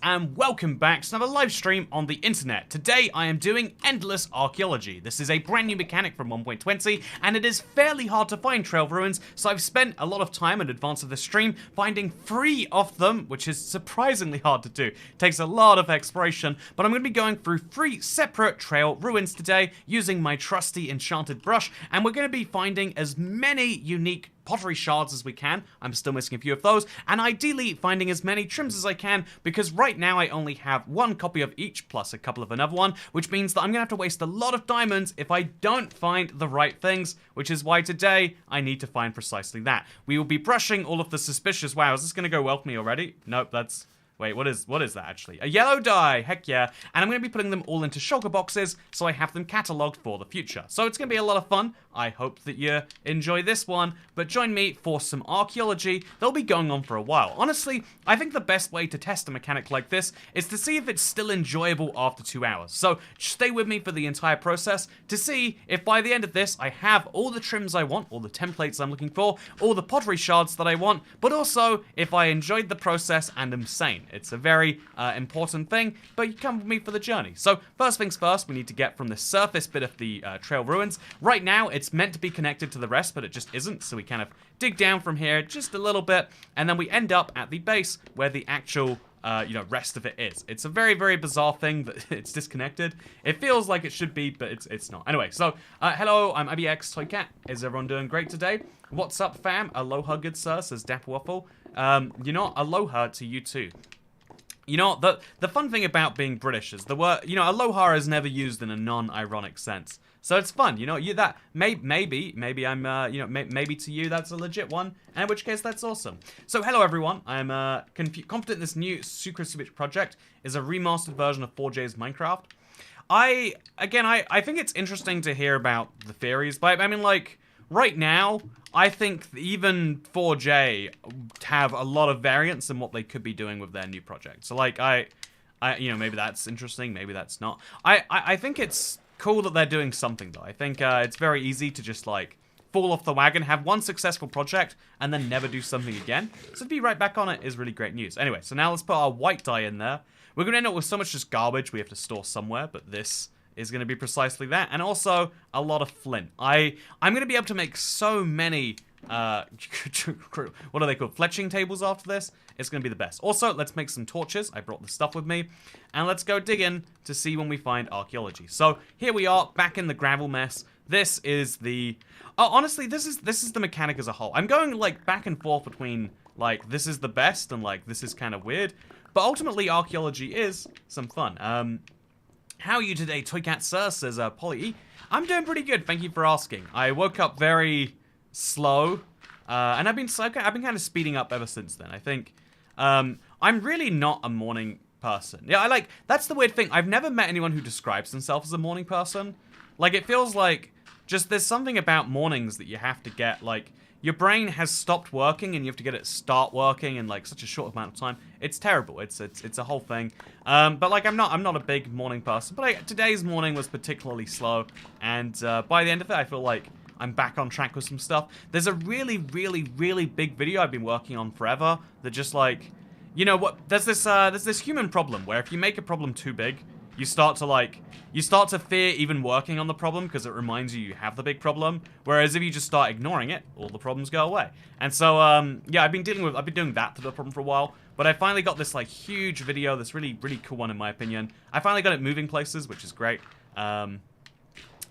and welcome back to another live stream on the internet. Today I am doing Endless Archaeology. This is a brand new mechanic from 1.20 and it is fairly hard to find trail ruins, so I've spent a lot of time in advance of the stream finding 3 of them, which is surprisingly hard to do. It takes a lot of exploration, but I'm going to be going through 3 separate trail ruins today using my trusty enchanted brush, and we're going to be finding as many unique pottery shards as we can. I'm still missing a few of those, and ideally finding as many trims as I can, because right now I only have 1 copy of each plus a couple of another one, which means that I'm gonna have to waste a lot of diamonds if I don't find the right things, which is why today I need to find precisely that. We will be brushing all of the suspicious, wow, is this gonna go well for me already? Nope, that's... Wait, what is that actually? A yellow dye, heck yeah. And I'm going to be putting them all into shulker boxes so I have them catalogued for the future. So it's going to be a lot of fun. I hope that you enjoy this one, but join me for some archaeology. They'll be going on for a while. Honestly, I think the best way to test a mechanic like this is to see if it's still enjoyable after 2 hours. So stay with me for the entire process to see if by the end of this I have all the trims I want, all the templates I'm looking for, all the pottery shards that I want, but also if I enjoyed the process and am sane. It's a very important thing, but you come with me for the journey. So first things first, we need to get from the surface bit of the trail ruins. Right now, it's meant to be connected to the rest, but it just isn't. So we kind of dig down from here just a little bit, and then we end up at the base where the actual rest of it is. It's a very, very bizarre thing that it's disconnected. It feels like it should be, but it's not. Anyway, so hello, I'm ibxtoycat. Is everyone doing great today? What's up, fam? Aloha, good sir, says Dapper Waffle. Aloha to you too. You know, the fun thing about being British is the word, aloha is never used in a non-ironic sense. So it's fun, that maybe I'm, maybe to you that's a legit one, and in which case that's awesome. So hello everyone, I'm confident this new Super project is a remastered version of 4J's Minecraft. I think it's interesting to hear about the theories, but I mean, like, right now, I think even 4J have a lot of variance in what they could be doing with their new project. So, like, maybe that's interesting, maybe that's not. I think it's cool that they're doing something, though. I think it's very easy to just, like, fall off the wagon, have one successful project, and then never do something again. So to be right back on it is really great news. Anyway, so now let's put our white dye in there. We're going to end up with so much just garbage we have to store somewhere, but this is going to be precisely that, and also a lot of flint. I'm going to be able to make so many, what are they called, fletching tables after this. It's going to be the best. Also, let's make some torches. I brought the stuff with me, and let's go dig in to see when we find archaeology. So here we are, back in the gravel mess. This is the, honestly, this is the mechanic as a whole. I'm going, like, back and forth between, like, this is the best and, like, this is kind of weird, but ultimately archaeology is some fun. How are you today, Toycat Sir, says Polly E. I'm doing pretty good, thank you for asking. I woke up very slow, and I've been kind of speeding up ever since then. I think I'm really not a morning person. Yeah, that's the weird thing. I've never met anyone who describes themselves as a morning person. Like, it feels like just there's something about mornings that you have to get, like, your brain has stopped working and you have to get it start working in, like, such a short amount of time. It's terrible. It's a whole thing. But, like, I'm not a big morning person. But today's morning was particularly slow, and by the end of it, I feel like I'm back on track with some stuff. There's a really, really, really big video I've been working on forever that just, like, you know what? There's this human problem where if you make a problem too big, you start to fear even working on the problem because it reminds you have the big problem. Whereas if you just start ignoring it, all the problems go away. And so, yeah, I've been doing that to the problem for a while. But I finally got this, like, huge video, this really, really cool one in my opinion. I finally got it moving places, which is great. And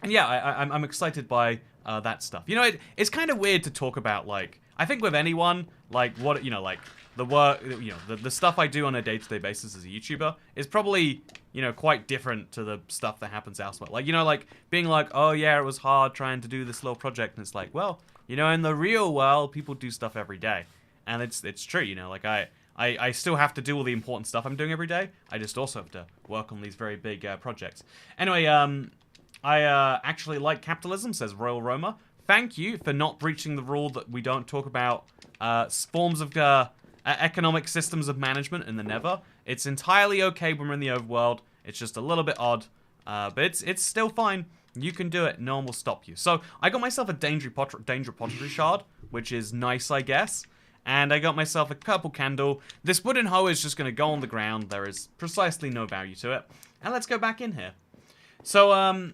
yeah, I'm excited by that stuff. You know, it's kind of weird to talk about, like, I think with anyone, like, what, like, the work, the stuff I do on a day-to-day basis as a YouTuber is probably, quite different to the stuff that happens elsewhere. Like, like, being like, oh yeah, it was hard trying to do this little project, and it's like, well, in the real world, people do stuff every day. And it's true, like, I still have to do all the important stuff I'm doing every day. I just also have to work on these very big projects. Anyway, I actually like capitalism, says Royal Roma. Thank you for not breaching the rule that we don't talk about forms of economic systems of management in the Nether. It's entirely okay when we're in the overworld. It's just a little bit odd, but it's still fine. You can do it. No one will stop you. So I got myself a danger pottery shard, which is nice, I guess. And I got myself a purple candle. This wooden hoe is just going to go on the ground. There is precisely no value to it. And let's go back in here. So,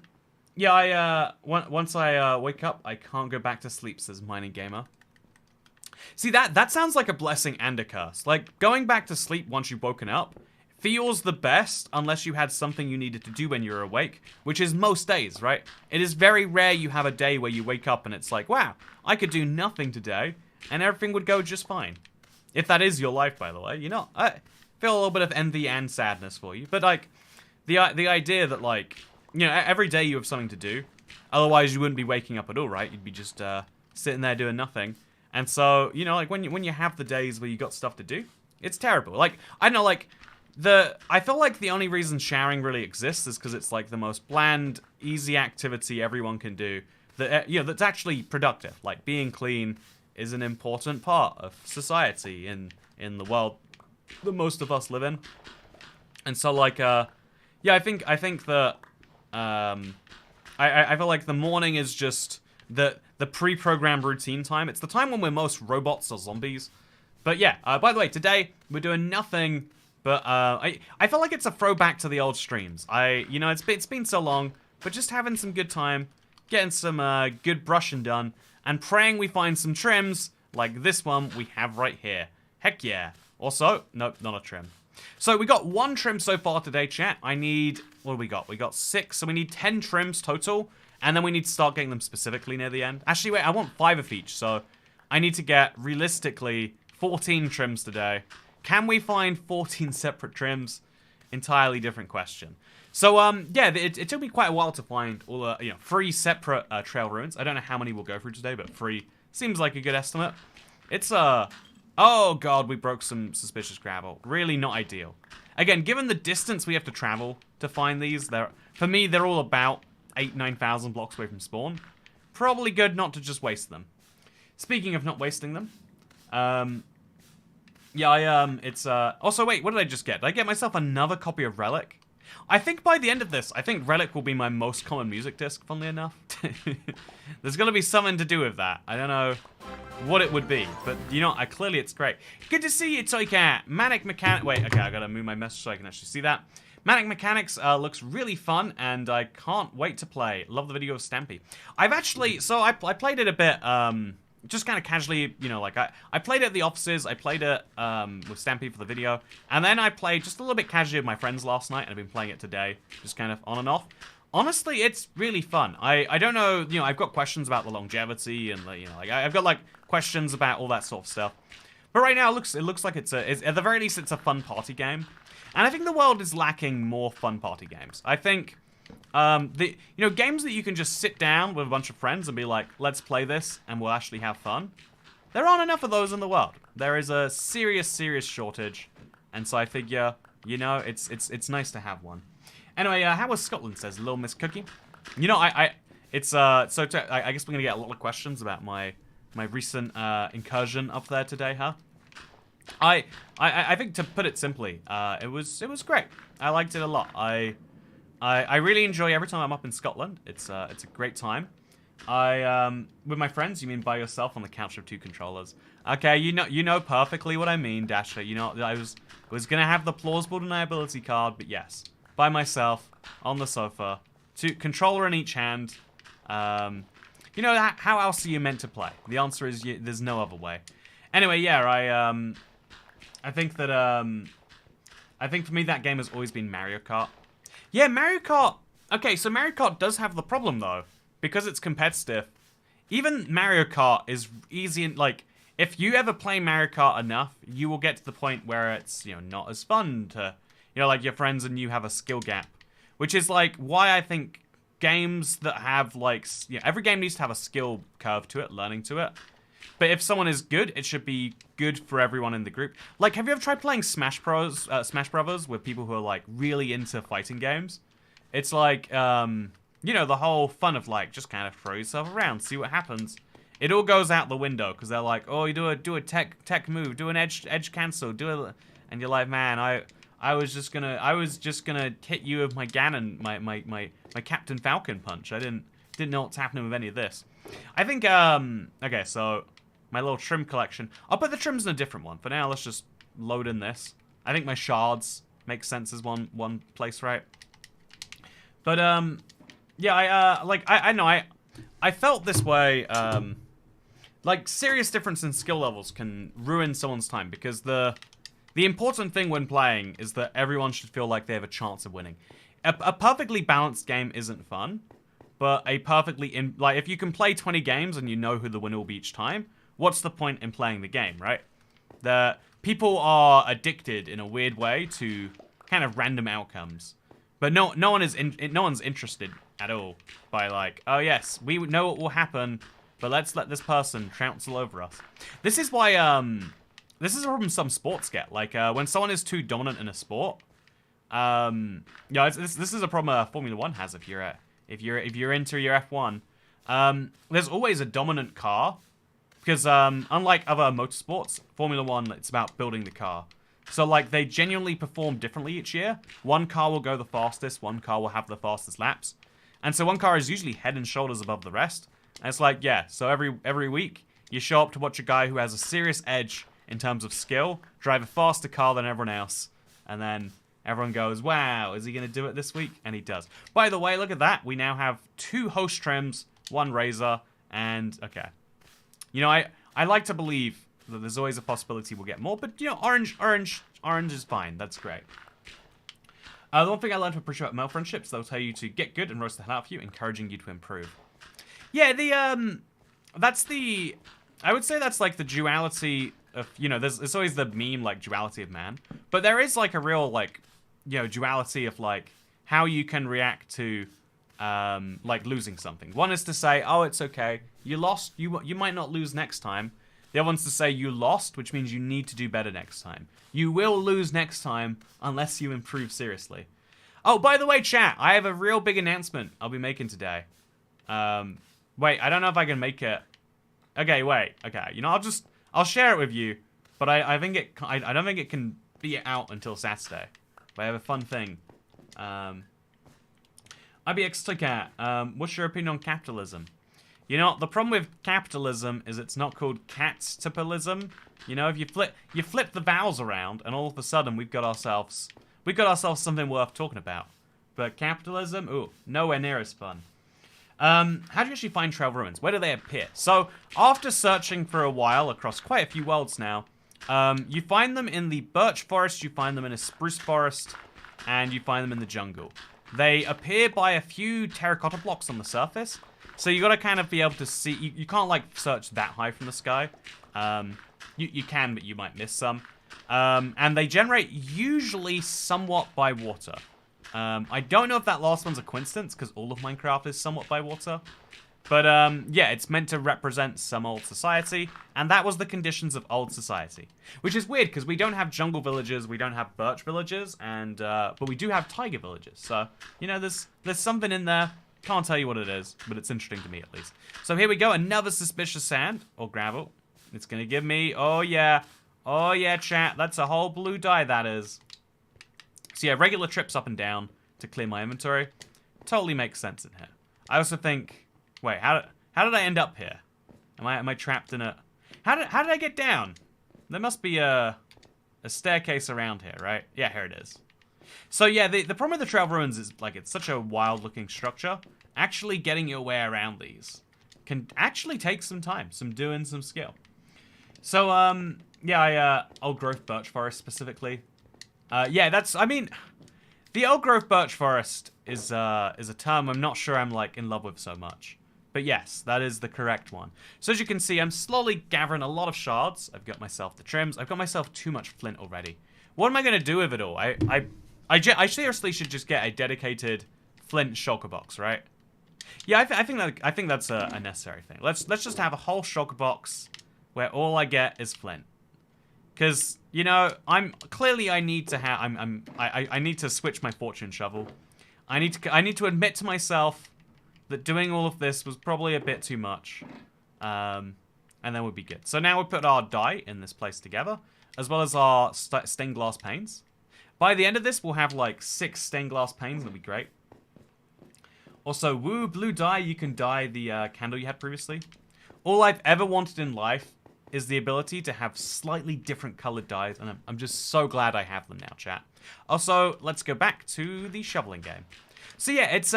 yeah, once I wake up, I can't go back to sleep, says Mining Gamer. See, that sounds like a blessing and a curse. Like, going back to sleep once you've woken up feels the best unless you had something you needed to do when you're awake, which is most days, right? It is very rare you have a day where you wake up and it's like, wow, I could do nothing today, and everything would go just fine. If that is your life, by the way, you know, I feel a little bit of envy and sadness for you. But, like, the idea that, like, you know, every day you have something to do, otherwise you wouldn't be waking up at all, right? You'd be just sitting there doing nothing. And so, you know, like, when you have the days where you got stuff to do, it's terrible. Like, I don't know, like, I feel like the only reason showering really exists is because it's, like, the most bland, easy activity everyone can do that, you know, that's actually productive. Like, being clean is an important part of society in the world that most of us live in. And so, like, yeah, I think that, I feel like the morning is just the pre-programmed routine time. It's the time when we're most robots or zombies. But yeah, by the way, today we're doing nothing but, I feel like it's a throwback to the old streams. You know, it's been so long, but just having some good time, getting some good brushing done, and praying we find some trims, like this one we have right here. Heck yeah. Also, nope, not a trim. So we got 1 trim so far today, chat. I need, what do we got? We got 6, so we need 10 trims total, and then we need to start getting them specifically near the end. Actually, wait, I want 5 of each, so I need to get, realistically, 14 trims today. Can we find 14 separate trims? Entirely different question. So, yeah, it took me quite a while to find all the, you know, 3 separate trail ruins. I don't know how many we'll go through today, but 3 seems like a good estimate. It's, oh god, we broke some suspicious gravel. Really not ideal. Again, given the distance we have to travel to find these, for me, they're all about 9,000 blocks away from spawn. Probably good not to just waste them. Speaking of not wasting them, yeah, also, wait, what did I just get? Did I get myself another copy of Relic? I think by the end of this, I think Relic will be my most common music disc, funnily enough. There's gonna be something to do with that. I don't know what it would be, but you know, clearly it's great. Good to see you, Toycat. Manic Mechanic. Wait, okay, I gotta move my message so I can actually see that. Manic Mechanics looks really fun, and I can't wait to play. Love the video of Stampy. I've actually, so I played it a bit, just kind of casually, you know, like, I played it at the offices, I played it with Stampy for the video, and then I played just a little bit casually with my friends last night, and I've been playing it today, just kind of on and off. Honestly, it's really fun. I don't know, you know, I've got questions about the longevity, and, you know, like, I've got, like, questions about all that sort of stuff. But right now, it looks like it's at the very least, it's a fun party game. And I think the world is lacking more fun party games. I think, you know, games that you can just sit down with a bunch of friends and be like, let's play this, and we'll actually have fun. There aren't enough of those in the world. There is a serious, serious shortage. And so I figure, you know, it's nice to have one. Anyway, how was Scotland, says Little Miss Cookie. You know, I guess we're gonna get a lot of questions about my recent incursion up there today, huh? I think, to put it simply, it was great. I liked it a lot. I really enjoy every time I'm up in Scotland. It's a great time. With my friends, you mean by yourself on the couch with 2 controllers? Okay, you know perfectly what I mean, Dasher. You know, I was gonna have the plausible deniability card, but yes, by myself on the sofa, 2 controller in each hand. You know, how else are you meant to play? The answer is there's no other way. Anyway, yeah, I think that, I think for me that game has always been Mario Kart. Yeah, Mario Kart, okay, so Mario Kart does have the problem though, because it's competitive. Even Mario Kart is easy, and like, if you ever play Mario Kart enough, you will get to the point where it's, you know, not as fun to, you know, like your friends and you have a skill gap. Which is like why I think games that have like, you know, every game needs to have a skill curve to it, learning to it. But if someone is good, it should be good for everyone in the group. Like, have you ever tried playing Smash Brothers with people who are, like, really into fighting games? It's like, you know, the whole fun of, like, just kind of throw yourself around, see what happens. It all goes out the window, because they're like, oh, you do a tech move, do an edge cancel, and you're like, man, I was just gonna hit you with my Ganon, my Captain Falcon punch. I didn't know what's happening with any of this. I think, okay, so my little trim collection. I'll put the trims in a different one. For now, let's just load in this. I think my shards make sense as one place, right? But, yeah, I know, I felt this way, like, serious difference in skill levels can ruin someone's time, because the important thing when playing is that everyone should feel like they have a chance of winning. A perfectly balanced game isn't fun, but a perfectly, like, if you can play 20 games and you know who the winner will be each time, what's the point in playing the game, right? People are addicted in a weird way to kind of random outcomes. But no one's interested at all by like, oh yes, we know what will happen, but let's let this person trounce all over us. This is why this is a problem some sports get. Like when someone is too dominant in a sport, yeah, this is a problem Formula 1 has if you're into your F1. There's always a dominant car because unlike other motorsports, Formula 1 it's about building the car. So, like, they genuinely perform differently each year. One car will go the fastest, one car will have the fastest laps. And so one car is usually head and shoulders above the rest. And it's like, yeah, so every week, you show up to watch a guy who has a serious edge in terms of skill, drive a faster car than everyone else, and then everyone goes, wow, is he going to do it this week? And he does. By the way, look at that. We now have 2 host trims, 1 razor, and, okay. You know, I like to believe that there's always a possibility we'll get more, but you know, orange is fine. That's great. The one thing I learned to appreciate about male friendships, they'll tell you to get good and roast the hell out of you, encouraging you to improve. Yeah, I would say that's like the duality of, you know, there's always the meme like duality of man, but there is like a real like, you know, duality of like how you can react to like losing something. One is to say, oh, it's okay, you lost, you might not lose next time. The other one's to say you lost, which means you need to do better next time. You will lose next time unless you improve seriously. Oh, by the way, chat, I have a real big announcement I'll be making today. Wait, I don't know if I can make it. Okay, wait. Okay, you know, I'll share it with you, but I don't think it can be out until Saturday. But I have a fun thing. ibxtoycat, what's your opinion on capitalism? You know, the problem with capitalism is it's not called catstipalism. You know, if you flip the vowels around, and all of a sudden we've got ourselves something worth talking about. But capitalism, ooh, nowhere near as fun. How do you actually find trail ruins? Where do they appear? So, after searching for a while across quite a few worlds now, you find them in the birch forest, you find them in a spruce forest, and you find them in the jungle. They appear by a few terracotta blocks on the surface. So you gotta kind of be able to see, you can't like search that high from the sky. You can, but you might miss some. And they generate usually somewhat by water. I don't know if that last one's a coincidence, because all of Minecraft is somewhat by water. But yeah, it's meant to represent some old society, and that was the conditions of old society. Which is weird, because we don't have jungle villages, we don't have birch villages, and but we do have tiger villages. So, you know, there's something in there. Can't tell you what it is, but it's interesting to me at least. So here we go, another suspicious sand, or gravel. It's gonna give me, oh yeah, chat, that's a whole blue dye that is. So yeah, regular trips up and down to clear my inventory. Totally makes sense in here. I also think, wait, how did I end up here? Am I trapped in a, how did I get down? There must be a staircase around here, right? Yeah, here it is. So yeah, the problem with the trail ruins is like it's such a wild looking structure. Actually getting your way around these can actually take some time, some doing, some skill. So yeah, old growth birch forest specifically. Yeah, I mean, the old growth birch forest is a term I'm not sure I'm like in love with so much. But yes, that is the correct one. So as you can see, I'm slowly gathering a lot of shards. I've got myself the trims. I've got myself too much flint already. What am I gonna do with it all? I seriously should just get a dedicated flint shulker box, right? Yeah, I think that's a necessary thing. Let's just have a whole shulker box where all I get is flint. Because, you know, I need to switch my fortune shovel. I need to admit to myself that doing all of this was probably a bit too much. And then we'll be good. So now we put our dye in this place together, as well as our stained glass panes. By the end of this, we'll have like 6 stained glass panes. That'll be great. Also, woo, blue dye. You can dye the candle you had previously. All I've ever wanted in life is the ability to have slightly different colored dyes, and I'm just so glad I have them now, chat. Also, let's go back to the shoveling game. So yeah, it's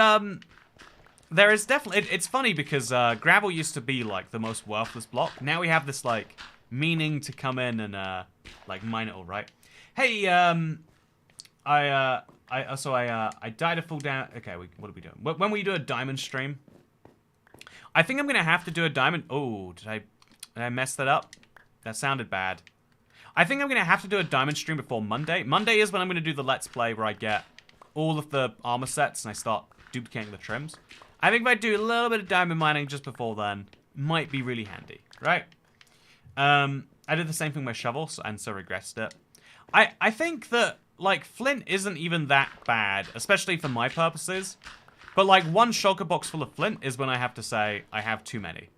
there is definitely it's funny because gravel used to be like the most worthless block. Now we have this like meaning to come in and like mine it all, right? Hey, I died a full down. Okay, what are we doing? When we do a diamond stream, I think I'm gonna have to do a diamond. Oh, did I mess that up? That sounded bad. I think I'm gonna have to do a diamond stream before Monday. Monday is when I'm gonna do the Let's Play where I get all of the armor sets and I start duplicating the trims. I think if I do a little bit of diamond mining just before then, might be really handy, right? I did the same thing with my shovel, and so regressed it. I think that, like, flint isn't even that bad, especially for my purposes. But, like, one shulker box full of flint is when I have to say I have too many.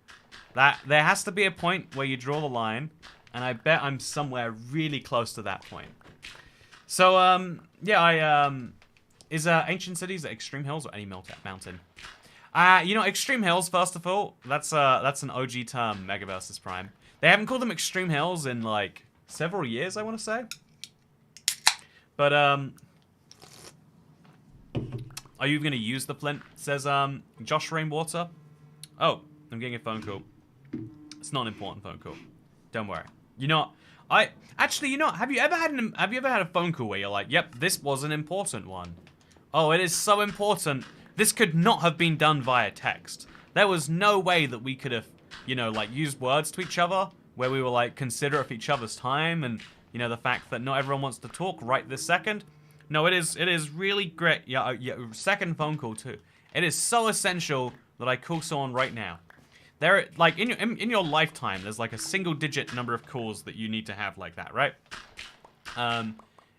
There has to be a point where you draw the line, and I bet I'm somewhere really close to that point. So, yeah, is Ancient Cities at Extreme Hills or any mountain? You know, Extreme Hills, first of all, that's an OG term, Megaversus Prime. They haven't called them Extreme Hills in, like, several years, I want to say. But, are you going to use the flint? Says, Josh Rainwater. Oh, I'm getting a phone call. It's not an important phone call. Don't worry. You know, actually, you know, have you ever had a phone call where you're like, yep, this was an important one. Oh, it is so important. This could not have been done via text. There was no way that we could have, you know, like, used words to each other where we were, like, considerate of each other's time and, you know, the fact that not everyone wants to talk right this second. No, it is really great. Yeah, second phone call, too. It is so essential that I call someone right now. There, like, in your lifetime, there's, like, a single-digit number of calls that you need to have like that, right?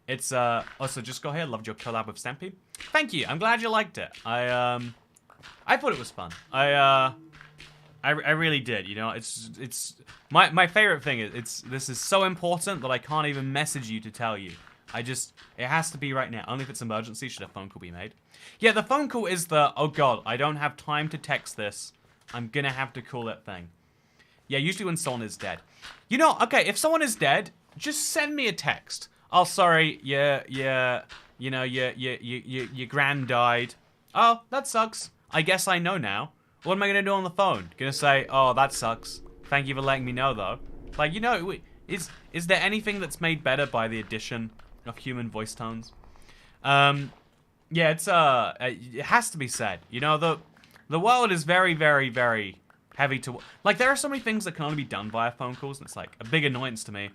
It's, also, just go ahead. Loved your collab with Stampy. Thank you. I'm glad you liked it. I thought it was fun. I really did, you know. It's my favorite thing is this is so important that I can't even message you to tell you. It has to be right now. Only if it's emergency should a phone call be made. Yeah, the phone call is the, oh god, I don't have time to text this. I'm gonna have to call that thing. Yeah, usually when someone is dead. You know, okay, if someone is dead, just send me a text. Oh, sorry, you know, your gran died. Oh, that sucks. I guess I know now. What am I gonna do on the phone? Gonna say, oh, that sucks. Thank you for letting me know, though. Like, you know, is there anything that's made better by the addition of human voice tones? Yeah, it has to be said. You know, the world is very, very, very heavy to... Like, there are so many things that can only be done via phone calls, and it's, like, a big annoyance to me.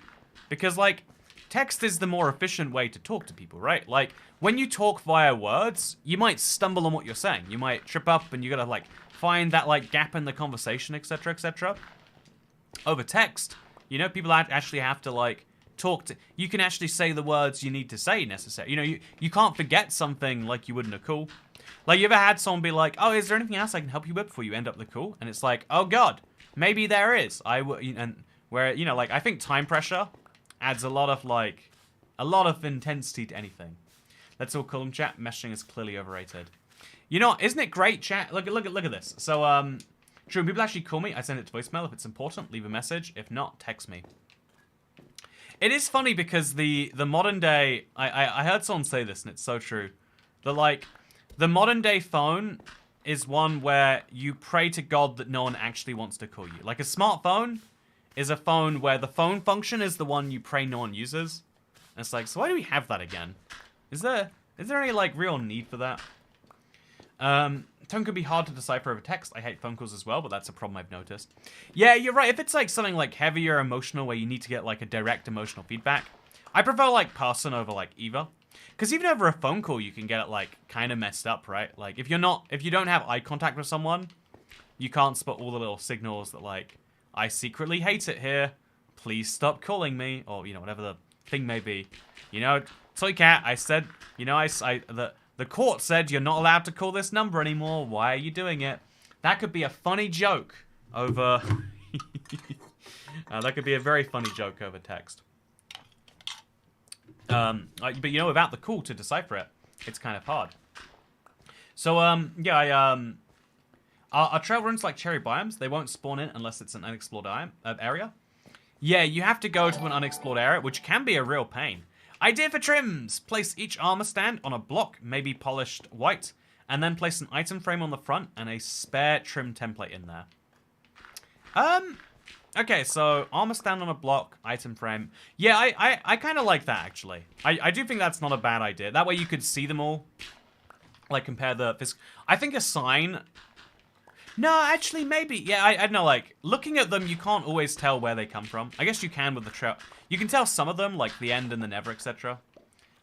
Because, like, text is the more efficient way to talk to people, right? Like, when you talk via words, you might stumble on what you're saying. You might trip up, and you gotta, like, find that, like, gap in the conversation, etc., etc. Over text, you know, people actually have to, like, talk to... You can actually say the words you need to say necessarily. You know, you can't forget something like you would in a call. Like, you ever had someone be like, oh, is there anything else I can help you with before you end up the call? And it's like, oh, God, maybe there is. And where, you know, like, I think time pressure adds a lot of, like, a lot of intensity to anything. Let's all call them chat. Messaging is clearly overrated. You know, isn't it great, chat? Look at this. So, true, when people actually call me, I send it to voicemail. If it's important, leave a message. If not, text me. It is funny because the modern day... I heard someone say this, and it's so true. That, like... The modern day phone is one where you pray to God that no one actually wants to call you. Like a smartphone is a phone where the phone function is the one you pray no one uses. And it's like, so why do we have that again? Is there any like real need for that? Tone can be hard to decipher over text. I hate phone calls as well, but that's a problem I've noticed. Yeah, you're right. If it's like something like heavier emotional where you need to get like a direct emotional feedback, I prefer like person over like either. Because even over a phone call, you can get it, like, kind of messed up, right? Like, if you don't have eye contact with someone, you can't spot all the little signals that, like, I secretly hate it here. Please stop calling me. Or, you know, whatever the thing may be. You know, Toycat, I said, you know, the court said you're not allowed to call this number anymore. Why are you doing it? That could be a funny joke over... that could be a very funny joke over text. But you know, without the call to decipher it, it's kind of hard. So, yeah, our trail runs like cherry biomes. They won't spawn in unless it's an unexplored area. Yeah, you have to go to an unexplored area, which can be a real pain. Idea for trims. Place each armor stand on a block, maybe polished white, and then place an item frame on the front and a spare trim template in there. Okay, so armor stand on a block, item frame. Yeah, I kind of like that, actually. I do think that's not a bad idea. That way you could see them all. Like, compare the... I think a sign... No, actually, maybe. Yeah, I don't know, like, looking at them, you can't always tell where they come from. I guess you can with the trail. You can tell some of them, like the end and the nether, etc.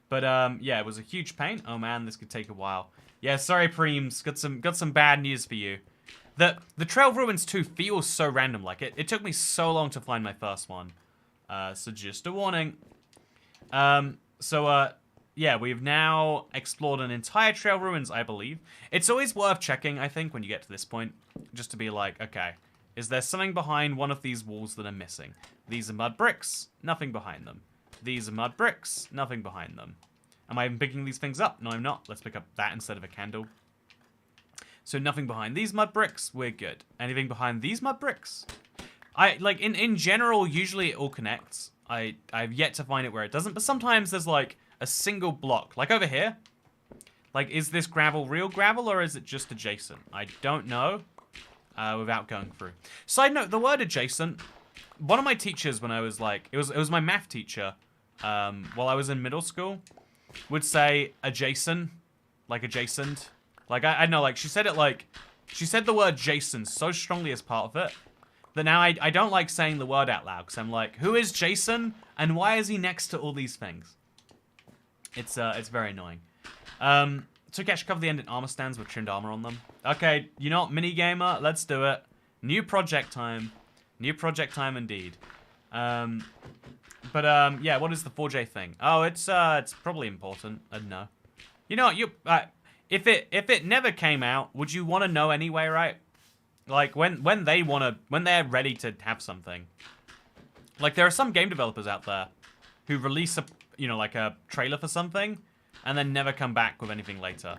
But, yeah, it was a huge pain. Oh, man, this could take a while. Yeah, sorry, Preems. Got some bad news for you. The Trail Ruins 2 feels so random. Like, it took me so long to find my first one. So just a warning. Yeah, we've now explored an entire Trail Ruins, I believe. It's always worth checking, I think, when you get to this point. Just to be like, okay, is there something behind one of these walls that I'm missing? These are mud bricks. Nothing behind them. These are mud bricks. Nothing behind them. Am I even picking these things up? No, I'm not. Let's pick up that instead of a candle. So nothing behind these mud bricks. We're good. Anything behind these mud bricks? Like, in general, usually it all connects. I've yet to find it where it doesn't, but sometimes there's, like, a single block. Like over here. Like, is this gravel real gravel or is it just adjacent? I don't know. Without going through. Side note, the word adjacent, one of my teachers when I was like, it was my math teacher, while I was in middle school, would say adjacent, like adjacent. Like, I know, like, she said the word Jason so strongly as part of it, that now I don't like saying the word out loud, because I'm like, who is Jason, and why is he next to all these things? It's very annoying. So Catch, cover the end in armor stands with trimmed armor on them. Okay, you know what, minigamer, let's do it. New project time. New project time indeed. Yeah, what is the 4J thing? Oh, it's probably important. I don't know. You know what, if it never came out, would you want to know anyway, right? Like, when they're ready to have something. Like, there are some game developers out there who release like a trailer for something, and then never come back with anything later.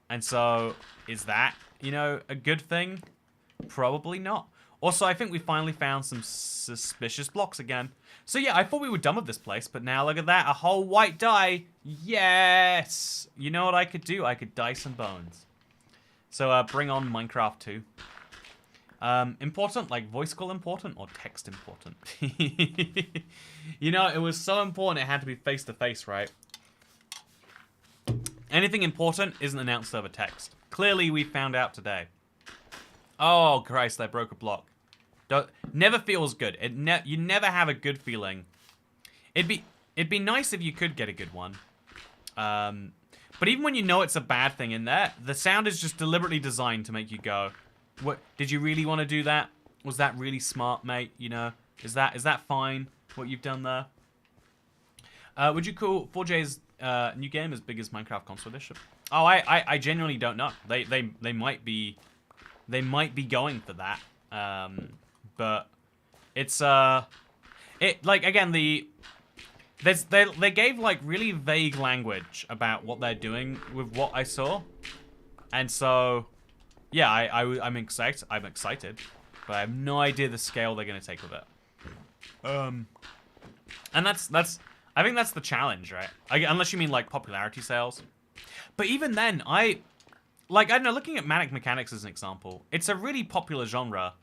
And so, is that, a good thing? Probably not. Also, I think we finally found some suspicious blocks again. So yeah, I thought we were done with this place, but now look at that, a whole white dye. Yes! You know what I could do? I could dye some bones. So, bring on Minecraft 2. Important, like voice call important or text important? It was so important it had to be face-to-face, right? Anything important isn't announced over text. Clearly, we found out today. Oh, Christ, I broke a block. Never feels good. You never have a good feeling. It'd be nice if you could get a good one. But even when you know it's a bad thing in there, the sound is just deliberately designed to make you go, "What? Did you really want to do that? Was that really smart, mate? Is that fine? What you've done there?" Would you call 4J's new game as big as Minecraft Console Edition? Oh, I genuinely don't know. They might be going for that. But it's like again they gave like really vague language about what they're doing with what I saw, and so yeah, I'm excited. But I have no idea the scale they're gonna take with it. And that's I think that's the challenge, right? Unless you mean like popularity sales. But even then, I don't know, looking at Manic Mechanics as an example, it's a really popular genre,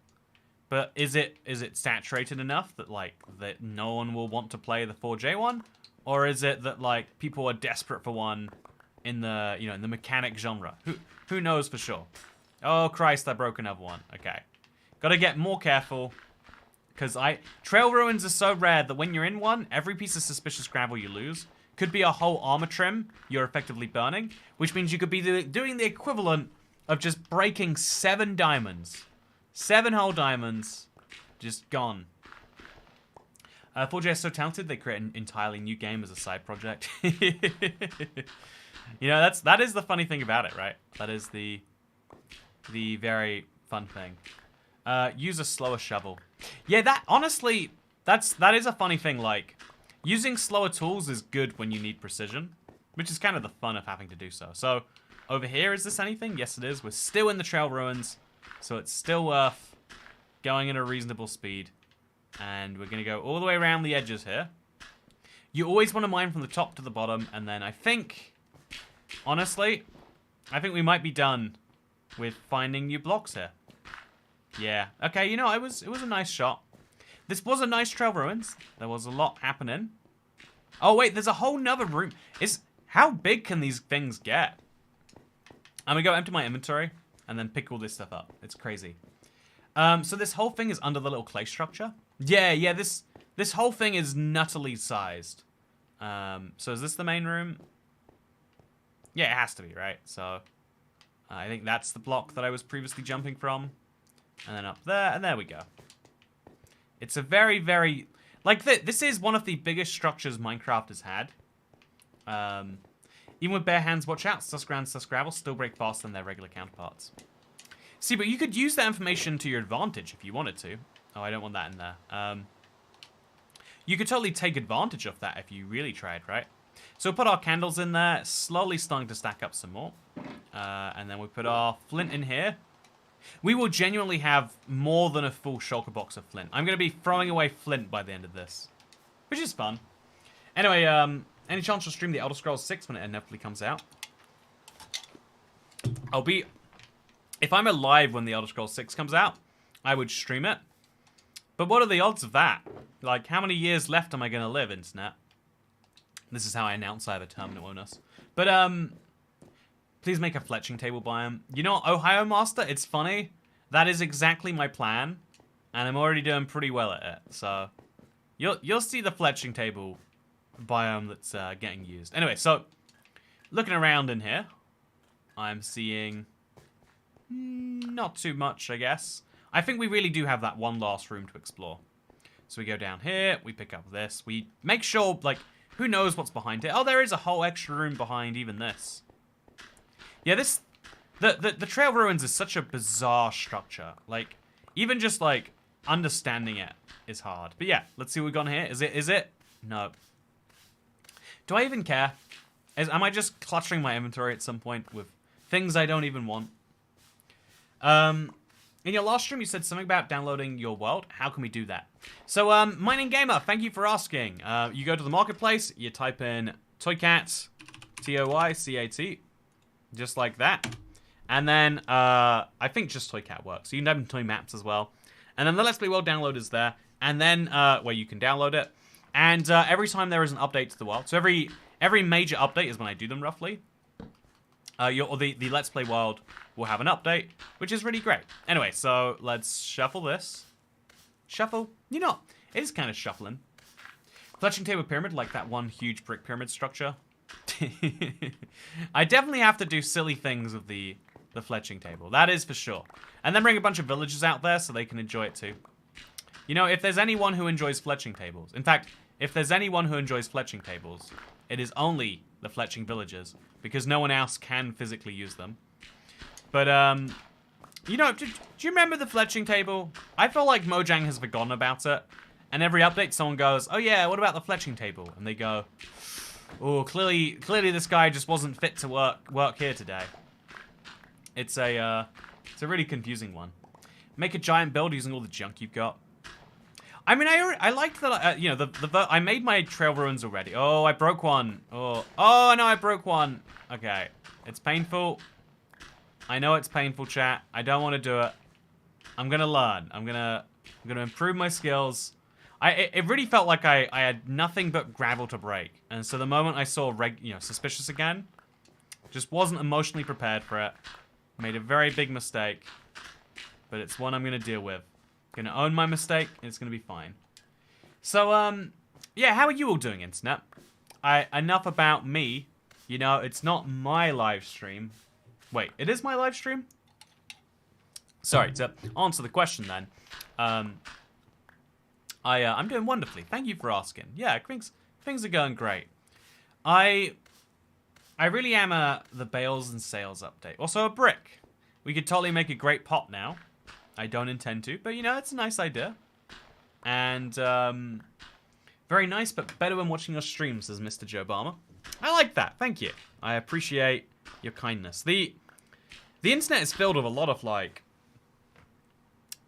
but is it saturated enough that no one will want to play the 4J one? Or is it that like people are desperate for one in the in the mechanic genre? Who knows for sure? Oh Christ, I broke another one. Okay. Gotta get more careful. Because Trail Ruins are so rare that when you're in one, every piece of suspicious gravel you lose could be a whole armor trim you're effectively burning, which means you could be doing the equivalent of just breaking 7 diamonds. 7 whole diamonds, just gone. 4J is so talented, they create an entirely new game as a side project. That is the funny thing about it, right? That is the very fun thing. Use a slower shovel. Yeah, that honestly, that is a funny thing. Like, using slower tools is good when you need precision, which is kind of the fun of having to do so. So, over here, is this anything? Yes, it is. We're still in the Trail Ruins, so it's still worth going at a reasonable speed. And we're going to go all the way around the edges here. You always want to mine from the top to the bottom. And then I think, honestly, I think we might be done with finding new blocks here. Yeah. Okay, you know, it was a nice shot. This was a nice trail ruins. There was a lot happening. Oh, wait, there's a whole nother room. How big can these things get? I'm going to go empty my inventory and then pick all this stuff up. It's crazy. So this whole thing is under the little clay structure. Yeah, this whole thing is nuttily sized. So is this the main room? Yeah, it has to be, right? So I think that's the block that I was previously jumping from. And then up there, and there we go. It's a very, very... Like, this is one of the biggest structures Minecraft has had. Even with bare hands, watch out. Sus ground, sus gravel still break faster than their regular counterparts. See, but you could use that information to your advantage if you wanted to. Oh, I don't want that in there. You could totally take advantage of that if you really tried, right? So we'll put our candles in there, slowly starting to stack up some more. And then we put our flint in here. We will genuinely have more than a full shulker box of flint. I'm going to be throwing away flint by the end of this, which is fun. Anyway, any chance to stream the Elder Scrolls 6 when it inevitably comes out? If I'm alive when the Elder Scrolls 6 comes out, I would stream it. But what are the odds of that? Like, how many years left am I going to live, internet? This is how I announce I have a terminal illness. But, please make a fletching table biome. You know what, Ohio Master? It's funny. That is exactly my plan. And I'm already doing pretty well at it. So, you'll see the fletching table biome that's getting used. Anyway, so, looking around in here, I'm seeing not too much, I guess. I think we really do have that one last room to explore. So we go down here, we pick up this, we make sure, like, who knows what's behind it? Oh, there is a whole extra room behind even this. Yeah, the Trail Ruins is such a bizarre structure. Like, even just, like, understanding it is hard. But yeah, let's see what we've got here. Is it? No. Do I even care? Am I just cluttering my inventory at some point with things I don't even want? In your last stream, you said something about downloading your world. How can we do that? So, Mining Gamer, thank you for asking. You go to the marketplace, you type in Toycat, T-O-Y-C-A-T, just like that. And then, I think just Toycat works. So you can type in Toy Maps as well. And then the Let's Play World download is there. And then, where you can download it. And every time there is an update to the world, so every major update is when I do them roughly. The Let's Play World will have an update, which is really great. Anyway, so let's shuffle this. Shuffle? You know, it is kind of shuffling. Fletching table pyramid, like that one huge brick pyramid structure. I definitely have to do silly things with the fletching table. That is for sure. And then bring a bunch of villagers out there so they can enjoy it too. You know, if there's anyone who enjoys fletching tables, in fact, if there's anyone who enjoys fletching tables, it is only the fletching villagers, because no one else can physically use them. But, you know, do you remember the fletching table? I feel like Mojang has forgotten about it. And every update, someone goes, oh yeah, what about the fletching table? And they go, oh, clearly this guy just wasn't fit to work here today. It's a really confusing one. Make a giant build using all the junk you've got. I mean, I liked that, you know, I made my trail ruins already. Oh, I broke one. Oh, no, I broke one. Okay, it's painful. I know it's painful, chat. I don't want to do it. I'm gonna learn. I'm gonna improve my skills. It really felt like I had nothing but gravel to break, and so the moment I saw suspicious again, just wasn't emotionally prepared for it. Made a very big mistake, but it's one I'm gonna deal with. Gonna own my mistake, and it's gonna be fine. So, yeah, how are you all doing, internet? Enough about me. You know, it's not my live stream. Wait, it is my live stream? Sorry, to answer the question then. I'm doing wonderfully. Thank you for asking. Yeah, things are going great. I really am the bales and sales update. Also a brick. We could totally make a great pot now. I don't intend to, but you know, it's a nice idea. And, very nice, but better when watching your streams, says Mr. Joe Obama. I like that, thank you. I appreciate your kindness. The internet is filled with a lot of, like...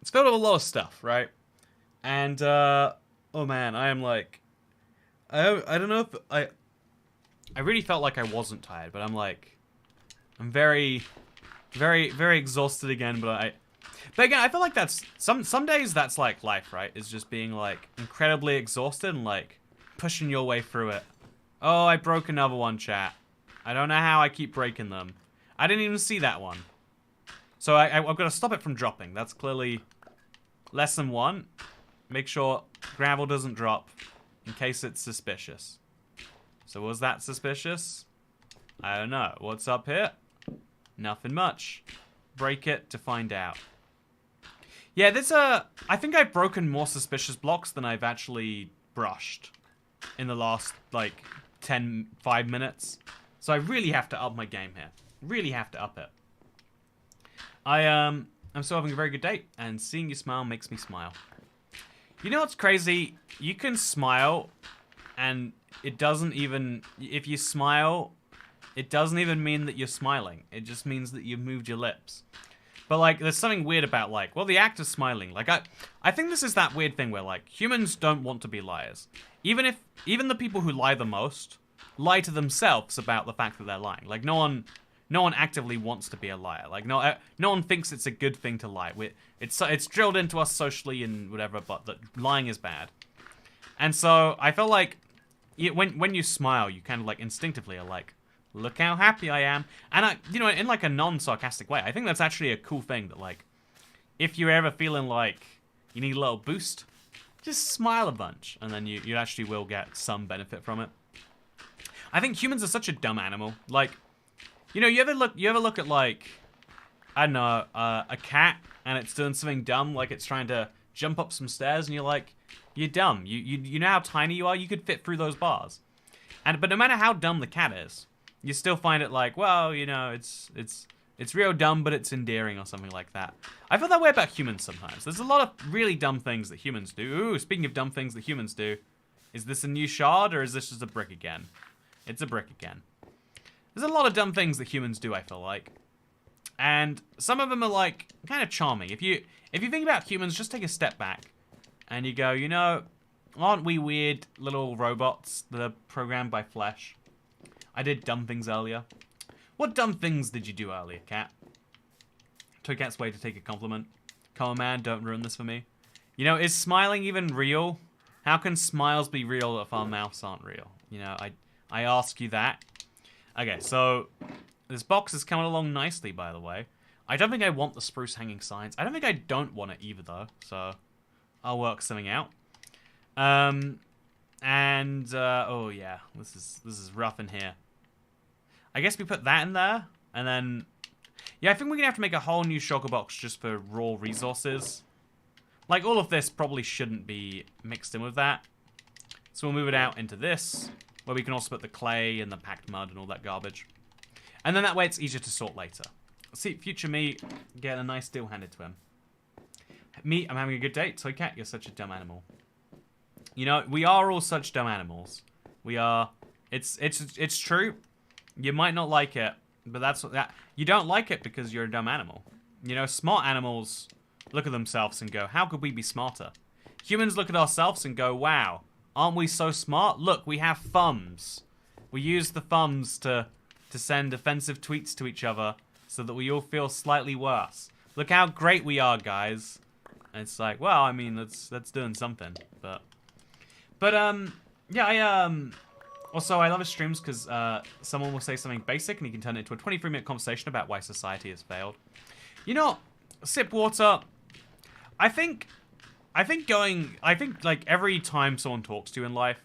It's filled with a lot of stuff, right? And, oh man, I am like... I don't know if... I really felt like I wasn't tired, but I'm like... I'm very exhausted again, but again, I feel like that's... Some days that's like life, right? Is just being like incredibly exhausted and like pushing your way through it. Oh, I broke another one, chat. I don't know how I keep breaking them. I didn't even see that one. So I've got to stop it from dropping. That's clearly lesson 1. Make sure gravel doesn't drop in case it's suspicious. So was that suspicious? I don't know. What's up here? Nothing much. Break it to find out. Yeah, I think I've broken more suspicious blocks than I've actually brushed in the last, like, 5 minutes. So I really have to up my game here. Really have to up it. I'm still having a very good day, and seeing you smile makes me smile. You know what's crazy? You can smile, and it doesn't even... If you smile, it doesn't even mean that you're smiling. It just means that you've moved your lips. But, like, there's something weird about, like, well, the act of smiling. Like, I think this is that weird thing where, like, humans don't want to be liars. Even the people who lie the most lie to themselves about the fact that they're lying. Like, no one actively wants to be a liar. Like, no one thinks it's a good thing to lie. It's drilled into us socially and whatever, but that lying is bad. And so I feel like when you smile, you kind of like instinctively are like, look how happy I am. And in like a non-sarcastic way, I think that's actually a cool thing that like, if you're ever feeling like you need a little boost, just smile a bunch, and then you actually will get some benefit from it. I think humans are such a dumb animal. Like, you ever look at like, I don't know, a cat and it's doing something dumb, like it's trying to jump up some stairs, and you're like, you're dumb. You know how tiny you are? You could fit through those bars. But no matter how dumb the cat is, you still find it like, well, it's real dumb, but it's endearing or something like that. I feel that way about humans sometimes. There's a lot of really dumb things that humans do. Ooh, speaking of dumb things that humans do, is this a new shard or is this just a brick again? It's a brick again. There's a lot of dumb things that humans do, I feel like. And some of them are like kind of charming. If you think about humans, just take a step back and you go, aren't we weird little robots that are programmed by flesh? I did dumb things earlier. What dumb things did you do earlier, Cat? Toycat's way to take a compliment. Come on, man, don't ruin this for me. Is smiling even real? How can smiles be real if our mouths aren't real? I ask you that. Okay, so this box is coming along nicely, by the way. I don't think I want the spruce hanging signs. I don't think I don't want it either, though. So I'll work something out. Oh yeah, this is rough in here. I guess we put that in there, and then... Yeah, I think we're going to have to make a whole new shulker box just for raw resources. Like, all of this probably shouldn't be mixed in with that. So we'll move it out into this, where we can also put the clay and the packed mud and all that garbage. And then that way it's easier to sort later. See, future me getting a nice deal handed to him. Me, I'm having a good day. Toycat, you're such a dumb animal. We are all such dumb animals. We are... It's true. You might not like it, but you don't like it because you're a dumb animal. Smart animals look at themselves and go, how could we be smarter? Humans look at ourselves and go, wow, aren't we so smart? Look, we have thumbs. We use the thumbs to send offensive tweets to each other so that we all feel slightly worse. Look how great we are, guys. And it's like, well, I mean, that's doing something. But yeah, Also, I love his streams because someone will say something basic and he can turn it into a 23-minute conversation about why society has failed. Sip water. I think like every time someone talks to you in life,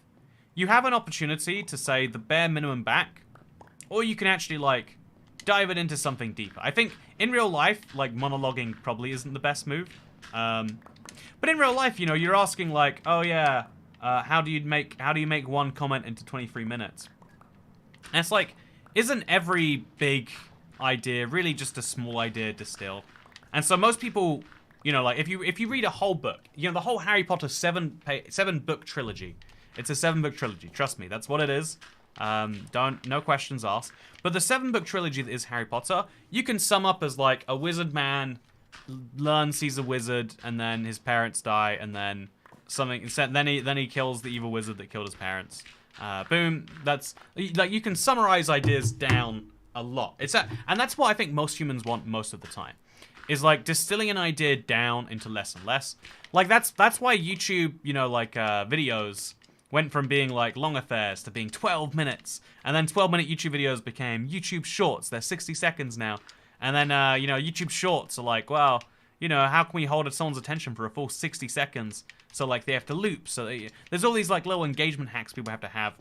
you have an opportunity to say the bare minimum back, or you can actually like dive it into something deeper. I think in real life, like monologuing probably isn't the best move. But in real life, you're asking like, oh yeah. How do you make one comment into 23 minutes? And it's like, isn't every big idea really just a small idea distilled? And so most people, like if you read a whole book, the whole Harry Potter 7-book trilogy. It's a 7-book trilogy. Trust me, that's what it is. No questions asked. But the 7-book trilogy that is Harry Potter, you can sum up as like a wizard man learns he's a wizard, and then his parents die, and then something. Then he kills the evil wizard that killed his parents. Boom. That's like you can summarize ideas down a lot. And that's what I think most humans want most of the time. Is like distilling an idea down into less and less. Like that's why YouTube, you know, like videos went from being like long affairs to being 12 minutes. And then 12-minute YouTube videos became YouTube Shorts. They're 60 seconds now. And then, you know, YouTube Shorts are like, well, you know, how can we hold someone's attention for a full 60 seconds? So, like, they have to loop. So there's all these, like, little engagement hacks people have to have.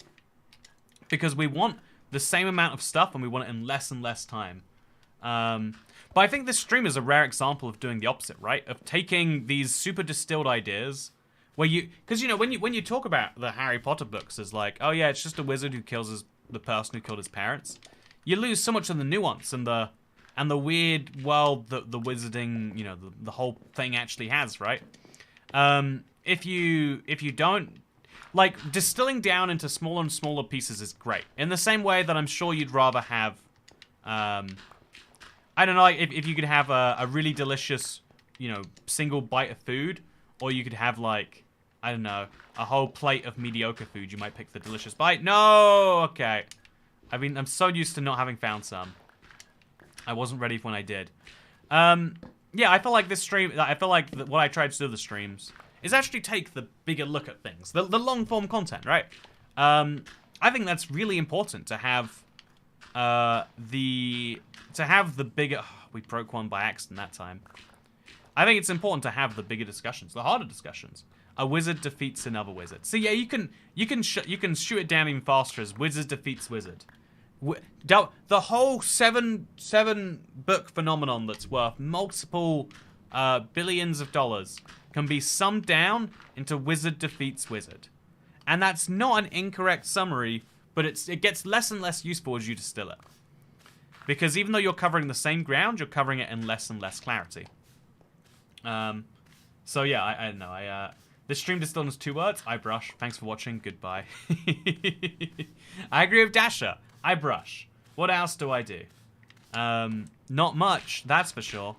Because we want the same amount of stuff and we want it in less and less time. But I think this stream is a rare example of doing the opposite, right? Of taking these super distilled ideas where because, you know, when you talk about the Harry Potter books as like, oh yeah, it's just a wizard who kills the person who killed his parents. You lose so much of the nuance and the weird world that the wizarding, you know, the whole thing actually has, right? If you don't, like, distilling down into smaller and smaller pieces is great. In the same way that I'm sure you'd rather have, I don't know, like if you could have a really delicious, you know, single bite of food, or you could have, like, I don't know, a whole plate of mediocre food, you might pick the delicious bite. No! Okay. I mean, I'm so used to not having found some. I wasn't ready when I did. Yeah, I feel like this stream, I feel like what I tried to do with the streams is actually take the bigger look at things. The long-form content, right? I think that's really important to have the bigger... Oh, we broke one by accident that time. I think it's important to have the bigger discussions, the harder discussions. A wizard defeats another wizard. So yeah, you can shoot it down even faster as wizard defeats wizard. The whole seven book phenomenon that's worth multiple billions of dollars can be summed down into wizard defeats wizard. And that's not an incorrect summary, but it gets less and less useful as you distill it. Because even though you're covering the same ground, you're covering it in less and less clarity. So yeah, I don't know. This stream distilled into 2 words. I brush. Thanks for watching. Goodbye. I agree with Dasher. I brush. What else do I do? Not much, that's for sure.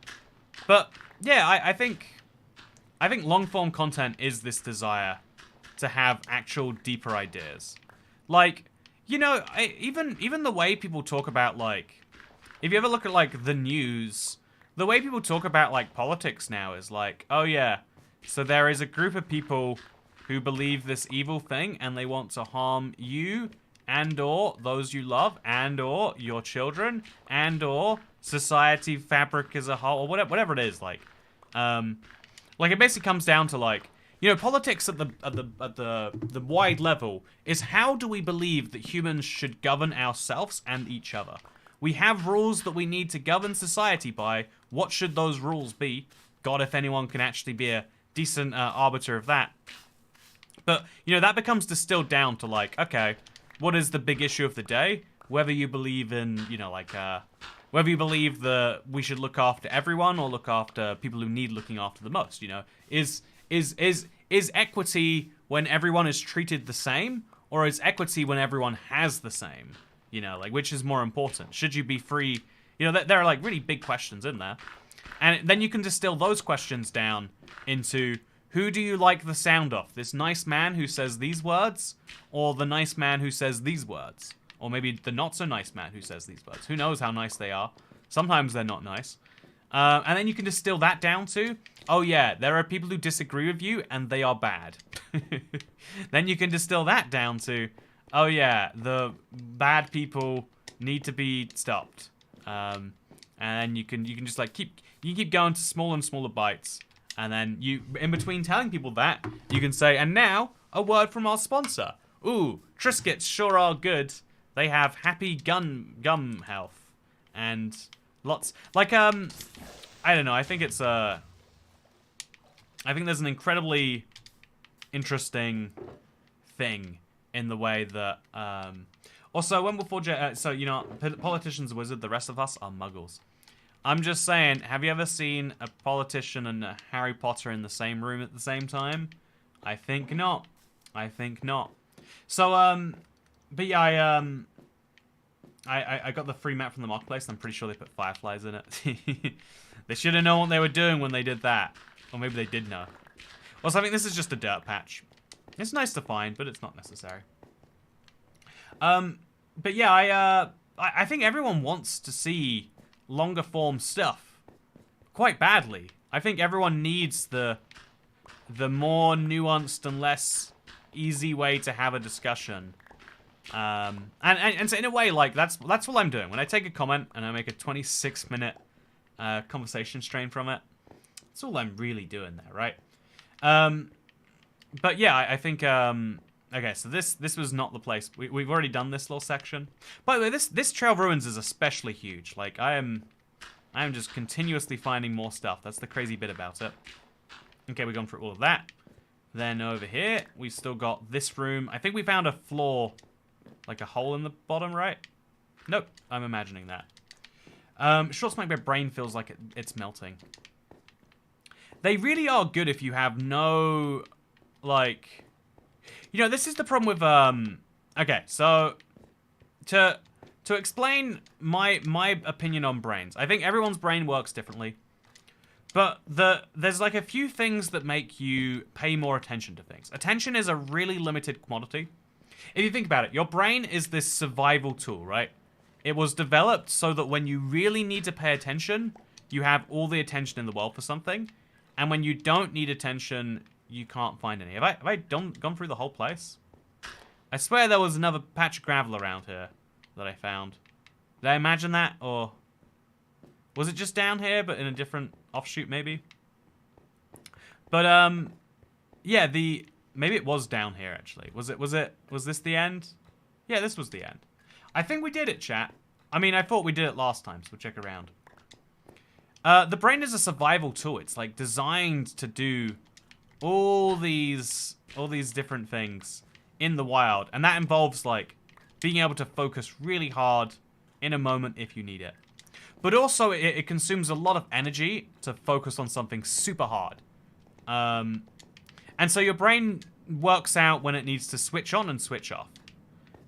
But yeah, I think long-form content is this desire to have actual deeper ideas. Like, you know, even the way people talk about, like, if you ever look at, like, the news, the way people talk about, like, politics now is like, oh yeah, so there is a group of people who believe this evil thing and they want to harm you and or those you love and or your children and or society fabric as a whole, or whatever it is, like it basically comes down to, like, you know, politics at the wide level is how do we believe that humans should govern ourselves and each other? We have rules that we need to govern society by. What should those rules be? God, if anyone can actually be a decent arbiter of that. But, you know, that becomes distilled down to, like, okay, what is the big issue of the day? Whether you believe in, you know, like, whether you believe that we should look after everyone or look after people who need looking after the most, you know? Is equity when everyone is treated the same? Or is equity when everyone has the same? You know, like, which is more important? Should you be free? You know, there are, like, really big questions in there. And then you can distill those questions down into, who do you like the sound of? This nice man who says these words? Or the nice man who says these words? Or maybe the not-so-nice man who says these words. Who knows how nice they are? Sometimes they're not nice. And then you can distill that down to, oh yeah, there are people who disagree with you, and they are bad. Then you can distill that down to, oh yeah, the bad people need to be stopped. And you can just, like, keep going to smaller and smaller bites. And then you, in between telling people that, you can say, and now, a word from our sponsor. Ooh, Triscuits sure are good. They have happy gum health. And lots, like, I don't know, I think it's, I think there's an incredibly interesting thing in the way that, also, when before, so, you know, politicians are wizards, the rest of us are muggles. I'm just saying, have you ever seen a politician and a Harry Potter in the same room at the same time? I think not. I think not. So, but yeah, I got the free map from the marketplace, and I'm pretty sure they put fireflies in it. They should have known what they were doing when they did that. Or maybe they did know. Also, I think this is just a dirt patch. It's nice to find, but it's not necessary. But yeah, I think everyone wants to see longer form stuff quite badly. I think everyone needs the more nuanced and less easy way to have a discussion. And so in a way, like, that's what I'm doing. When I take a comment and I make a 26-minute conversation strain from it, that's all I'm really doing there, right? But yeah, I think, okay, so this was not the place. We've already done this little section. By the way, this Trail of Ruins is especially huge. Like, I am just continuously finding more stuff. That's the crazy bit about it. Okay, we've gone through all of that. Then over here, we've still got this room. I think we found a floor, like a hole in the bottom, right? Nope, I'm imagining that. Short smoke, my brain feels like it's melting. They really are good if you have no, like... You know, this is the problem with, okay, so, to explain my opinion on brains, I think everyone's brain works differently, but there's, like, a few things that make you pay more attention to things. Attention is a really limited commodity. If you think about it, your brain is this survival tool, right? It was developed so that when you really need to pay attention, you have all the attention in the world for something, and when you don't need attention, you can't find any. Have I gone through the whole place? I swear there was another patch of gravel around here that I found. Did I imagine that, or was it just down here, but in a different offshoot, maybe? But yeah, maybe it was down here actually. Was this the end? Yeah, this was the end. I think we did it, chat. I mean, I thought we did it last time, so we'll check around. The brain is a survival tool. It's like designed to do all these different things in the wild, and that involves like being able to focus really hard in a moment if you need it. But also it consumes a lot of energy to focus on something super hard. And so your brain works out when it needs to switch on and switch off.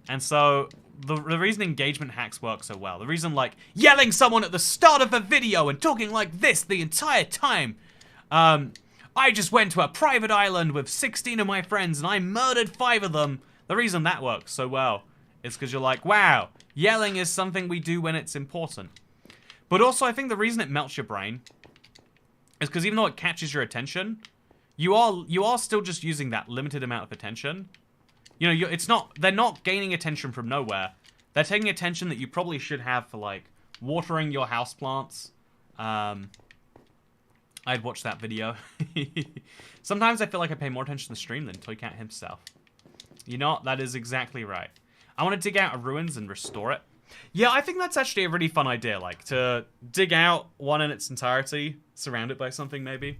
And so the reason engagement hacks work so well, the reason like yelling someone at the start of a video and talking like this the entire time, I just went to a private island with 16 of my friends and I murdered 5 of them. The reason that works so well is because you're like, wow, yelling is something we do when it's important. But also, I think the reason it melts your brain is because even though it catches your attention, you are still just using that limited amount of attention. You know, they're not gaining attention from nowhere. They're taking attention that you probably should have for like watering your houseplants. I'd watch that video. Sometimes I feel like I pay more attention to the stream than Toycat himself. You know, that is exactly right. I want to dig out a ruins and restore it. Yeah, I think that's actually a really fun idea, like, to dig out one in its entirety, surround it by something, maybe.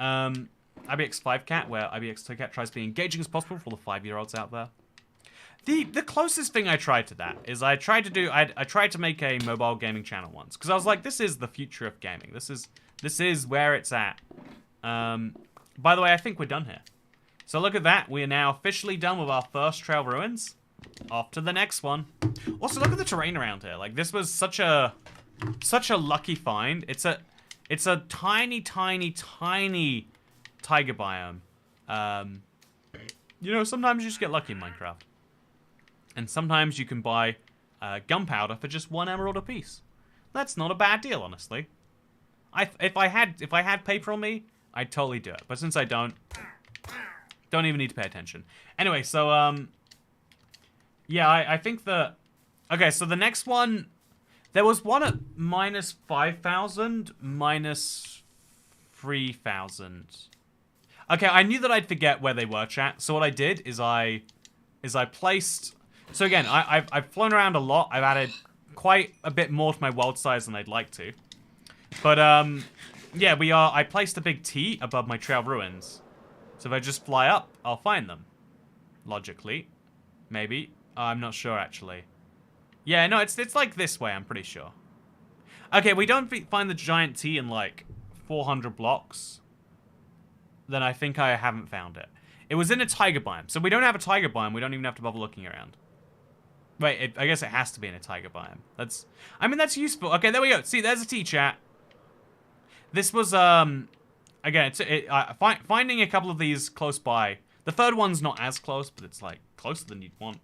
ibxtoycat, where ibxtoycat tries to be engaging as possible for all the 5-year-olds out there. The closest thing I tried to that is I tried to make a mobile gaming channel once, because I was like, this is the future of gaming. This is where it's at. By the way, I think we're done here. So look at that. We are now officially done with our first Trail Ruins. Off to the next one. Also, look at the terrain around here. Like, this was such a lucky find. It's a tiny, tiny, tiny taiga biome. You know, sometimes you just get lucky in Minecraft. And sometimes you can buy gunpowder for just 1 emerald apiece. That's not a bad deal, honestly. If I had paper on me, I'd totally do it. But since I don't even need to pay attention. Anyway, so yeah, I think okay, so the next one, there was one at minus 5,000, minus 3,000. Okay, I knew that I'd forget where they were, chat. So what I did is I placed. So again, I've flown around a lot. I've added quite a bit more to my world size than I'd like to. But yeah, I placed a big T above my Trail Ruins. So if I just fly up, I'll find them. Logically. Maybe. I'm not sure, actually. Yeah, no, it's like this way, I'm pretty sure. Okay, we don't find the giant T in, like, 400 blocks. Then I think I haven't found it. It was in a taiga biome. So we don't have a taiga biome, we don't even have to bother looking around. Wait, I guess it has to be in a taiga biome. I mean, that's useful. Okay, there we go. See, there's a T, chat. This was, again, finding a couple of these close by. The third one's not as close, but it's like closer than you'd want.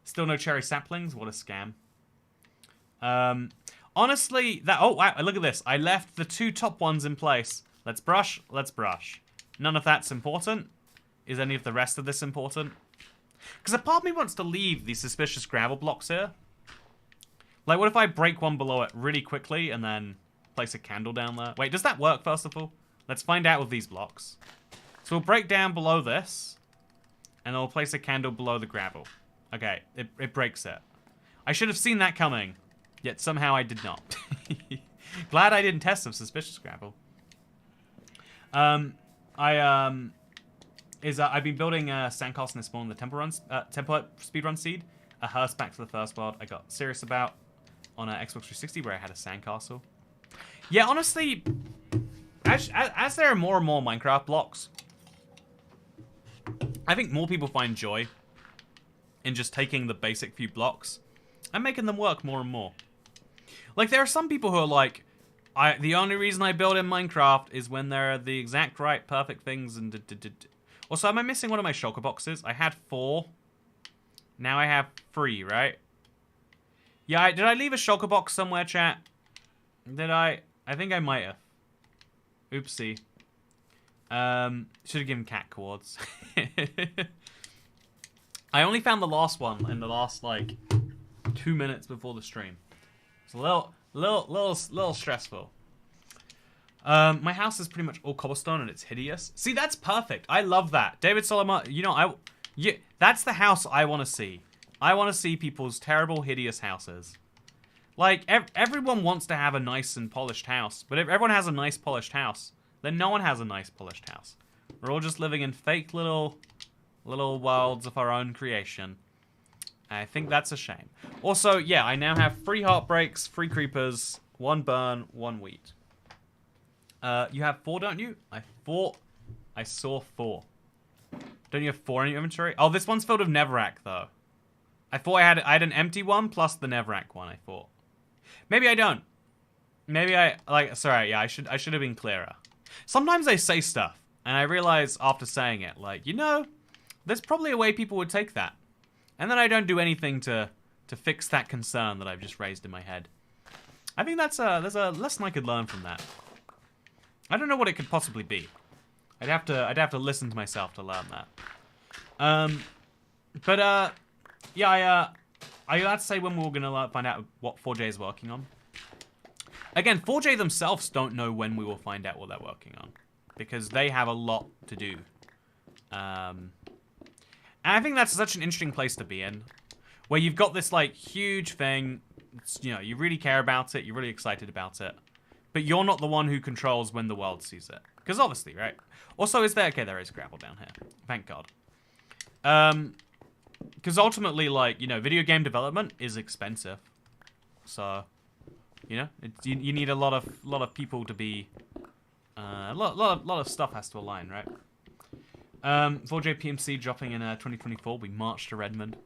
Still no cherry saplings. What a scam. Honestly, oh wow, look at this. I left the 2 top ones in place. Let's brush, let's brush. None of that's important. Is any of the rest of this important? Because a part of me wants to leave these suspicious gravel blocks here. Like, what if I break one below it really quickly and then place a candle down there? Wait, does that work, first of all? Let's find out with these blocks. So we'll break down below this, and then we'll place a candle below the gravel. Okay, it breaks it. I should have seen that coming, yet somehow I did not. Glad I didn't test some suspicious gravel. I've been building a sandcastle in spawn the template speedrun seed. A hearse back to the first world I got serious about on Xbox 360 where I had a sandcastle. Yeah, honestly, as there are more and more Minecraft blocks, I think more people find joy in just taking the basic few blocks and making them work more and more. Like, there are some people who are like, the only reason I build in Minecraft is when there are the exact right perfect things and Also, am I missing one of my shulker boxes? I had 4. Now I have 3, right? Yeah, did I leave a shulker box somewhere, chat? Did I? I think I might have. Oopsie. Should have given cat cords. I only found the last one in the last, like, 2 minutes before the stream. It's a little stressful. My house is pretty much all cobblestone and it's hideous. See, that's perfect. I love that. David Solomon, you know, that's the house I want to see. I want to see people's terrible, hideous houses. Like, everyone wants to have a nice and polished house. But if everyone has a nice, polished house, then no one has a nice, polished house. We're all just living in fake little worlds of our own creation. I think that's a shame. Also, yeah, I now have 3 heartbreaks, 3 creepers, 1 burn, 1 wheat. You have 4, don't you? I thought I saw 4. Don't you have 4 in your inventory? Oh, this one's filled with netherrack, though. I thought I had an empty one plus the netherrack one, I thought. Maybe I don't. Maybe sorry, yeah, I should have been clearer. Sometimes I say stuff, and I realize after saying it, like, you know, there's probably a way people would take that. And then I don't do anything to fix that concern that I've just raised in my head. I think there's a lesson I could learn from that. I don't know what it could possibly be. I'd have to listen to myself to learn that. Yeah, I got to say when we're gonna find out what 4J is working on. Again, 4J themselves don't know when we will find out what they're working on, because they have a lot to do. And I think that's such an interesting place to be in, where you've got this like huge thing. It's, you know, you really care about it, you're really excited about it, but you're not the one who controls when the world sees it. Because obviously, right? Also, okay, there is gravel down here. Thank God. Because ultimately, like, you know, video game development is expensive. So, you know, you need a lot of people to be... a lot of stuff has to align, right? 4J PMC dropping in 2024. We marched to Redmond.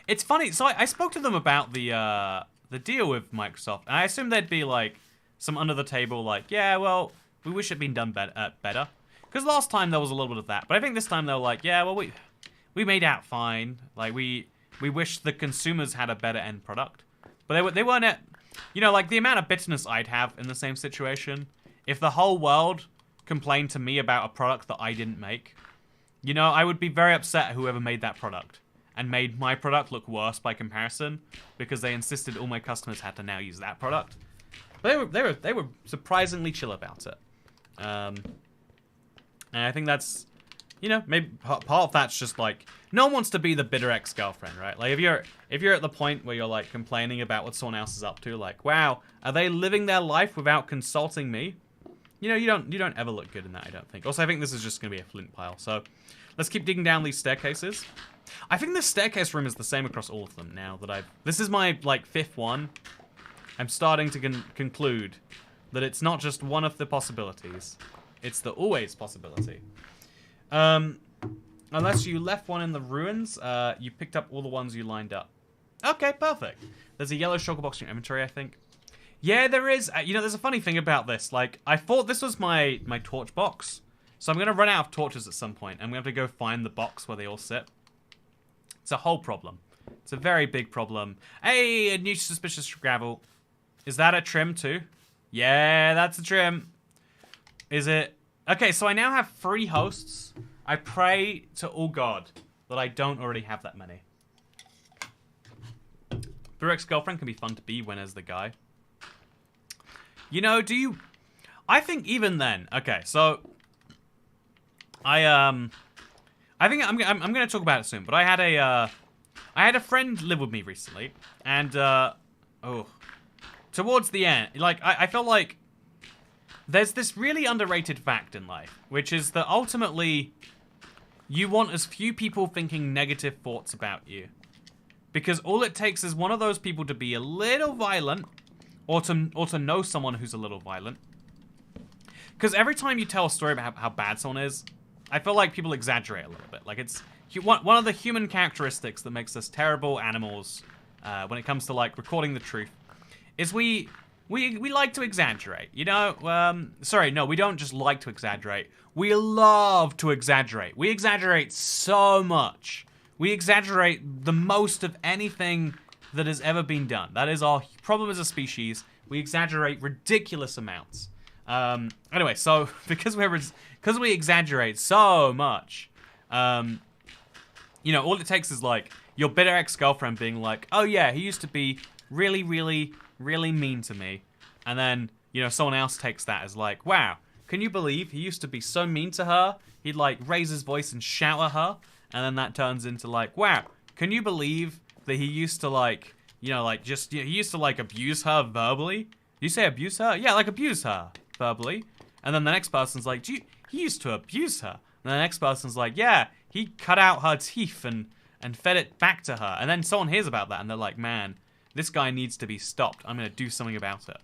It's funny. So I spoke to them about the deal with Microsoft, and I assumed there'd be like some under the table, like, yeah, well, we wish it'd been done better. Because last time there was a little bit of that, but I think this time they were like, yeah, well, we made out fine. Like we wish the consumers had a better end product, but they weren't at, you know, like the amount of bitterness I'd have in the same situation if the whole world complained to me about a product that I didn't make. You know, I would be very upset at whoever made that product and made my product look worse by comparison because they insisted all my customers had to now use that product. But they were surprisingly chill about it. And I think that's, you know, maybe part of that's just like, no one wants to be the bitter ex-girlfriend, right? Like if you're at the point where you're like complaining about what someone else is up to, like, wow, are they living their life without consulting me? You know, you don't ever look good in that, I don't think. Also, I think this is just gonna be a flint pile, so let's keep digging down these staircases. I think this staircase room is the same across all of them now that this is my like 5th one. I'm starting to conclude that it's not just one of the possibilities, it's the always possibility. Unless you left one in the ruins, you picked up all the ones you lined up. Okay, perfect. There's a yellow shulker box in your inventory, I think. Yeah, there is. You know, there's a funny thing about this. Like, I thought this was my torch box. So I'm going to run out of torches at some point. I'm going to have to go find the box where they all sit. It's a whole problem. It's a very big problem. Hey, a new suspicious gravel. Is that a trim too? Yeah, that's a trim. Is it? Okay, so I now have 3 hosts. I pray to all God that I don't already have that many. Your ex-girlfriend can be fun to be when as the guy. You know, do you... I think even then... Okay, so... I think I'm going to talk about it soon, but I had a friend live with me recently, and, towards the end, like, I felt like there's this really underrated fact in life, which is that ultimately you want as few people thinking negative thoughts about you. Because all it takes is one of those people to be a little violent, or to know someone who's a little violent. Because every time you tell a story about how bad someone is, I feel like people exaggerate a little bit. Like, it's one of the human characteristics that makes us terrible animals when it comes to, like, recording the truth, is we like to exaggerate, you know? Sorry, no, we don't just like to exaggerate. We love to exaggerate. We exaggerate so much. We exaggerate the most of anything that has ever been done. That is our problem as a species. We exaggerate ridiculous amounts. Anyway, so because we exaggerate so much, you know, all it takes is like your bitter ex-girlfriend being like, oh yeah, he used to be really, really, really mean to me. And then, you know, someone else takes that as like, wow, can you believe he used to be so mean to her? He'd like raise his voice and shout at her. And then that turns into like, wow, can you believe that he used to like, you know, like just, he used to like abuse her verbally? You say abuse her? Yeah, like abuse her verbally. And then the next person's like, gee, he used to abuse her. And the next person's like, yeah, he cut out her teeth and fed it back to her. And then someone hears about that and they're like, man, this guy needs to be stopped. I'm going to do something about it.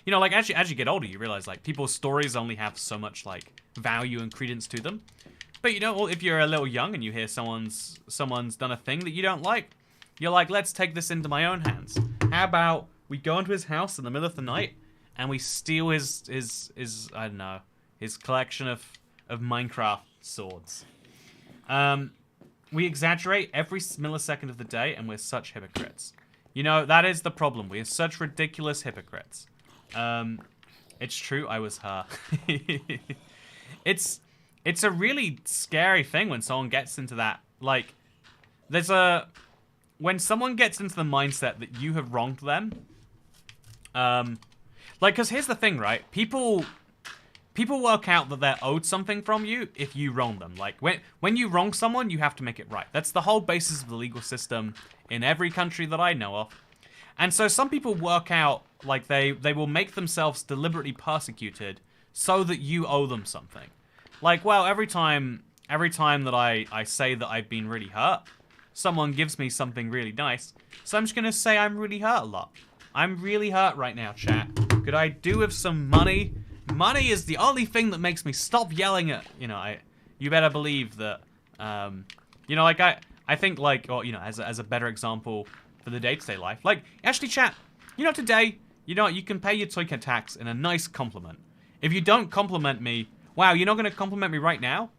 You know, like as you get older, you realize like people's stories only have so much like value and credence to them. But you know, if you're a little young and you hear someone's done a thing that you don't like, you're like, let's take this into my own hands. How about we go into his house in the middle of the night and we steal his I don't know, his collection of Minecraft swords. We exaggerate every millisecond of the day and we're such hypocrites. You know, that is the problem. We are such ridiculous hypocrites. It's true, I was her. It's a really scary thing when someone gets into that, like, when someone gets into the mindset that you have wronged them, like, because here's the thing, right? People work out that they're owed something from you if you wrong them. Like, when you wrong someone, you have to make it right. That's the whole basis of the legal system in every country that I know of. And so some people work out, like, they will make themselves deliberately persecuted so that you owe them something. Like, well, every time that I say that I've been really hurt, someone gives me something really nice. So I'm just going to say I'm really hurt a lot. I'm really hurt right now, chat. Could I do with some money? Money is the only thing that makes me stop yelling at, you know, you better believe that, you know, like, I think, like, or, you know, as a better example for the day-to-day life. Like, actually, chat, you know, today, you know, you can pay your Toycat tax in a nice compliment. If you don't compliment me, wow, you're not going to compliment me right now?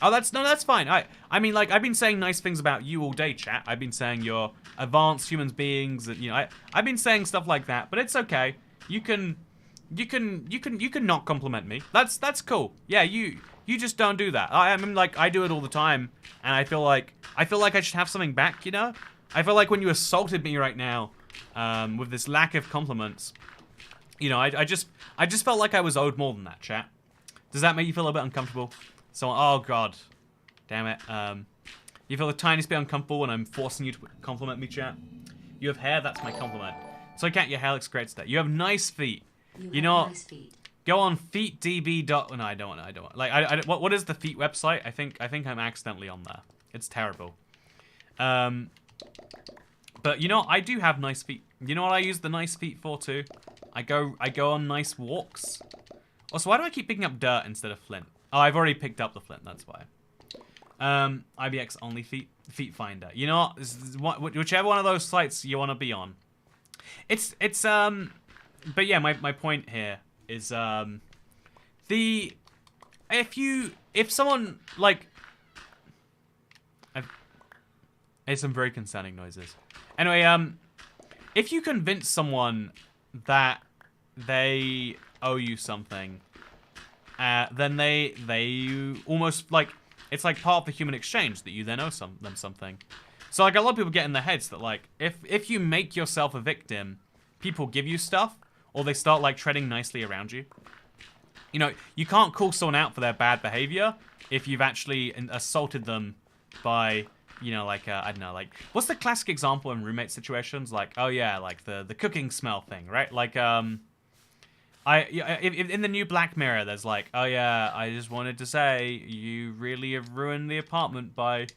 Oh, that's fine. I mean, like, I've been saying nice things about you all day, chat. I've been saying you're advanced human beings, and, you know, I've been saying stuff like that, but it's okay. You can not compliment me. That's cool. Yeah, you just don't do that. I mean, like, I do it all the time, and I feel like I should have something back, you know? I feel like when you assaulted me right now, with this lack of compliments, you know, I just felt like I was owed more than that, chat. Does that make you feel a bit uncomfortable? So, oh god, damn it. You feel the tiniest bit uncomfortable when I'm forcing you to compliment me, chat? You have hair, that's my compliment. So, Cat, your hair looks great today. You have nice feet. You know, nice feet. Go on feetdb. No, I don't want. Like, what is the feet website? I think I'm accidentally on there. It's terrible. But you know, I do have nice feet. You know what I use the nice feet for too? I go on nice walks. Also, why do I keep picking up dirt instead of flint? Oh, I've already picked up the flint. That's why. IBX only feet finder. You know what? Whichever one of those sites you want to be on. but yeah, my point here is if someone like it's some very concerning noises. Anyway, if you convince someone that they owe you something, then they almost like it's like part of the human exchange that you then owe them something. So like a lot of people get in their heads that like if you make yourself a victim, people give you stuff or they start like treading nicely around you. You know, you can't call someone out for their bad behavior if you've actually assaulted them by, you know, like, I don't know, like, what's the classic example in roommate situations? Like, oh yeah, like the cooking smell thing, right? Like, in the new Black Mirror, there's like, oh yeah, I just wanted to say, you really have ruined the apartment by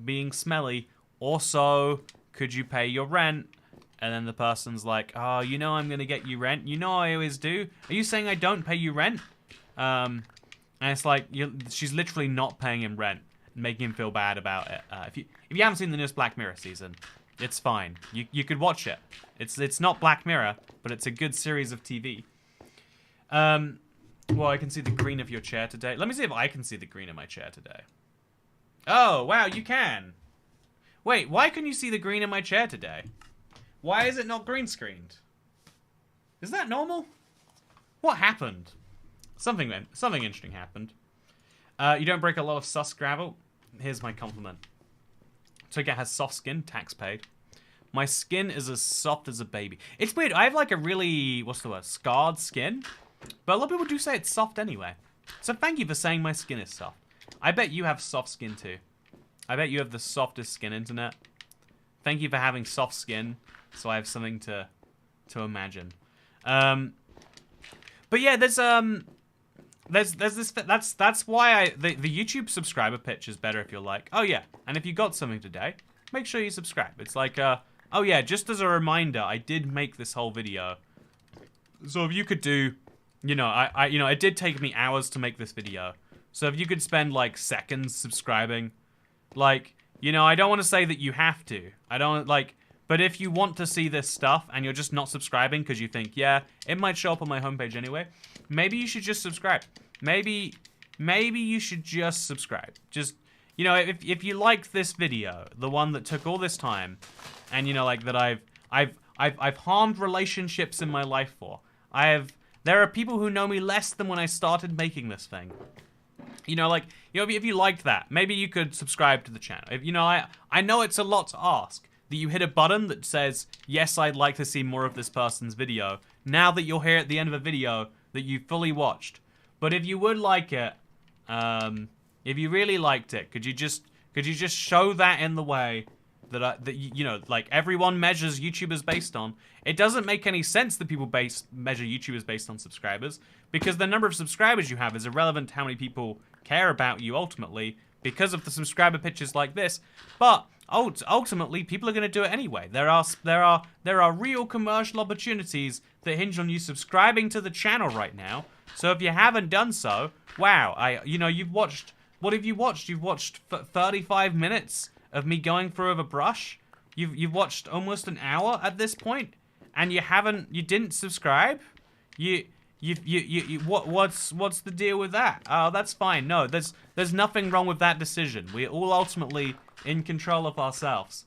being smelly. Also, could you pay your rent? And then the person's like, oh, you know I'm gonna get you rent. You know I always do. Are you saying I don't pay you rent? And it's like, she's literally not paying him rent, making him feel bad about it. If you haven't seen the newest Black Mirror season, it's fine. You could watch it. It's not Black Mirror, but it's a good series of TV. Well, I can see the green of your chair today. Let me see if I can see the green of my chair today. Oh, wow, you can. Wait, why can you see the green in my chair today? Why is it not green screened? Is that normal? What happened? Something interesting happened. You don't break a lot of sus gravel. Here's my compliment. Toycat has soft skin, tax paid. My skin is as soft as a baby. It's weird, I have like a really, what's the word, scarred skin. But a lot of people do say it's soft anyway. So thank you for saying my skin is soft. I bet you have soft skin too. I bet you have the softest skin, internet. Thank you for having soft skin, so I have something to imagine. But yeah, there's this, that's why the YouTube subscriber pitch is better if you're like, oh yeah, and if you got something today, make sure you subscribe. It's like, oh yeah, just as a reminder, I did make this whole video. So if you could do, you know, you know, it did take me hours to make this video. So if you could spend like seconds subscribing, like, you know, I don't want to say that you have to. I don't like, but if you want to see this stuff and you're just not subscribing because you think, yeah, it might show up on my homepage anyway, maybe you should just subscribe. Maybe you should just subscribe. Just, you know, if you liked this video, the one that took all this time, and you know, like that I've harmed relationships in my life for. There are people who know me less than when I started making this thing. You know, like, you know, if you liked that, maybe you could subscribe to the channel. If, you know, I know it's a lot to ask that you hit a button that says, yes, I'd like to see more of this person's video, now that you're here at the end of a video that you fully watched. But if you would like it, if you really liked it, could you just show that in the way that you know, like everyone measures YouTubers based on? It doesn't make any sense that people measure YouTubers based on subscribers, because the number of subscribers you have is irrelevant to how many people care about you ultimately because of the subscriber pitches like this. But ultimately, people are going to do it anyway. There are real commercial opportunities that hinge on you subscribing to the channel right now. So if you haven't done so, wow, you know, you've watched, what have you watched? You've watched 35 minutes of me going through with a brush. You've watched almost an hour at this point, and you didn't subscribe. What's the deal with that? Oh, that's fine. No, there's nothing wrong with that decision. We're all ultimately in control of ourselves.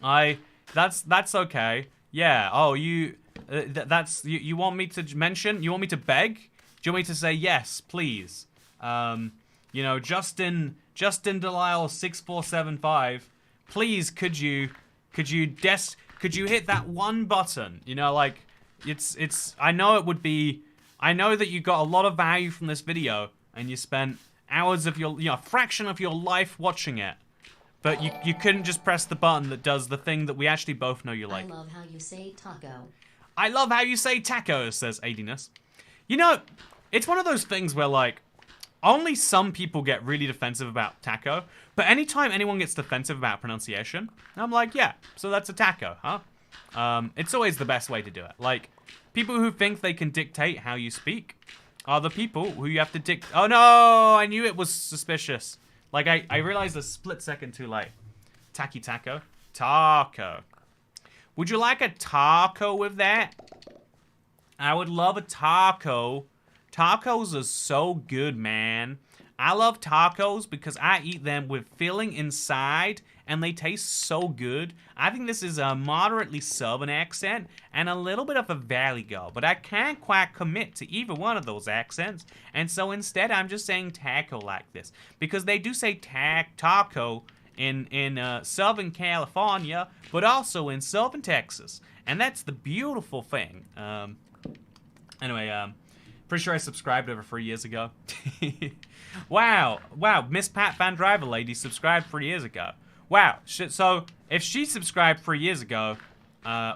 That's okay. Yeah. Oh, you want me to mention? You want me to beg? Do you want me to say yes, please? You know, Justin Delisle 6475. Please, could you hit that one button? You know, like, I know it would be, I know that you got a lot of value from this video and you spent hours of your, you know, a fraction of your life watching it, but you couldn't just press the button that does the thing that we actually both know you like. I love how you say taco. I love how you say taco, says Adiness. You know, it's one of those things where, like, only some people get really defensive about taco, but anytime anyone gets defensive about pronunciation, I'm like, yeah, so that's a taco, huh? It's always the best way to do it. Like, people who think they can dictate how you speak are the people who you have to dictate. Oh no, I knew it was suspicious. Like, I realized a split second too late. Tacky taco. Taco. Would you like a taco with that? I would love a taco. Tacos are so good, man. I love tacos because I eat them with filling inside and they taste so good. I think this is a moderately southern accent and a little bit of a valley girl, but I can't quite commit to either one of those accents. And so instead, I'm just saying taco like this because they do say taco in Southern California, but also in Southern Texas. And that's the beautiful thing. Anyway, pretty sure I subscribed over 3 years ago. Wow, Miss Pat Van Driver lady subscribed 3 years ago. Wow, so if she subscribed 3 years ago,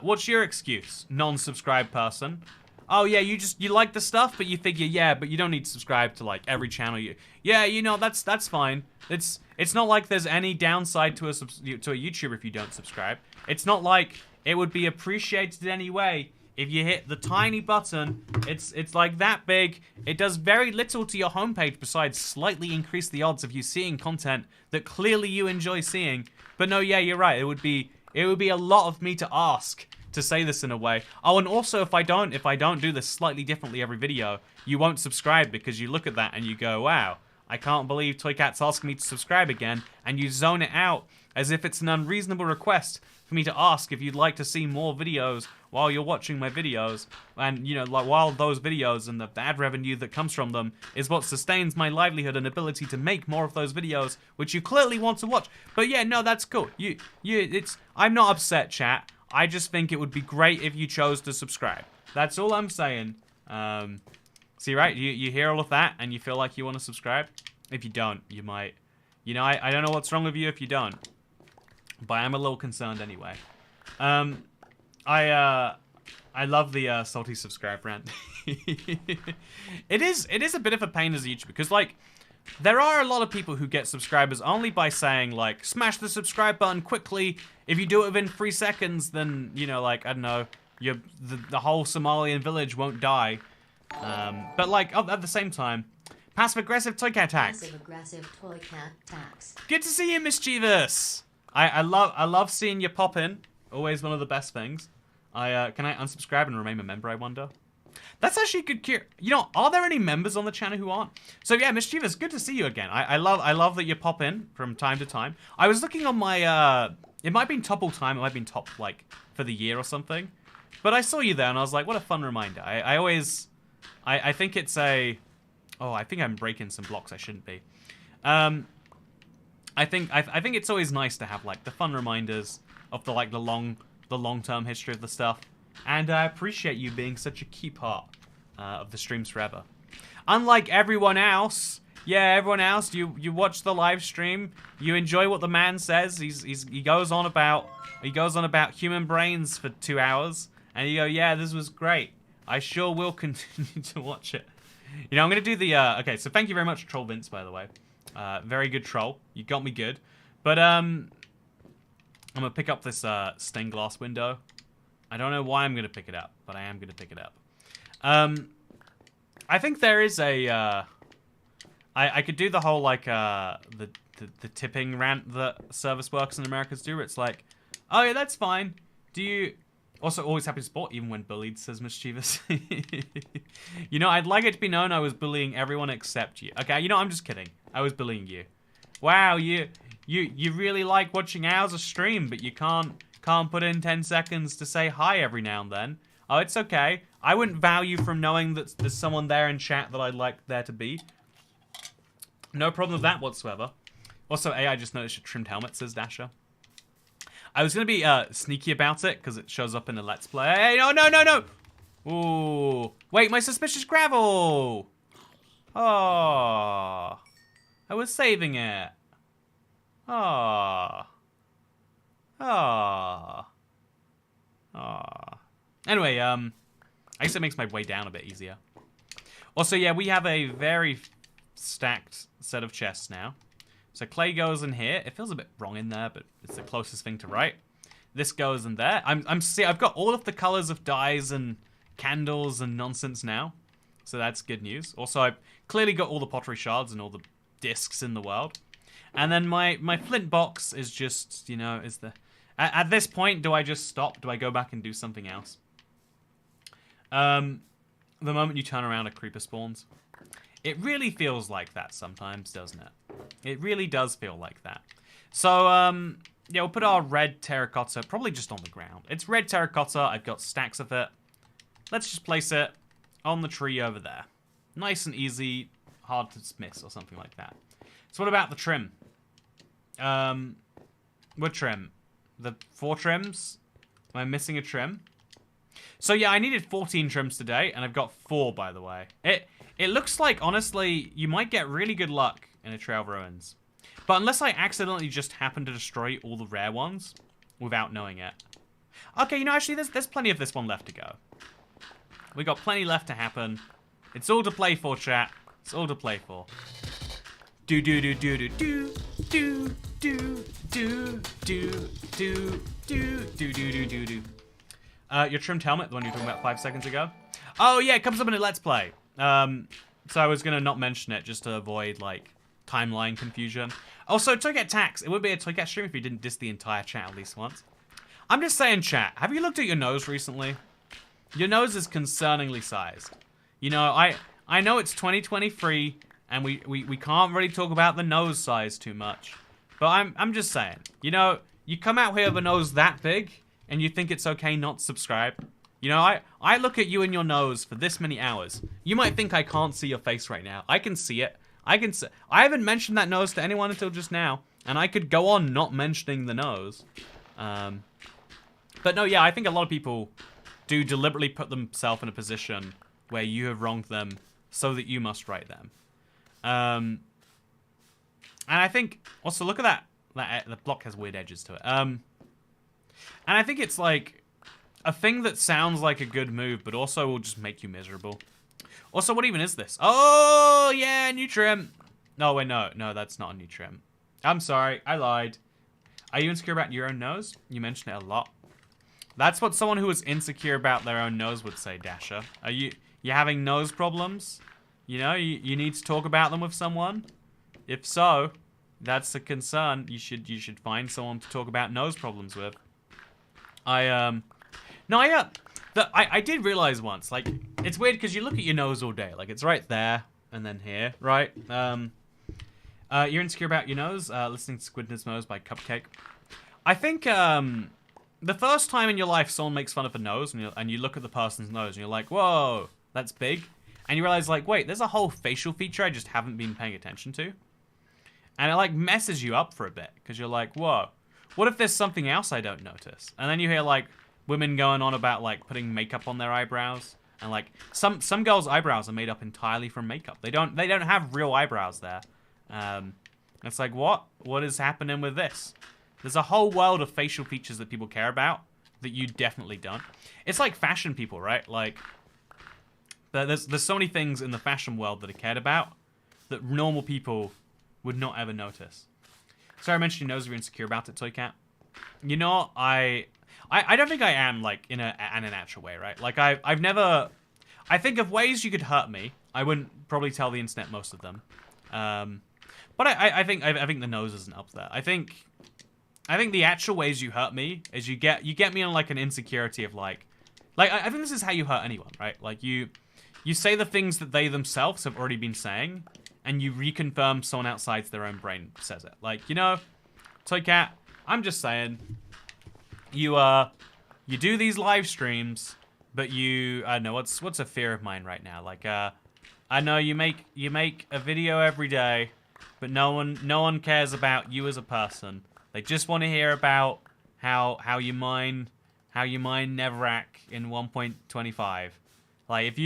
what's your excuse, non-subscribed person? Oh yeah, you like the stuff, but you figure, yeah, but you don't need to subscribe to like every channel yeah, you know, that's fine. It's not like there's any downside to a YouTuber if you don't subscribe. It's not like it would be appreciated anyway if you hit the tiny button. It's like that big. It does very little to your homepage besides slightly increase the odds of you seeing content that clearly you enjoy seeing. But no, yeah, you're right. It would be a lot of me to ask to say this in a way. Oh, and also if I don't do this slightly differently every video, you won't subscribe because you look at that and you go, wow, I can't believe Toycat's asking me to subscribe again, and you zone it out as if it's an unreasonable request for me to ask if you'd like to see more videos while you're watching my videos, and you know, like while those videos and the ad revenue that comes from them is what sustains my livelihood and ability to make more of those videos, which you clearly want to watch. But yeah, no, that's cool. I'm not upset, chat. I just think it would be great if you chose to subscribe. That's all I'm saying. See, right? You hear all of that and you feel like you want to subscribe? If you don't, you might. You know, I don't know what's wrong with you if you don't. But I'm a little concerned anyway. I love the salty subscribe rant. It is a bit of a pain as a YouTuber because like there are a lot of people who get subscribers only by saying like smash the subscribe button quickly. If you do it within 3 seconds, then you know, like I don't know, the whole Somalian village won't die. But like at the same time, passive aggressive Toycat tax. Passive aggressive Toycat tax. Good to see you, Mischievous. I love seeing you pop in. Always one of the best things. Can I unsubscribe and remain a member, I wonder? That's actually good. You know, are there any members on the channel who aren't? So yeah, Mischievous, good to see you again. I love that you pop in from time to time. I was looking on my it might have been top all time, it might have been top like for the year or something. But I saw you there and I was like, what a fun reminder. I think it's a I think I'm breaking some blocks I shouldn't be. I think it's always nice to have like the fun reminders of the long-term history of the stuff, and I appreciate you being such a key part of the streams forever. Unlike everyone else, everyone else, you watch the live stream, you enjoy what the man says. He goes on about human brains for 2 hours, and you go, yeah, this was great. I sure will continue to watch it. You know, I'm gonna do the okay. So thank you very much, Troll Vince, by the way. Very good troll. You got me good. But I'm gonna pick up this stained glass window. I don't know why I'm gonna pick it up, but I am gonna pick it up. I think there is a I could do the whole like the tipping rant that service workers in America do. It's like, oh yeah, that's fine. Do you also always happy to support even when bullied, says Mischievous. You know, I'd like it to be known I was bullying everyone except you. Okay, you know, I'm just kidding. I was bullying you. Wow, you really like watching hours of stream, but you can't put in 10 seconds to say hi every now and then. Oh, it's okay. I wouldn't value from knowing that there's someone there in chat that I'd like there to be. No problem with that whatsoever. Also, I just noticed your trimmed helmet, says Dasher. I was going to be sneaky about it because it shows up in the Let's Play. Hey, no! Ooh. Wait, my suspicious gravel! Oh. I was saving it. Oh. Oh. Oh. Anyway, I guess it makes my way down a bit easier. Also, yeah, we have a very stacked set of chests now. So clay goes in here. It feels a bit wrong in there, but it's the closest thing to right. This goes in there. I've got all of the colors of dyes and candles and nonsense now. So that's good news. Also, I've clearly got all the pottery shards and all the discs in the world. And then my flint box is just, you know, is the At this point, do I just stop? Do I go back and do something else? The moment you turn around, a creeper spawns. It really feels like that sometimes, doesn't it? It really does feel like that. So, yeah, we'll put our red terracotta probably just on the ground. It's red terracotta. I've got stacks of it. Let's just place it on the tree over there. Nice and easy, hard to miss or something like that. So what about the trim? What trim? The 4 trims? Am I missing a trim? So yeah, I needed 14 trims today, and I've got 4, by the way. It looks like, honestly, you might get really good luck in a Trail of Ruins. But unless I accidentally just happen to destroy all the rare ones without knowing it. Okay, you know, actually, there's plenty of this one left to go. We got plenty left to happen. It's all to play for, chat. It's all to play for. Do do do do do do do do do do do do do do do do. Your trimmed helmet, the one you were talking about 5 seconds ago. Oh yeah, it comes up in a Let's Play. So I was gonna not mention it just to avoid like timeline confusion. Also, Toycat Tax. It would be a Toycat stream if you didn't diss the entire chat at least once. I'm just saying, chat. Have you looked at your nose recently? Your nose is concerningly sized. You know, I know it's 2023 and we can't really talk about the nose size too much, but I'm just saying. You know, you come out here with a nose that big and you think it's okay not to subscribe. You know, I look at you and your nose for this many hours. You might think I can't see your face right now. I can see it. I haven't mentioned that nose to anyone until just now, and I could go on not mentioning the nose. But no, yeah, I think a lot of people do deliberately put themselves in a position where you have wronged them so that you must right them. And I think, also look at that. The block has weird edges to it. And I think it's like a thing that sounds like a good move, but also will just make you miserable. Also, what even is this? Oh, yeah, new trim. No, wait, no, that's not a new trim. I'm sorry, I lied. Are you insecure about your own nose? You mentioned it a lot. That's what someone who is insecure about their own nose would say, Dasher. Are you having nose problems? You know, you need to talk about them with someone? If so, that's a concern. You should find someone to talk about nose problems with. I did realize once, like, it's weird because you look at your nose all day. Like, it's right there and then here, right? You're insecure about your nose? Listening to Squidness Nose by Cupcake. I think, the first time in your life someone makes fun of a nose and you look at the person's nose and you're like, whoa, that's big. And you realize, like, wait, there's a whole facial feature I just haven't been paying attention to. And it, like, messes you up for a bit because you're like, whoa, what if there's something else I don't notice? And then you hear, like, women going on about, like, putting makeup on their eyebrows. And, like, some girls' eyebrows are made up entirely from makeup. They don't have real eyebrows there. It's like, what? What is happening with this? There's a whole world of facial features that people care about that you definitely don't. It's like fashion people, right? Like, there's so many things in the fashion world that are cared about that normal people would not ever notice. Sorry, I mentioned your nose. You're insecure about it, Toycat. You know, I don't think I am, like, in an actual way, right? Like, I've never... I think of ways you could hurt me. I wouldn't probably tell the internet most of them. But I think the nose isn't up there. I think the actual ways you hurt me is you get me on, like, an insecurity of, like I think this is how you hurt anyone, right? Like, you say the things that they themselves have already been saying, and you reconfirm someone outside their own brain says it. Like, you know, Toycat, I'm just saying, you do these live streams, but I don't know, what's a fear of mine right now? Like, I know you make a video every day, but no one cares about you as a person. They just want to hear about how you mine Netherrack in 1.25. Like,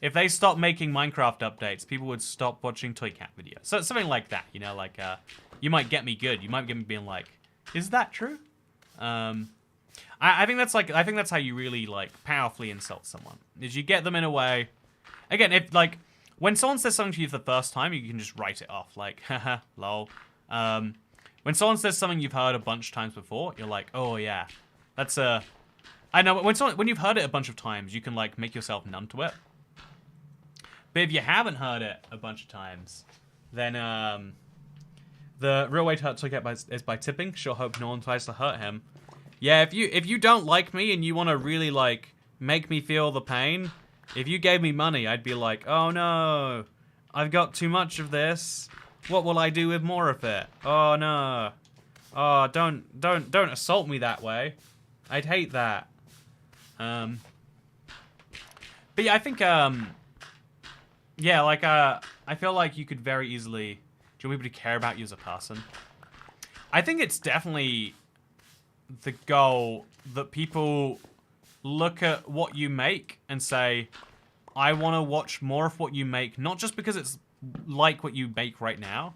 if they stop making Minecraft updates, people would stop watching Toycat videos. So something like that, you know, like, you might get me good. You might get me being like, is that true? I think that's how you really, like, powerfully insult someone. Is you get them in a way. Again, if, like, when someone says something to you for the first time, you can just write it off, like, haha, lol. When someone says something you've heard a bunch of times before, you're like, oh yeah, that's a... I know, when you've heard it a bunch of times, you can, like, make yourself numb to it. But if you haven't heard it a bunch of times, then, the real way to hurt Toycat is by tipping. Sure hope no one tries to hurt him. Yeah, if you don't like me and you want to really like make me feel the pain, if you gave me money, I'd be like, oh no, I've got too much of this. What will I do with more of it? Oh no. Oh, don't assault me that way. I'd hate that. But yeah, I think yeah, like I feel like you could very easily. Do you want people to care about you as a person? I think it's definitely the goal that people look at what you make and say, I want to watch more of what you make, not just because it's like what you make right now,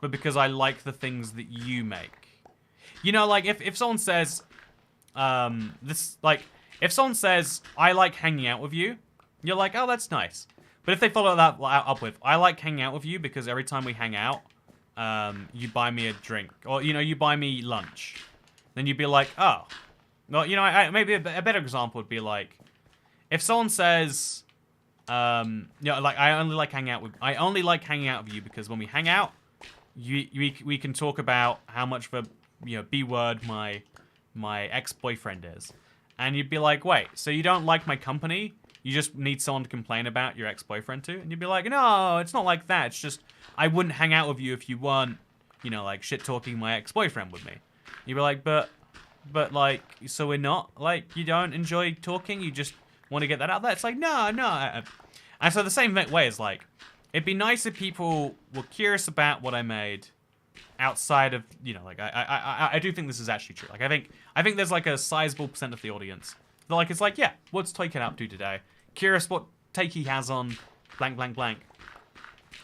but because I like the things that you make. You know, like if someone says, if someone says, I like hanging out with you, you're like, oh, that's nice. But if they follow that up with, I like hanging out with you because every time we hang out, you buy me a drink, or, you know, you buy me lunch. Then you'd be like, oh. Well, you know, maybe a better example would be like, if someone says, you know, like, I only like hanging out with you because when we hang out, we can talk about how much of a, you know, B word my ex-boyfriend is. And you'd be like, wait, so you don't like my company? You just need someone to complain about your ex-boyfriend to? And you'd be like, no, it's not like that. It's just, I wouldn't hang out with you if you weren't, you know, like, shit-talking my ex-boyfriend with me. You'd be like, but, like, so we're not? Like, you don't enjoy talking? You just want to get that out there? It's like, no. And so the same way is, like, it'd be nice if people were curious about what I made outside of, you know, like, I do think this is actually true. Like, I think there's, like, a sizable percent of the audience that, like, it's like, yeah, what's Toycat up to today? Curious what take he has on blank, blank, blank.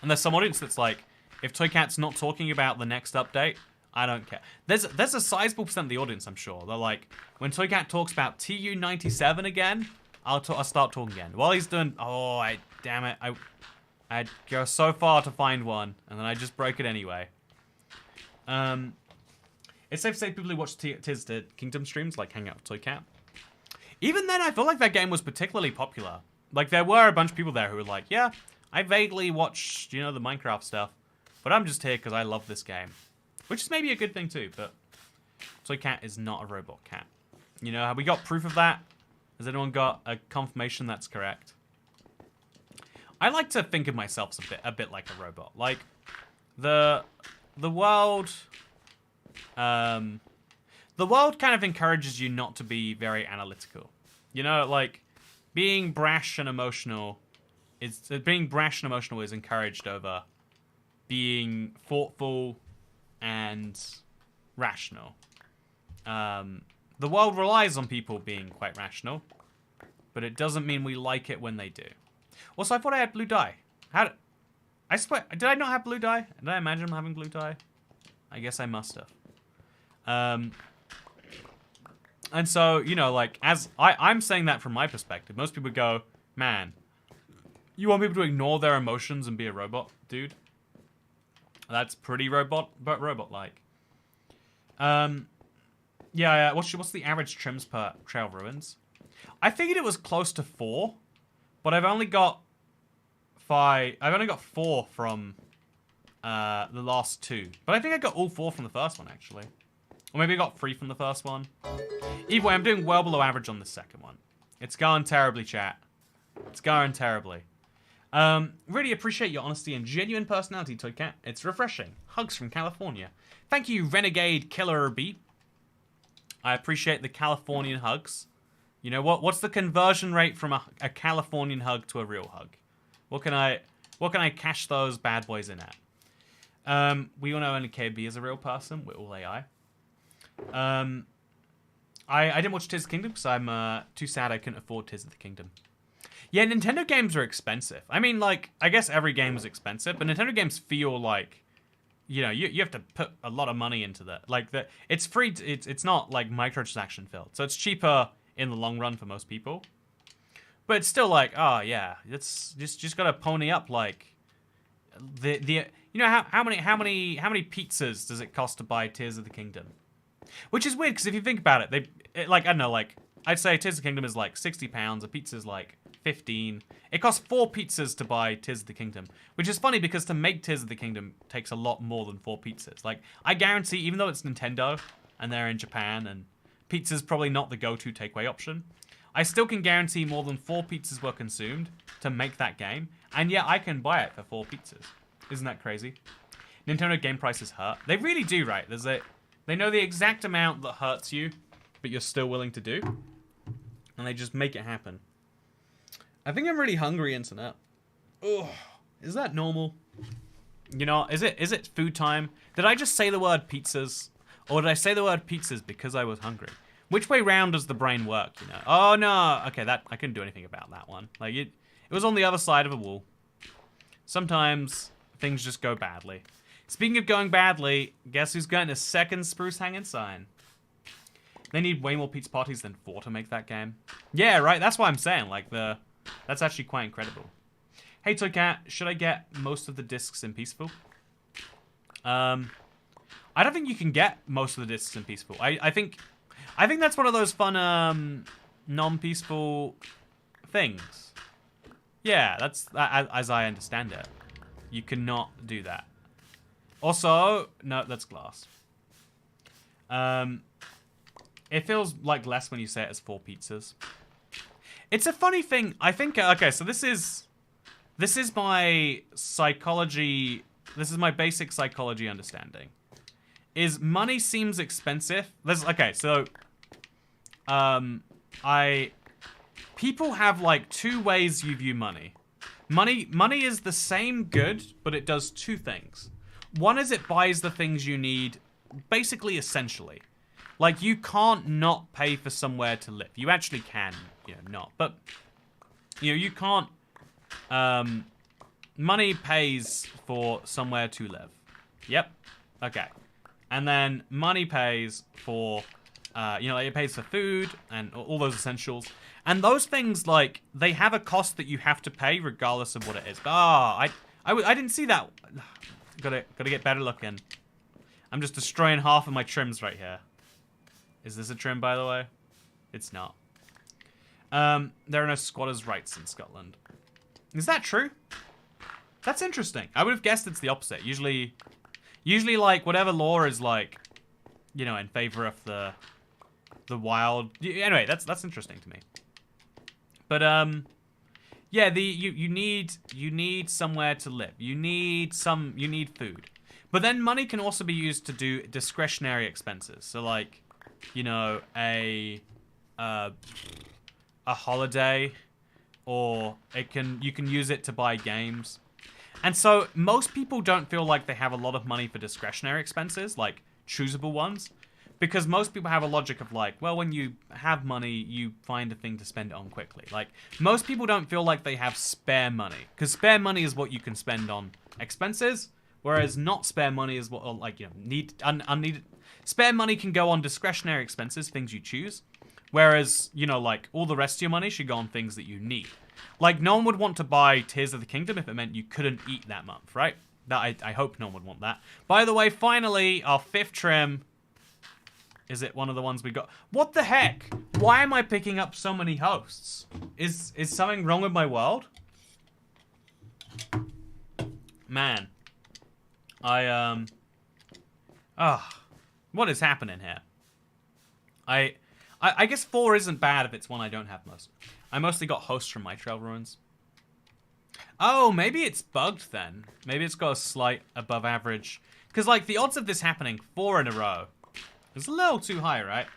And there's some audience that's like, if Toycat's not talking about the next update, I don't care. There's a sizable percent of the audience, I'm sure. They're like, when Toycat talks about TU97 again, I'll start talking again. While he's doing, damn it, I'd go so far to find one, and then I just broke it anyway. It's safe to say people who watch Tears to Kingdom streams, like, hang out with Toycat. Even then, I feel like that game was particularly popular. Like, there were a bunch of people there who were like, yeah, I vaguely watched, you know, the Minecraft stuff, but I'm just here because I love this game. Which is maybe a good thing, too, but Toycat is not a robot cat. You know, have we got proof of that? Has anyone got a confirmation that's correct? I like to think of myself as a bit like a robot. Like, the world... the world kind of encourages you not to be very analytical. You know, like, being brash and emotional is encouraged over being thoughtful and rational. The world relies on people being quite rational, but it doesn't mean we like it when they do. Also, I thought I had blue dye. Did I not have blue dye? Did I imagine having blue dye? I guess I must have. And so, you know, like, as I'm saying that from my perspective, most people go, man, you want people to ignore their emotions and be a robot, dude? That's pretty robot-like. Yeah, what's the average trims per trail ruins? I figured it was close to 4, but I've only got 5. I've only got 4 from the last 2. But I think I got all 4 from the first one, actually. Or maybe I got 3 from the first one. Either way, I'm doing well below average on the second one. It's going terribly, chat. It's going terribly. Really appreciate your honesty and genuine personality, Toycat. It's refreshing. Hugs from California. Thank you, Renegade Killer Bee. I appreciate the Californian hugs. You know, what's the conversion rate from a Californian hug to a real hug? What can I cash those bad boys in at? We all know only KB is a real person. We're all AI. I didn't watch Tears of the Kingdom because I'm too sad I couldn't afford Tears of the Kingdom. Yeah, Nintendo games are expensive. I mean, like, I guess every game is expensive, but Nintendo games feel like, you know, you have to put a lot of money into that. Like, it's free. It's not, like, microtransaction filled. So it's cheaper in the long run for most people. But it's still like, oh, yeah, it's just gotta pony up, like, you know, how many pizzas does it cost to buy Tears of the Kingdom? Which is weird, because if you think about it, like, I don't know, like, I'd say Tears of the Kingdom is like £60, a pizza's like 15. It costs 4 pizzas to buy Tears of the Kingdom, which is funny because to make Tears of the Kingdom takes a lot more than 4 pizzas. Like, I guarantee, even though it's Nintendo and they're in Japan and pizza's probably not the go-to takeaway option. I still can guarantee more than 4 pizzas were consumed to make that game, and yet I can buy it for 4 pizzas. Isn't that crazy? Nintendo game prices hurt. They really do, right? They know the exact amount that hurts you, but you're still willing to do, and they just make it happen. I think I'm really hungry, internet. Ugh, is that normal? You know, is it food time? Did I just say the word pizzas? Or did I say the word pizzas because I was hungry? Which way round does the brain work, you know? Oh, no. Okay, that I couldn't do anything about that one. Like, it was on the other side of a wall. Sometimes things just go badly. Speaking of going badly, guess who's getting a second spruce hanging sign? They need way more pizza parties than 4 to make that game. Yeah, right? That's what I'm saying. Like, that's actually quite incredible. Hey, Toycat, should I get most of the discs in Peaceful? I don't think you can get most of the discs in Peaceful. I think that's one of those fun, non-peaceful things. Yeah, that's as I understand it. You cannot do that. Also, no, that's glass. It feels like less when you say it as 4 pizzas. It's a funny thing. I think, okay, so this is my psychology. This is my basic psychology understanding. Is money seems expensive. Okay, so people have like 2 ways you view money. Money is the same good, but it does 2 things. One is it buys the things you need, basically essentially. Like, you can't not pay for somewhere to live. You actually can, you know, not. But, you know, you can't. Money pays for somewhere to live. Yep. Okay. And then money pays for, you know, it pays for food and all those essentials. And those things, like, they have a cost that you have to pay regardless of what it is. But, I didn't see that. Gotta get better looking. I'm just destroying half of my trims right here. Is this a trim, by the way? It's not. There are no squatters' rights in Scotland. Is that true? That's interesting. I would have guessed it's the opposite. Usually, like, whatever law is, like, you know, in favor of the wild. Anyway, that's interesting to me. But yeah, you need somewhere to live. You need food. But then money can also be used to do discretionary expenses. So, like, you know, a holiday, or you can use it to buy games. And so most people don't feel like they have a lot of money for discretionary expenses, like choosable ones, because most people have a logic of like, well, when you have money, you find a thing to spend it on quickly. Like, most people don't feel like they have spare money, because spare money is what you can spend on expenses, whereas not spare money is what, like, you know, unneeded. Spare money can go on discretionary expenses, things you choose, whereas, you know, like, all the rest of your money should go on things that you need. Like, no one would want to buy Tears of the Kingdom if it meant you couldn't eat that month, right? I hope no one would want that. By the way, finally, our 5th trim. Is it one of the ones we got? What the heck? Why am I picking up so many hosts? Is something wrong with my world? Man. What is happening here? I guess 4 isn't bad if it's one I don't have most. I mostly got hosts from my Trail Ruins. Oh, maybe it's bugged then. Maybe it's got a slight above average. Because, like, the odds of this happening 4 in a row is a little too high, right?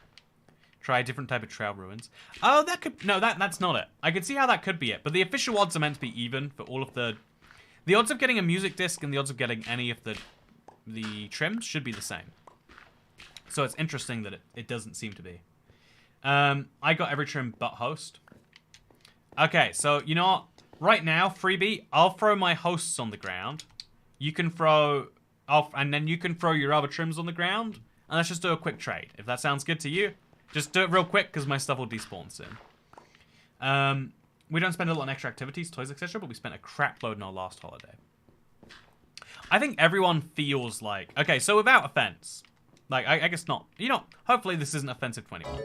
Try a different type of Trail Ruins. Oh, that could... No, that's not it. I could see how that could be it. But the official odds are meant to be even for all of the... The odds of getting a music disc and the odds of getting any of the trims should be the same. So it's interesting that it doesn't seem to be. I got every trim but host. Okay, so you know what? Right now, freebie, I'll throw my hosts on the ground. You can throw... and then you can throw your other trims on the ground. And let's just do a quick trade. If that sounds good to you, just do it real quick because my stuff will despawn soon. We don't spend a lot on extra activities, toys, etc., but we spent a crap load in our last holiday. I think everyone feels like... Okay, so without offense... Like, I guess not. You know, hopefully this isn't offensive to anyone.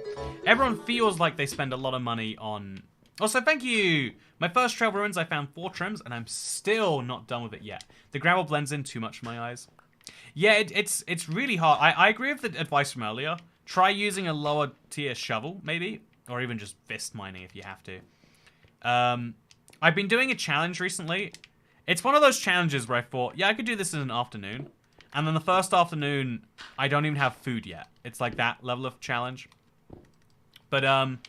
Everyone feels like they spend a lot of money on... Also, thank you! My first Trail Ruins, I found 4 trims, and I'm still not done with it yet. The gravel blends in too much for my eyes. Yeah, it's really hard. I agree with the advice from earlier. Try using a lower tier shovel, maybe. Or even just fist mining if you have to. I've been doing a challenge recently. It's one of those challenges where I thought, yeah, I could do this in an afternoon. And then the first afternoon, I don't even have food yet. It's like that level of challenge. But I'm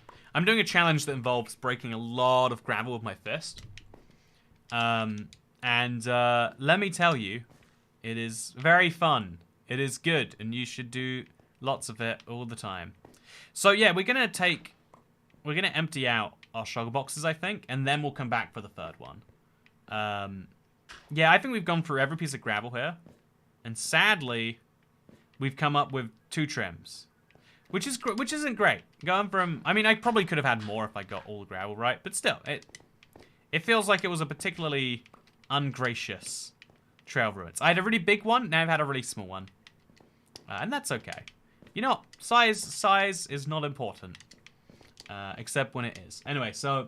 doing a challenge that involves breaking a lot of gravel with my fist. And let me tell you, it is very fun. It is good, and you should do lots of it all the time. So yeah, we're gonna empty out our sugar boxes, I think, and then we'll come back for the third one. Yeah, I think we've gone through every piece of gravel here. And sadly, we've come up with 2 trims, which isn't great. Going from, I mean, I probably could have had more if I got all the gravel right, but still, it feels like it was a particularly ungracious trail ruins. I had a really big one, now I've had a really small one, and that's okay. You know, size is not important, except when it is. Anyway, so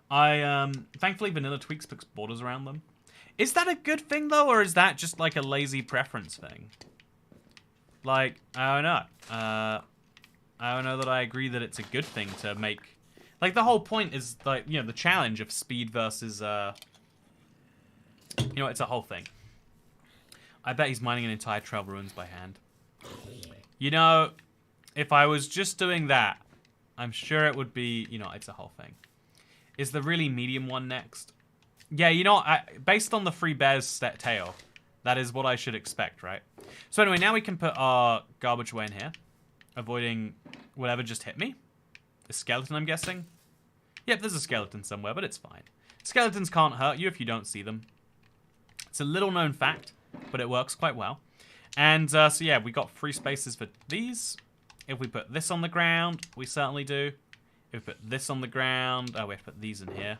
I thankfully Vanilla Tweaks puts borders around them. Is that a good thing, though, or is that just, like, a lazy preference thing? Like, I don't know. I don't know that I agree that it's a good thing to make... Like, the whole point is, like, you know, the challenge of speed versus, you know, it's a whole thing. I bet he's mining an entire trail ruins by hand. You know, if I was just doing that, I'm sure it would be, you know, it's a whole thing. Is the really medium one next? Yeah, you know, based on the Free Bear's tail, that is what I should expect, right? So anyway, now we can put our garbage away in here, avoiding whatever just hit me. A skeleton, I'm guessing. Yep, there's a skeleton somewhere, but it's fine. Skeletons can't hurt you if you don't see them. It's a little known fact, but it works quite well. And so yeah, we got free spaces for these. If we put this on the ground, we certainly do. If we put this on the ground, oh, we have to put these in here.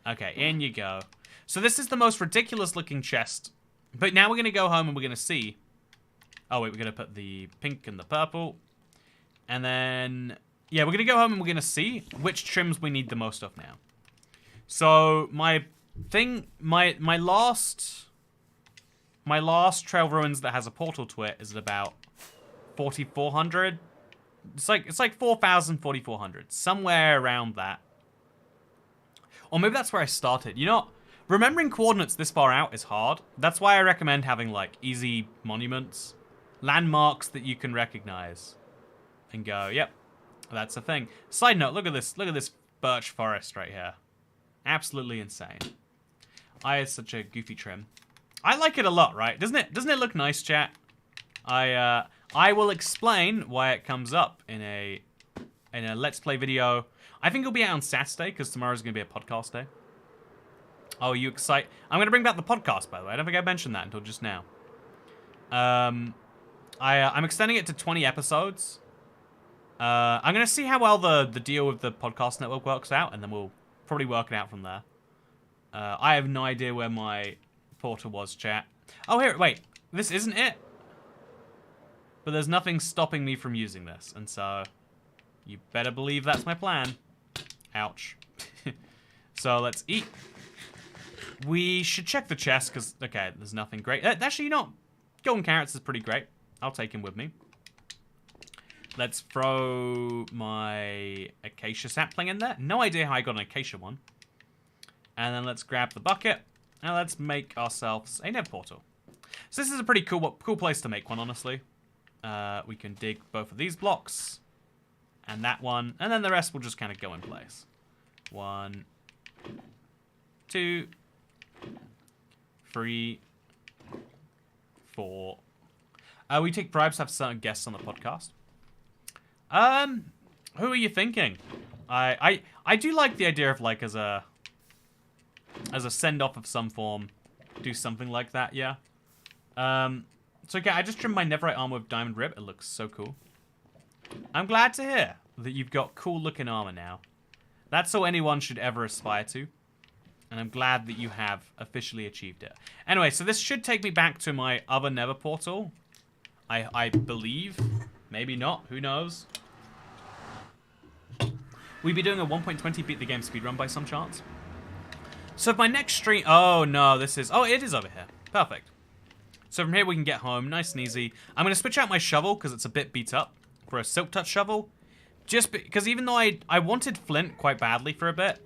Okay, in you go. So this is the most ridiculous looking chest. But now we're going to go home and we're going to see. Oh, wait, we're going to put the pink and the purple. And then, yeah, we're going to go home and we're going to see which trims we need the most of now. So my last trail ruins that has a portal to it is at about 4,400. It's like 4,000, 4,400. Somewhere around that. Or maybe that's where I started. You know, remembering coordinates this far out is hard. That's why I recommend having, like, easy monuments. Landmarks that you can recognize. And go, yep, that's a thing. Side note, look at this birch forest right here. Absolutely insane. It's such a goofy trim. I like it a lot, right? Doesn't it look nice, chat? I will explain why it comes up in a Let's Play video. I think it'll be out on Saturday, because tomorrow's going to be a podcast day. Oh, are you excited? I'm going to bring back the podcast, by the way. I don't think I mentioned that until just now. I'm extending it to 20 episodes. I'm going to see how well the deal with the podcast network works out, and then we'll probably work it out from there. I have no idea where my portal was, chat. Oh, here, wait. This isn't it? But there's nothing stopping me from using this, and so you better believe that's my plan. Ouch. So let's eat. We should check the chest, because, okay, there's nothing great. Actually, you know, golden carrots is pretty great. I'll take him with me. Let's throw my acacia sapling in there. No idea how I got an acacia one. And then let's grab the bucket. And let's make ourselves a nether portal. So this is a pretty cool place to make one, honestly. We can dig both of these blocks. And that one. And then the rest will just kind of go in place. 1, 2, 3, 4. We take bribes to have certain guests on the podcast. Who are you thinking? I do like the idea of, like, as a send-off of some form, do something like that, yeah. So okay, I just trimmed my netherite armor with diamond rib. It looks so cool. I'm glad to hear that you've got cool-looking armor now. That's all anyone should ever aspire to. And I'm glad that you have officially achieved it. Anyway, so this should take me back to my other nether portal. I believe. Maybe not. Who knows? We'd be doing a 1.20 beat the game speedrun by some chance. So if my next stream... Oh, no, this is... Oh, it is over here. Perfect. So from here we can get home nice and easy. I'm going to switch out my shovel because it's a bit beat up for a silk touch shovel. Just because even though I wanted flint quite badly for a bit,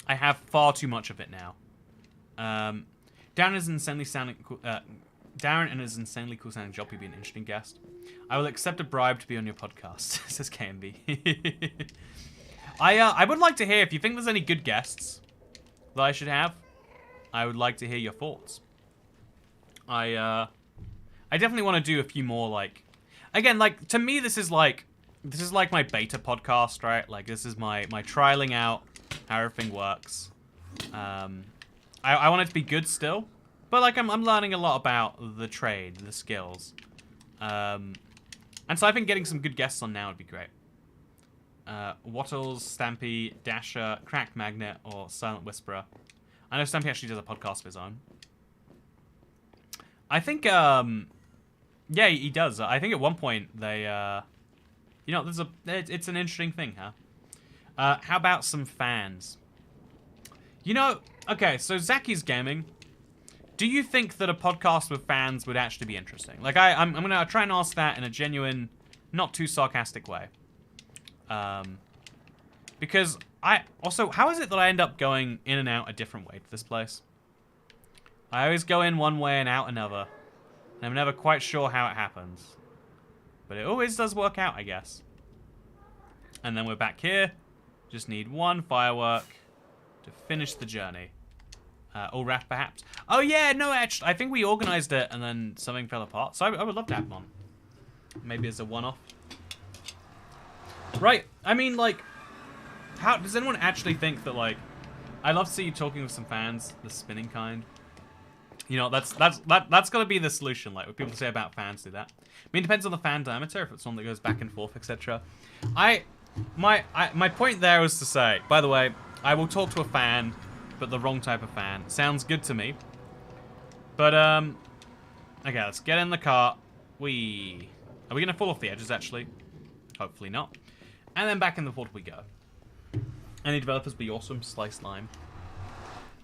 I have far too much of it now. Darren is insanely sounding cool. Darren and his insanely cool sounding job. He'd be an interesting guest. I will accept a bribe to be on your podcast. Says KMB. I would like to hear if you think there's any good guests that I should have. I would like to hear your thoughts. I definitely want to do a few more, like, again, like, to me this is like my beta podcast, right? Like, this is my trialing out how everything works. I want it to be good still, but like I'm learning a lot about the trade, the skills, and so I think getting some good guests on now would be great. Wattles, Stampy, Dasher, Cracked Magnet, or Silent Whisperer. I know Stampy actually does a podcast of his own. I think, yeah, he does. I think at one point they, you know, it's an interesting thing, huh? How about some fans? You know, okay, so Zaki's Gaming. Do you think that a podcast with fans would actually be interesting? Like, I'm gonna try and ask that in a genuine, not too sarcastic way. Because also, how is it that I end up going in and out a different way to this place? I always go in one way and out another. And I'm never quite sure how it happens. But it always does work out, I guess. And then we're back here. Just need one firework to finish the journey. All wrapped, perhaps. Oh, yeah, no, actually, I think we organized it and then something fell apart. So I would love to have one. Maybe as a one-off. Right, I mean, like, how does anyone actually think that, like, I love to see you talking with some fans, the spinning kind. You know, that's gotta be the solution, like, what people say about fans do that. I mean, it depends on the fan diameter, if it's one that goes back and forth, etc. My point there was to say, by the way, I will talk to a fan, but the wrong type of fan. Sounds good to me. But, okay, let's get in the car. Are we gonna fall off the edges, actually? Hopefully not. And then back in the water we go. Any developers be awesome, Slice Lime.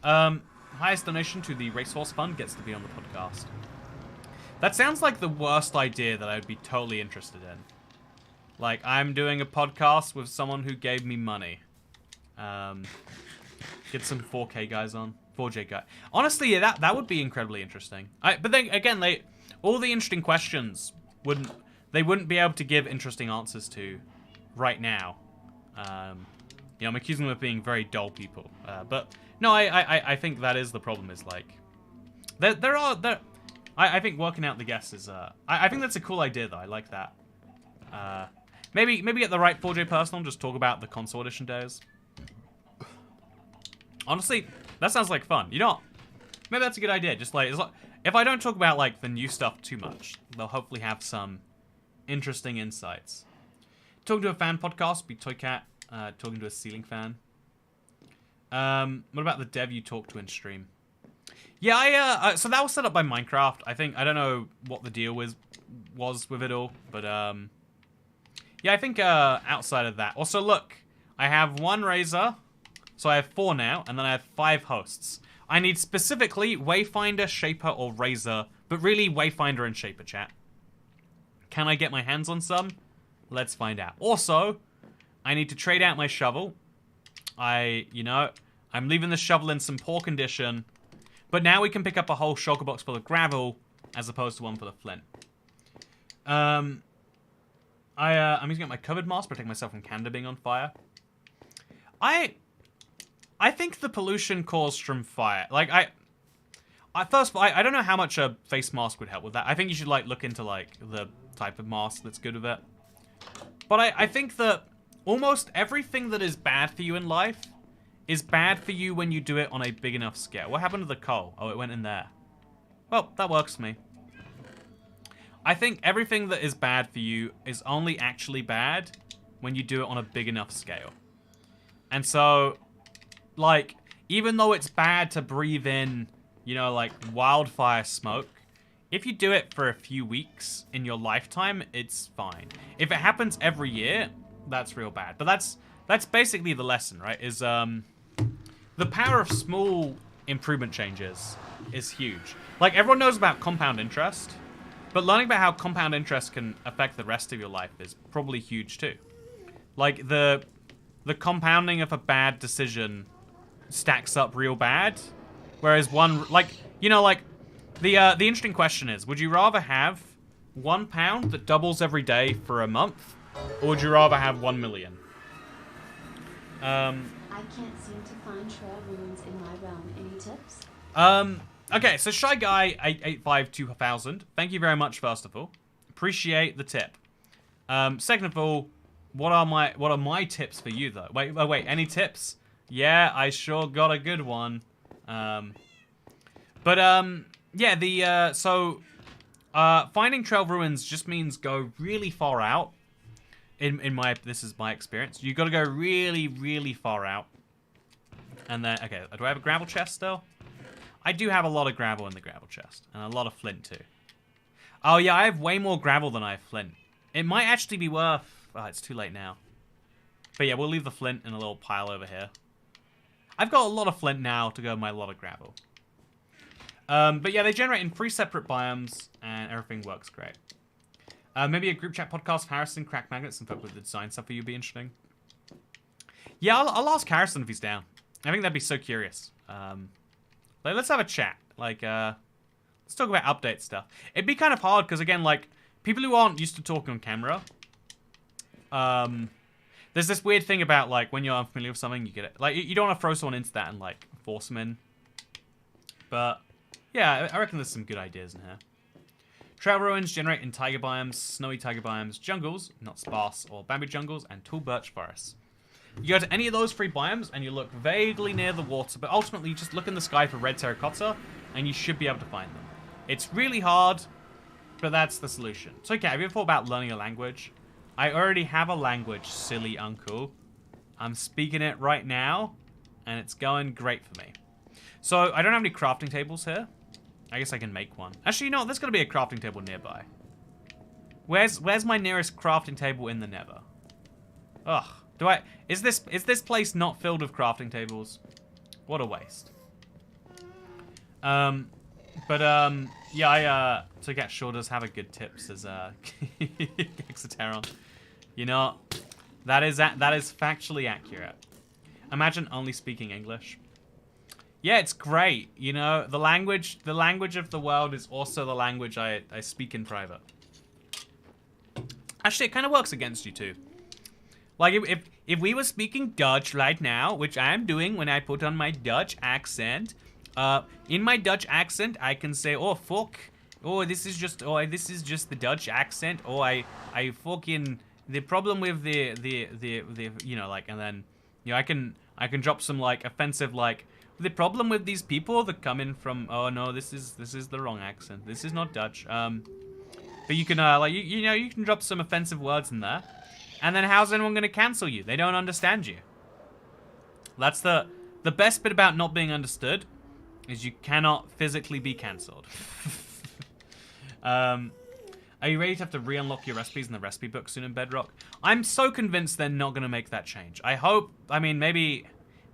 Highest donation to the Racehorse Fund gets to be on the podcast. That sounds like the worst idea that I would be totally interested in. Like, I'm doing a podcast with someone who gave me money. Get some 4K guys on. 4J guy. Honestly, yeah, that would be incredibly interesting. But then, again, all the interesting questions wouldn't be able to give interesting answers to right now. You know, I'm accusing them of being very dull people. But no, I think that is the problem. Is like I think working out the guests is I think that's a cool idea though. I like that. Maybe get the right 4J person on, just talk about the console edition days. Honestly, that sounds like fun. You know what? Maybe that's a good idea. Just like if I don't talk about like the new stuff too much, they'll hopefully have some interesting insights. Talking to a fan podcast, be Toycat. Talking to a ceiling fan. What about the dev you talked to in stream? Yeah, so that was set up by Minecraft. I don't know what the deal was with it all, but yeah, I think outside of that. Also, look, I have one Razor, so I have 4 now, and then I have 5 hosts. I need specifically Wayfinder, Shaper, or Razor, but really Wayfinder and Shaper, chat. Can I get my hands on some? Let's find out. Also, I need to trade out my shovel. You know, I'm leaving the shovel in some poor condition, but now we can pick up a whole shulker box full of gravel as opposed to one full of flint. I'm using up my covered mask to protect myself from Canada being on fire. I think the pollution caused from fire, like first of all, I don't know how much a face mask would help with that. I think you should like look into like the type of mask that's good with it. But I think that almost everything that is bad for you in life is bad for you when you do it on a big enough scale. What happened to the coal? Oh, it went in there. Well, that works for me. I think everything that is bad for you is only actually bad when you do it on a big enough scale. And so, like, even though it's bad to breathe in, you know, like wildfire smoke, if you do it for a few weeks in your lifetime, it's fine. If it happens every year, that's real bad. But that's basically the lesson, right? Is the power of small improvement changes is huge. Like, everyone knows about compound interest, but learning about how compound interest can affect the rest of your life is probably huge too. Like, the compounding of a bad decision stacks up real bad, whereas one, like, you know, like, the interesting question is, would you rather have £1 that doubles every day for a month, or would you rather have 1 million? I can't seem to find trail ruins in my realm. Any tips? Okay, so Shy Guy 885-2000. Thank you very much, first of all. Appreciate the tip. Second of all, what are my tips for you though? Wait, any tips? Yeah, I sure got a good one. Yeah, finding trail ruins just means go really far out. This is my experience. You got to go really, really far out. And then, okay, do I have a gravel chest still? I do have a lot of gravel in the gravel chest, and a lot of flint too. Oh yeah, I have way more gravel than I have flint. It might actually be worth... Oh, it's too late now. But yeah, we'll leave the flint in a little pile over here. I've got a lot of flint now to go with my lot of gravel. But yeah, they generate in 3 separate biomes, and everything works great. Maybe a group chat podcast, Harrison, Crack Magnets, and folk with the design stuff for you would be interesting. Yeah, I'll ask Harrison if he's down. I think that'd be so curious. Like, let's have a chat. Like, let's talk about update stuff. It'd be kind of hard, because again, like, people who aren't used to talking on camera, there's this weird thing about, like, when you're unfamiliar with something, you get it. Like, you don't want to throw someone into that and, like, force them in. But, yeah, I reckon there's some good ideas in here. Trail ruins generate in taiga biomes, snowy taiga biomes, jungles, not sparse or bamboo jungles, and tall birch forests. You go to any of those 3 biomes, and you look vaguely near the water, but ultimately you just look in the sky for red terracotta, and you should be able to find them. It's really hard, but that's the solution. So, okay, have you ever thought about learning a language? I already have a language, silly uncle. I'm speaking it right now, and it's going great for me. So, I don't have any crafting tables here. I guess I can make one. Actually, you know what? There's going to be a crafting table nearby. Where's my nearest crafting table in the nether? Ugh. Is this place not filled with crafting tables? What a waste. Yeah, Toycat sure does have a good tip, says Exoteron. You know, that is factually accurate. Imagine only speaking English. Yeah, it's great. You know, the language of the world is also the language I speak in private. Actually, it kind of works against you too. Like, if we were speaking Dutch right now, which I am doing when I put on my Dutch accent, in my Dutch accent, I can say, oh, fuck, oh, this is just the Dutch accent, oh, I fucking, the problem with the, you know, like, and then, you know, I can drop some, like, offensive, like, the problem with these people that come in from, oh, no, this is the wrong accent, this is not Dutch, but you can, like, you know, you can drop some offensive words in there. And then how's anyone going to cancel you? They don't understand you. That's the best bit about not being understood, is you cannot physically be cancelled. Are you ready to have to re-unlock your recipes in the recipe book soon in Bedrock? I'm so convinced they're not going to make that change. I hope, I mean, maybe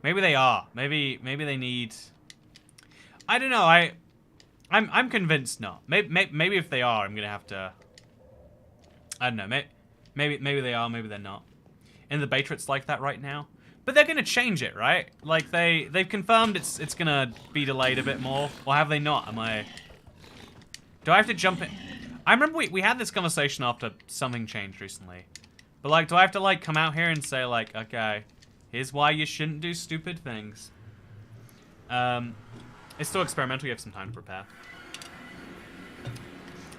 they are. Maybe they need, I don't know, I'm convinced not. Maybe if they are, I'm going to have to, I don't know, Maybe they are, maybe they're not. In the beta, it's like that right now. But they're gonna change it, right? Like they've confirmed it's gonna be delayed a bit more, or have they not? Do I have to jump in? I remember we had this conversation after something changed recently. But like, do I have to like come out here and say like, okay, here's why you shouldn't do stupid things? It's still experimental. You have some time to prepare.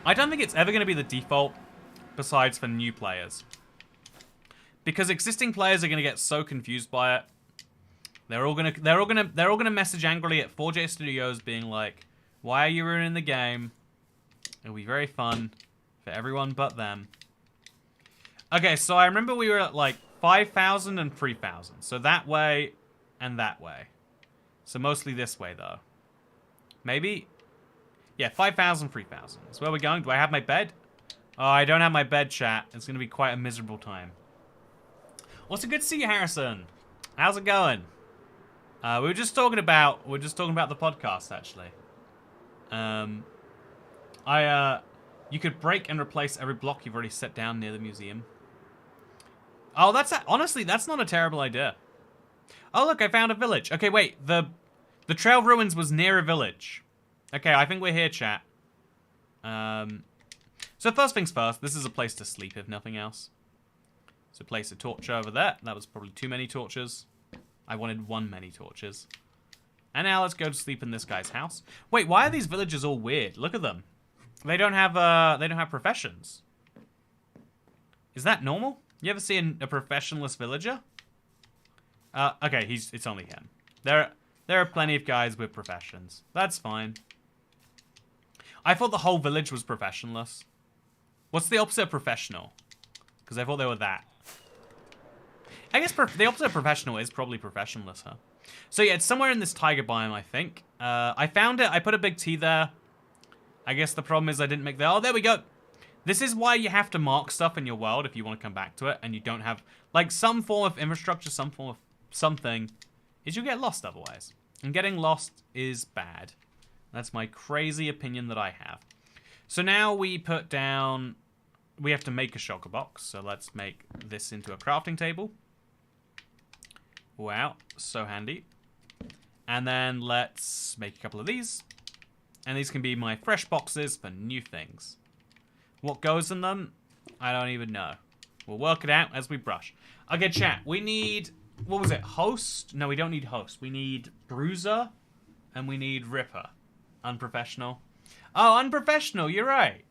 I don't think it's ever gonna be the default. Besides for new players, because existing players are going to get so confused by it. They're all gonna message angrily at 4J Studios, being like, "Why are you ruining the game?" It'll be very fun for everyone but them. Okay, so I remember we were at like 5,000 and 3,000, so that way and that way. So mostly this way though. Maybe, yeah, 5,000, 3,000. So where are we going? Do I have my bed? Oh, I don't have my bed, chat. It's going to be quite a miserable time. Also, good to see you, Harrison. How's it going? We were just talking about the podcast actually. You could break and replace every block you've already set down near the museum. Oh, honestly, that's not a terrible idea. Oh, look, I found a village. Okay, wait, the trail ruins was near a village. Okay, I think we're here, chat. So first things first, this is a place to sleep, if nothing else. So place a torch over there. That was probably too many torches. I wanted one many torches. And now let's go to sleep in this guy's house. Wait, why are these villagers all weird? Look at them. They don't have professions. Is that normal? You ever see a professionless villager? Okay, it's only him. There are plenty of guys with professions. That's fine. I thought the whole village was professionless. What's the opposite of professional? Because I thought they were that. I guess the opposite of professional is probably professionless, huh? So yeah, it's somewhere in this tiger biome, I think. I found it. I put a big T there. I guess the problem is I didn't make that. Oh, there we go. This is why you have to mark stuff in your world if you want to come back to it, and you don't have like some form of infrastructure, some form of something, is you get lost otherwise. And getting lost is bad. That's my crazy opinion that I have. So now we put down, we have to make a shulker box. So let's make this into a crafting table. Wow, so handy. And then let's make a couple of these. And these can be my fresh boxes for new things. What goes in them? I don't even know. We'll work it out as we brush. Okay, chat, we need, what was it, host? No, we don't need host. We need bruiser and we need ripper. Unprofessional. Oh, unprofessional, you're right.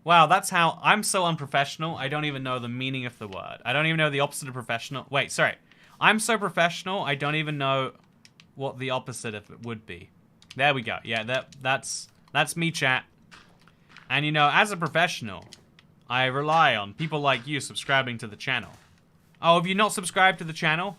Wow, that's how, I'm so unprofessional, I don't even know the meaning of the word. I don't even know the opposite of professional. Wait, sorry. I'm so professional, I don't even know what the opposite of it would be. There we go. Yeah, that's me, chat. And you know, as a professional, I rely on people like you subscribing to the channel. Oh, have you not subscribed to the channel?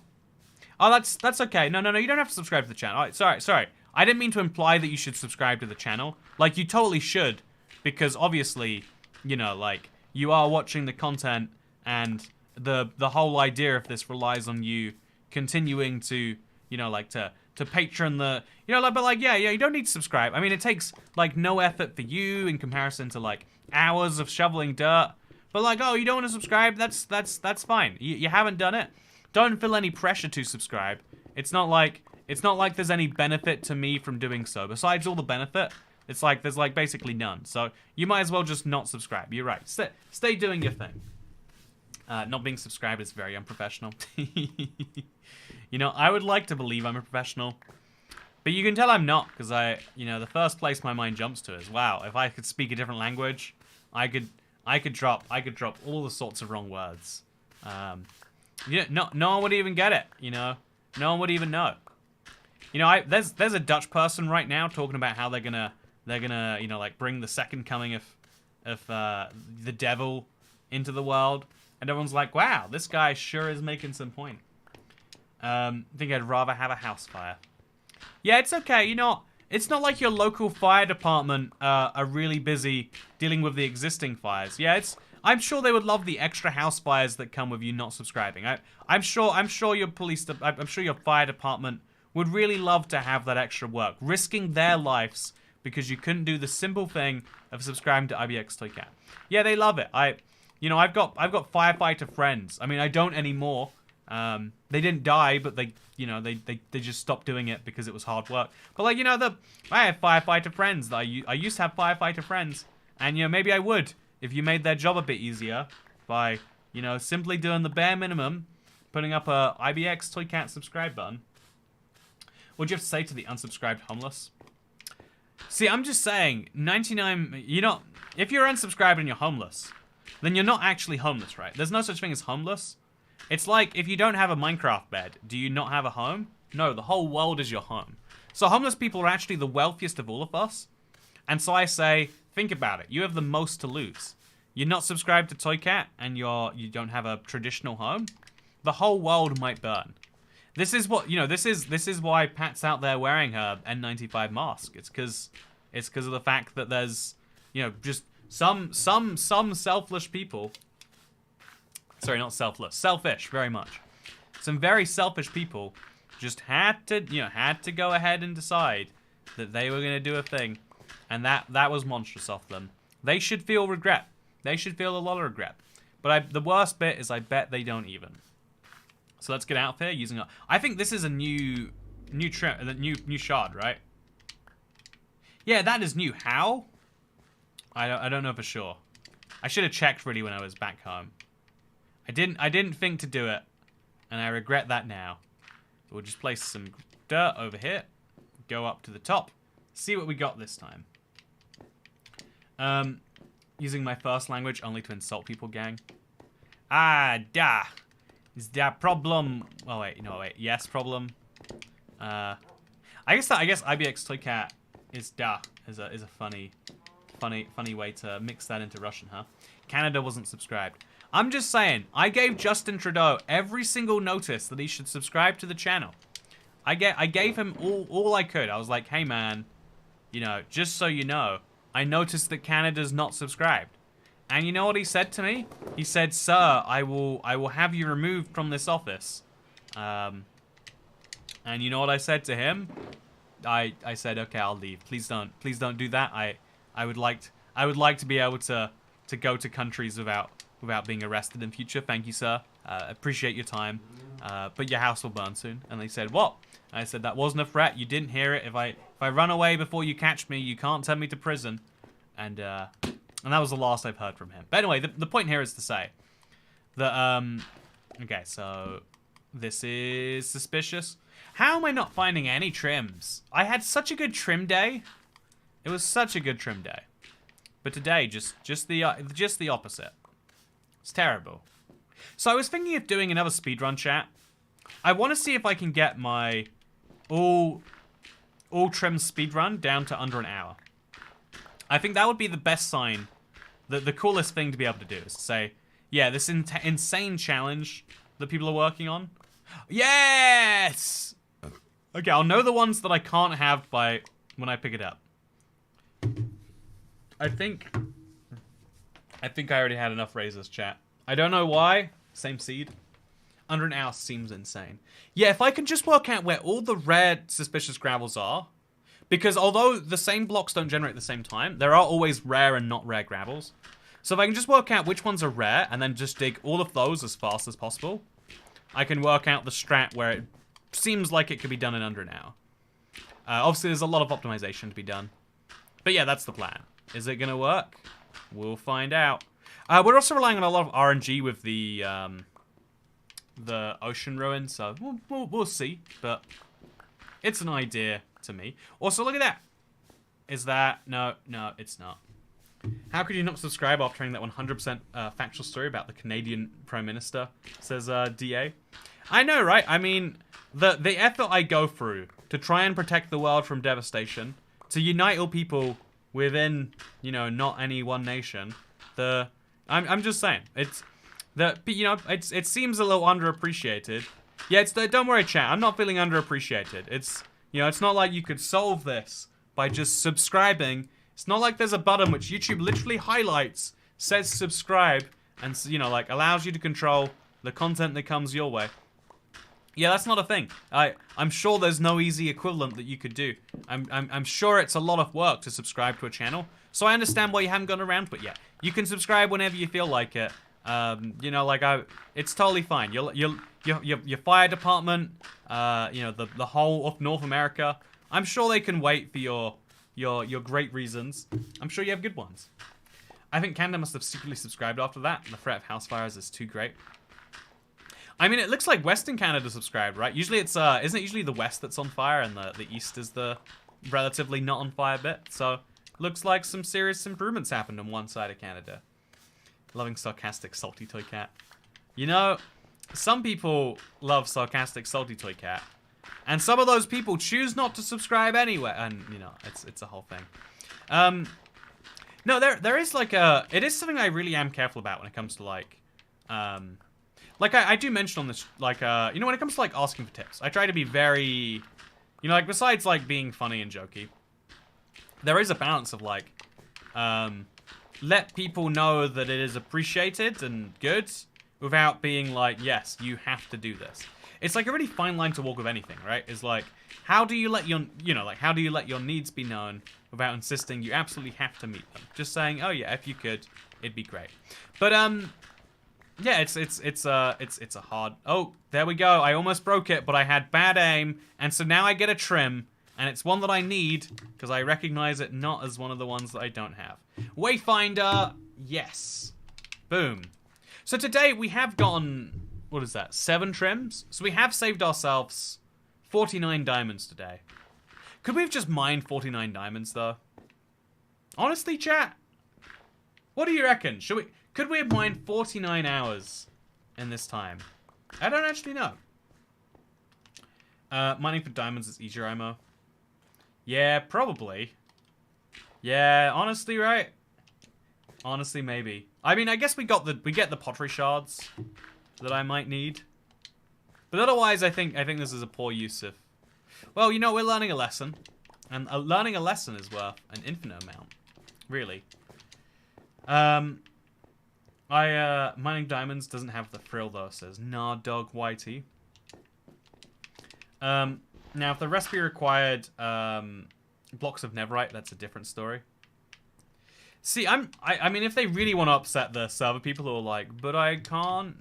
Oh, that's okay. No, you don't have to subscribe to the channel. All right, sorry. I didn't mean to imply that you should subscribe to the channel. Like, you totally should, because obviously, you know, like, you are watching the content, and the whole idea of this relies on you continuing to, you know, like, to patron the, you know, like, but like, yeah, you don't need to subscribe. I mean, it takes like no effort for you in comparison to like hours of shoveling dirt. But like, oh, you don't want to subscribe? That's fine. You haven't done it. Don't feel any pressure to subscribe. It's not like there's any benefit to me from doing so. Besides all the benefit, it's like there's like basically none. So you might as well just not subscribe. You're right. Stay doing your thing. Not being subscribed is very unprofessional. You know, I would like to believe I'm a professional, but you can tell I'm not, because you know, the first place my mind jumps to is, wow, if I could speak a different language, I could drop all the sorts of wrong words. Yeah, no one would even get it. You know, no one would even know. You know, there's a Dutch person right now talking about how they're gonna you know, like bring the second coming of the devil into the world, and everyone's like, wow, this guy sure is making some point. I think I'd rather have a house fire. Yeah, it's okay. You know, it's not like your local fire department are really busy dealing with the existing fires. Yeah, I'm sure they would love the extra house fires that come with you not subscribing. I'm sure your I'm sure your fire department would really love to have that extra work, risking their lives because you couldn't do the simple thing of subscribing to ibxtoycat. Yeah, they love it. You know, I've got firefighter friends. I mean, I don't anymore. They didn't die, but they just stopped doing it because it was hard work. But like, you know, I have firefighter friends that I used to have firefighter friends, and you know, maybe I would if you made their job a bit easier by, you know, simply doing the bare minimum, putting up a ibxtoycat subscribe button. What'd you have to say to the unsubscribed homeless? See, I'm just saying, 99, you know, if you're unsubscribed and you're homeless, then you're not actually homeless, right? There's no such thing as homeless. It's like, if you don't have a Minecraft bed, do you not have a home? No, the whole world is your home. So homeless people are actually the wealthiest of all of us. And so I say, think about it. You have the most to lose. You're not subscribed to Toycat, and you don't have a traditional home. The whole world might burn. This is what, you know, this is why Pat's out there wearing her N95 mask. It's because of the fact that there's, you know, just some selfish people. Sorry, not selfless. Selfish, very much. Some very selfish people just had to go ahead and decide that they were gonna do a thing, and that was monstrous of them. They should feel regret. They should feel a lot of regret. But the worst bit is I bet they don't even. So let's get out of here using a... I think this is a new shard, right? Yeah, that is new. How? I don't know for sure. I should have checked really when I was back home. I didn't think to do it, and I regret that now. We'll just place some dirt over here. Go up to the top. See what we got this time. Using my first language only to insult people, gang. Ah, da. Is that problem? Oh wait, no wait. Yes, problem. I guess ibxtoycat is da is a funny way to mix that into Russian, huh? Canada wasn't subscribed. I'm just saying, I gave Justin Trudeau every single notice that he should subscribe to the channel. I gave him all I could. I was like, hey man, you know, just so you know, I noticed that Canada's not subscribed. And you know what he said to me? He said, sir, I will have you removed from this office. And you know what I said to him? I said, okay, I'll leave. Please don't do that. I would like to be able to go to countries without being arrested in future. Thank you, sir. Appreciate your time. But your house will burn soon. And they said, what? I said, that wasn't a threat. You didn't hear it. If I run away before you catch me, you can't send me to prison. And that was the last I've heard from him. But anyway, the point here is to say that, okay, so this is suspicious. How am I not finding any trims? I had such a good trim day. It was such a good trim day. But today, just the opposite. It's terrible. So I was thinking of doing another speedrun chat. I want to see if I can get my all trim speedrun down to under an hour. I think that would be the best sign. The coolest thing to be able to do is to say, yeah, this insane challenge that people are working on. Yes! Okay, I'll know the ones that I can't have by when I pick it up. I think I already had enough raises, chat. I don't know why. Same seed. Under an hour seems insane. Yeah, if I can just work out where all the rare suspicious gravels are, because although the same blocks don't generate at the same time, there are always rare and not rare gravels. So if I can just work out which ones are rare and then just dig all of those as fast as possible, I can work out the strat where it seems like it could be done in under an hour. Obviously, there's a lot of optimization to be done. But yeah, that's the plan. Is it going to work? We'll find out. We're also relying on a lot of RNG with the ocean ruin, so we'll see. But it's an idea to me. Also, look at that. Is that... No, it's not. How could you not subscribe after hearing that 100% factual story about the Canadian Prime Minister, says DA. I know, right? I mean, the effort I go through to try and protect the world from devastation, to unite all people within, you know, not any one nation. I'm just saying, it seems a little underappreciated. Yeah, don't worry, chat. I'm not feeling underappreciated. It's not like you could solve this by just subscribing. It's not like there's a button which YouTube literally highlights, says subscribe, and, you know, like, allows you to control the content that comes your way. Yeah, that's not a thing. I'm sure there's no easy equivalent that you could do. I'm sure it's a lot of work to subscribe to a channel. So I understand why you haven't gone around, but yeah, you can subscribe whenever you feel like it. You know, like it's totally fine. Your fire department, you know, the whole of North America. I'm sure they can wait for your great reasons. I'm sure you have good ones. I think Canada must have secretly subscribed after that. The threat of house fires is too great. I mean, it looks like Western Canada subscribed, right? Usually it's, isn't it usually the West that's on fire and the East is the relatively not on fire bit? So, looks like some serious improvements happened on one side of Canada. Loving sarcastic, salty toy cat. You know, some people love sarcastic, salty toy cat. And some of those people choose not to subscribe anyway. And, you know, it's a whole thing. No, there is like it is something I really am careful about when it comes to like I do mention on this, like, you know, when it comes to, like, asking for tips, I try to be very, you know, like, besides, like, being funny and jokey, there is a balance of, like, let people know that it is appreciated and good without being like, yes, you have to do this. It's like a really fine line to walk with anything, right? It's like, how do you let your, how do you let your needs be known without insisting you absolutely have to meet them? Just saying, oh yeah, if you could, it'd be great. But yeah, it's a hard. Oh, there we go. I almost broke it, but I had bad aim, and so now I get a trim, and it's one that I need because I recognize it not as one of the ones that I don't have. Wayfinder, yes, boom. So today we have gotten, what is that, 7 trims? So we have saved ourselves 49 diamonds today. Could we have just mined 49 diamonds though? Honestly, chat, what do you reckon? Could we have mined 49 hours in this time? I don't actually know. Mining for diamonds is easier, IMO. Yeah, probably. Yeah, honestly, right? Honestly, maybe. I mean, I guess we get the pottery shards that I might need. But otherwise, I think this is a poor use of. Well, you know, we're learning a lesson, and learning a lesson is worth an infinite amount, really. Mining diamonds doesn't have the thrill though, says Nah Dog Whitey. Now if the recipe required blocks of netherite, that's a different story. See, I mean, if they really want to upset the server people who are like, but I can't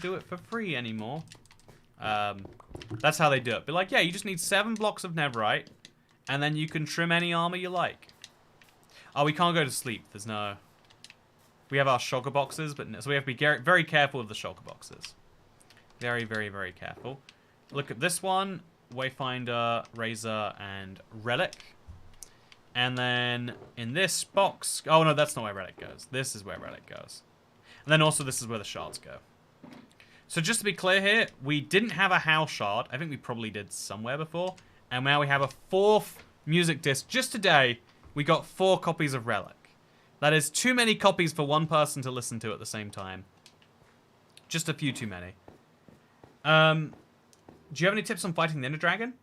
do it for free anymore. That's how they do it. Be like, yeah, you just need 7 blocks of netherite, and then you can trim any armor you like. Oh, we can't go to sleep. There's no. We have our shulker boxes, but no, so we have to be very careful with the shulker boxes. Very, very, very careful. Look at this one: Wayfinder, Razor, and Relic. And then in this box, oh no, that's not where Relic goes. This is where Relic goes. And then also this is where the shards go. So just to be clear here, we didn't have a house shard. I think we probably did somewhere before. And now we have a 4th music disc. Just today, we got 4 copies of Relic. That is too many copies for one person to listen to at the same time. Just a few too many. Do you have any tips on fighting the Ender Dragon?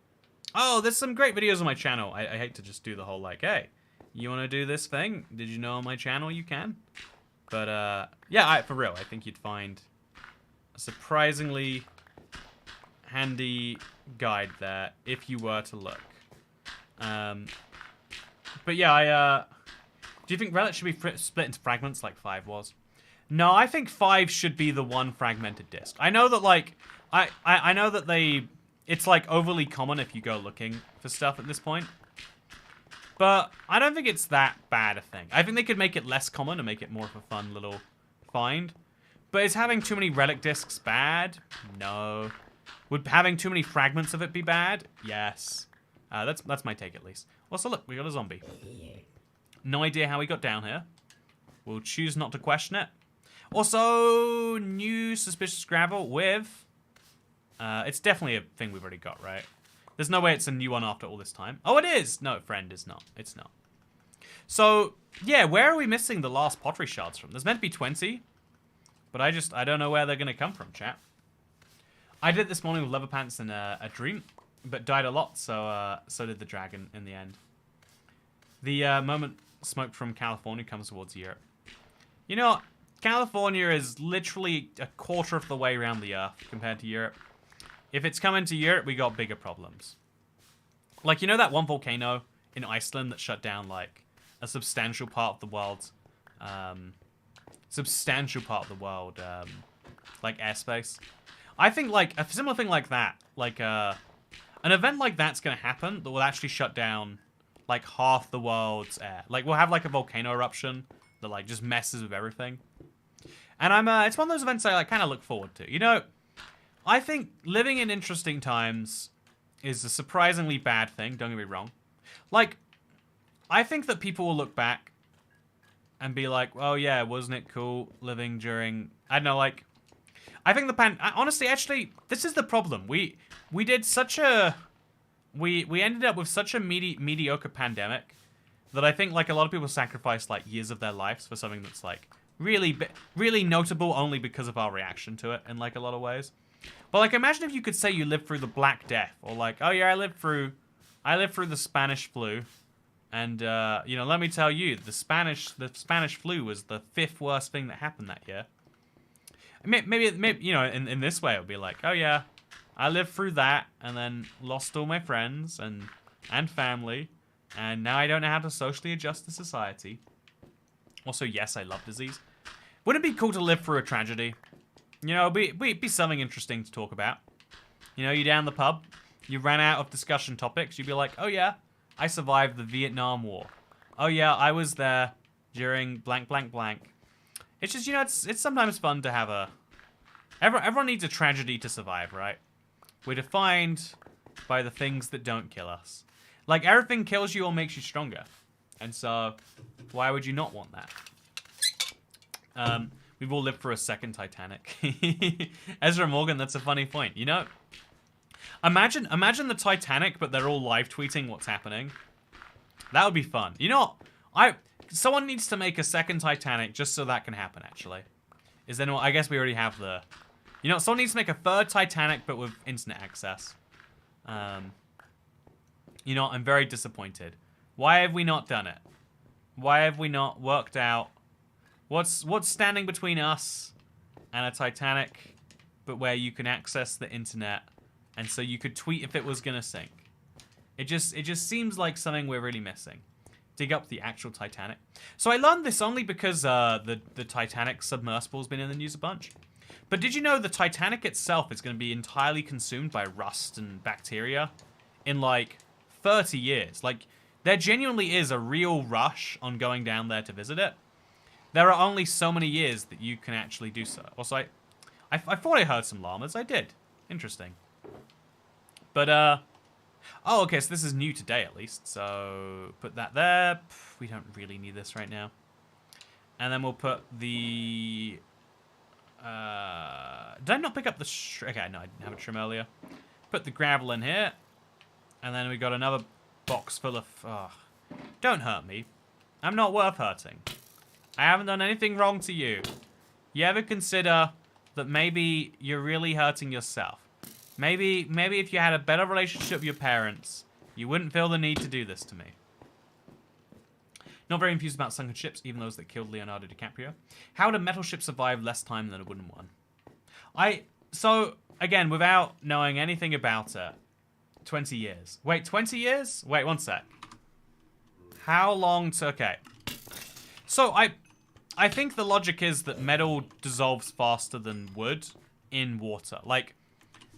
Oh, there's some great videos on my channel. I hate to just do the whole like, hey, you want to do this thing? Did you know on my channel you can? But yeah, for real, I think you'd find a surprisingly handy guide there if you were to look. But yeah, do you think Relic should be split into fragments like 5 was? No, I think 5 should be the one fragmented disc. I know that, like, I know that it's, like, overly common if you go looking for stuff at this point. But I don't think it's that bad a thing. I think they could make it less common and make it more of a fun little find. But is having too many Relic discs bad? No. Would having too many fragments of it be bad? Yes. That's my take, at least. Also, look, we got a zombie. No idea how he got down here. We'll choose not to question it. Also, new suspicious gravel with. It's definitely a thing we've already got, right? There's no way it's a new one after all this time. Oh, it is! No, friend, it's not. It's not. So, yeah, where are we missing the last pottery shards from? There's meant to be 20. But I don't know where they're going to come from, chat. I did this morning with leather pants and a dream, but died a lot, so did the dragon in the end. The moment smoke from California comes towards Europe. You know, California is literally a quarter of the way around the Earth compared to Europe. If it's coming to Europe, we got bigger problems. Like, you know that one volcano in Iceland that shut down, like, a substantial part of the world, like, airspace? I think, like, a similar thing like that, like, an event like that's gonna happen that will actually shut down, like, half the world's air. Like, we'll have, like, a volcano eruption that, like, just messes with everything. And it's one of those events I, like, kind of look forward to. You know, I think living in interesting times is a surprisingly bad thing, don't get me wrong. Like, I think that people will look back and be like, oh yeah, wasn't it cool living during, I don't know, like, I think honestly, actually, this is the problem. We did such a, we ended up with such a mediocre pandemic that I think, like, a lot of people sacrificed, like, years of their lives for something that's, like, really notable only because of our reaction to it in, like, a lot of ways. But, like, imagine if you could say you lived through the Black Death, or, like, oh yeah, I lived through the Spanish flu, and you know, let me tell you, the Spanish flu was the 5th worst thing that happened that year. Maybe you know, in this way, it would be like, oh yeah, I lived through that and then lost all my friends and family. And now I don't know how to socially adjust to society. Also, yes, I love disease. Wouldn't it be cool to live through a tragedy? You know, be something interesting to talk about. You know, you're down the pub, you ran out of discussion topics, you'd be like, oh yeah, I survived the Vietnam War. Oh yeah, I was there during blank, blank, blank. It's just, you know, it's sometimes fun to have a... Everyone needs a tragedy to survive, right? We're defined by the things that don't kill us. Like, everything kills you or makes you stronger. And so, why would you not want that? We've all lived for a second Titanic. Ezra Morgan, that's a funny point. You know, imagine the Titanic, but they're all live tweeting what's happening. That would be fun. You know what? Someone needs to make a second Titanic just so that can happen, actually. Is there no... I guess we already have the... You know, someone needs to make a third Titanic, but with internet access. You know, I'm very disappointed. Why have we not done it? Why have we not worked out... What's standing between us and a Titanic, but where you can access the internet, and so you could tweet if it was gonna sink? It just seems like something we're really missing. Dig up the actual Titanic. So I learned this only because the Titanic submersible's been in the news a bunch. But did you know the Titanic itself is going to be entirely consumed by rust and bacteria in like 30 years? Like, there genuinely is a real rush on going down there to visit it. There are only so many years that you can actually do so. Also, I thought I heard some llamas. I did. Interesting. But, oh, okay, so this is new today, at least. So, put that there. We don't really need this right now. And then we'll put the... did I not pick up the... Okay, no, I didn't have a trim earlier. Put the gravel in here. And then we got another box full of... Oh, don't hurt me. I'm not worth hurting. I haven't done anything wrong to you. You ever consider that maybe you're really hurting yourself? Maybe if you had a better relationship with your parents, you wouldn't feel the need to do this to me. Not very enthused about sunken ships, even those that killed Leonardo DiCaprio. How would a metal ship survive less time than a wooden one? So, again, without knowing anything about it, 20 years. Wait, 20 years? Wait, one sec. How long to... Okay. So, I think the logic is that metal dissolves faster than wood in water. Like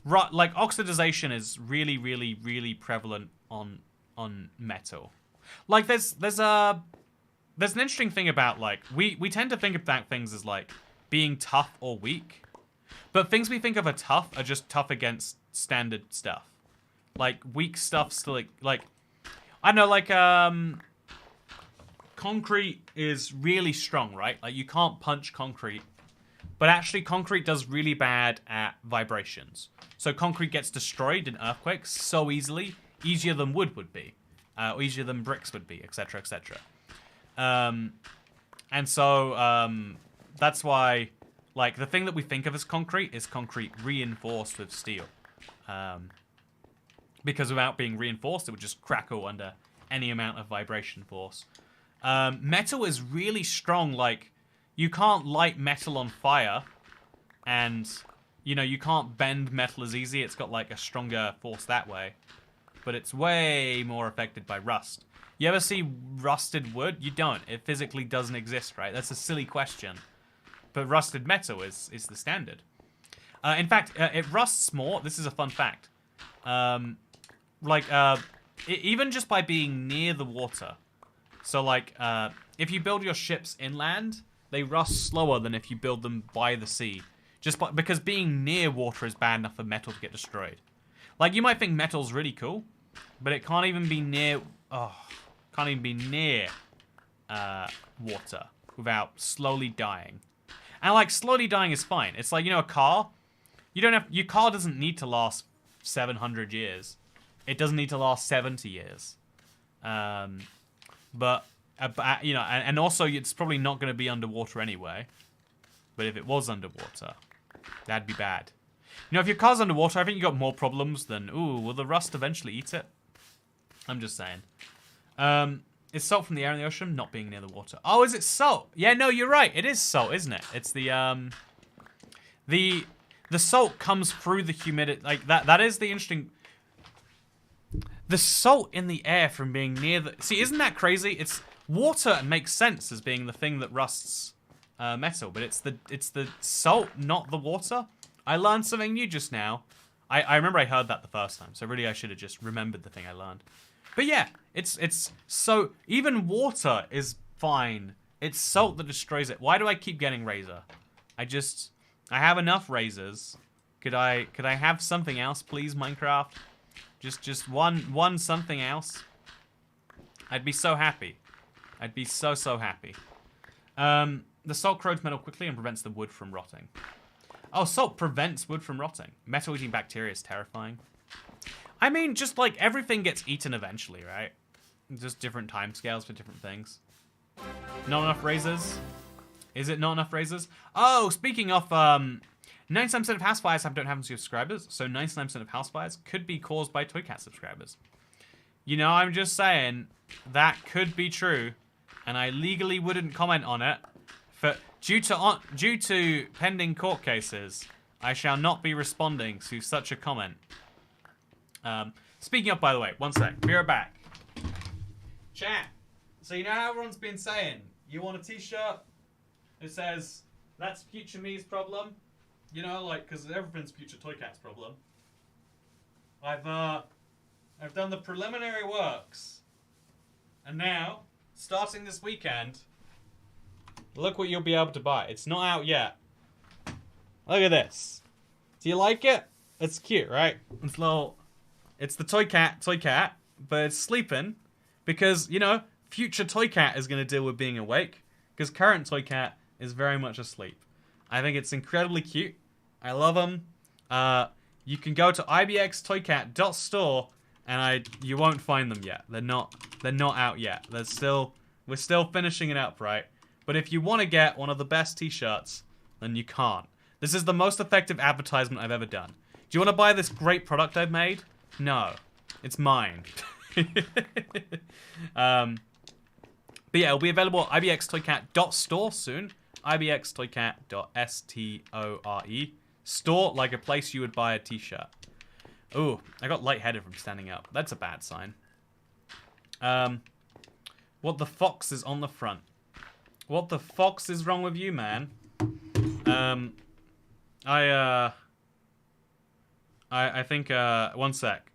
oxidization is really, really, really prevalent on metal. Like there's an interesting thing about like we tend to think about things as like being tough or weak, but things we think of as tough are just tough against standard stuff. Like weak stuff still like I don't know, like concrete is really strong, right? Like you can't punch concrete, but actually concrete does really bad at vibrations. So concrete gets destroyed in earthquakes so easily, easier than wood would be, or easier than bricks would be, etc., etc. And so that's why, like, the thing that we think of as concrete is concrete reinforced with steel. Because without being reinforced, it would just crackle under any amount of vibration force. Metal is really strong. Like, you can't light metal on fire, and, you know, you can't bend metal as easy. It's got, like, a stronger force that way. But it's way more affected by rust. You ever see rusted wood? You don't. It physically doesn't exist, right? That's a silly question. But rusted metal is the standard. In fact, it rusts more. This is a fun fact. Even just by being near the water. So, like, if you build your ships inland, they rust slower than if you build them by the sea. Because being near water is bad enough for metal to get destroyed. Like, you might think metal's really cool, but it can't even be near... can't even be near water without slowly dying. And, like, slowly dying is fine. It's like, you know, a car. Your car doesn't need to last 700 years. It doesn't need to last 70 years. But you know, and also it's probably not going to be underwater anyway. But if it was underwater, that'd be bad. You know, if your car's underwater, I think you got more problems than, ooh, will the rust eventually eat it? I'm just saying. Is salt from the air in the ocean not being near the water? Oh, is it salt? Yeah, no, you're right. It is salt, isn't it? It's the the salt comes through the humidity. Like, that is the interesting... The salt in the air from being near the... See, isn't that crazy? It's... Water makes sense as being the thing that rusts metal, but it's the salt, not the water. I learned something new just now. I remember I heard that the first time, so really I should have just remembered the thing I learned. But yeah, it's so... Even water is fine. It's salt that destroys it. Why do I keep getting razor? I have enough razors. Could I have something else, please, Minecraft? Just one something else. I'd be so happy. I'd be so happy. The salt corrodes metal quickly and prevents the wood from rotting. Oh, salt prevents wood from rotting. Metal-eating bacteria is terrifying. I mean, just like everything gets eaten eventually, right? Just different timescales for different things. Not enough razors? Is it not enough razors? Oh, speaking of, 99% of house fires don't happen to subscribers, so 99% of house fires could be caused by Toycat subscribers. You know, I'm just saying, that could be true, and I legally wouldn't comment on it. Due to pending court cases, I shall not be responding to such a comment. Speaking of, by the way, one sec, be right back. Chat, so you know how everyone's been saying, you want a t-shirt that says, that's future me's problem? You know, like, because everything's future Toycat's problem. I've done the preliminary works. And now, starting this weekend, look what you'll be able to buy. It's not out yet. Look at this. Do you like it? It's cute, right? It's the Toycat, but it's sleeping. Because, you know, future Toycat is going to deal with being awake. Because current Toycat is very much asleep. I think it's incredibly cute. I love them. You can go to ibxtoycat.store and you won't find them yet. They're not out yet. We're still finishing it up, right? But if you want to get one of the best t-shirts, then you can't. This is the most effective advertisement I've ever done. Do you want to buy this great product I've made? No. It's mine. But yeah, it'll be available at ibxtoycat.store soon. ibxtoycat.store. Store, like a place you would buy a t-shirt. Ooh, I got lightheaded from standing up. That's a bad sign. What the fox is on the front? What the fox is wrong with you, man? I think, one sec.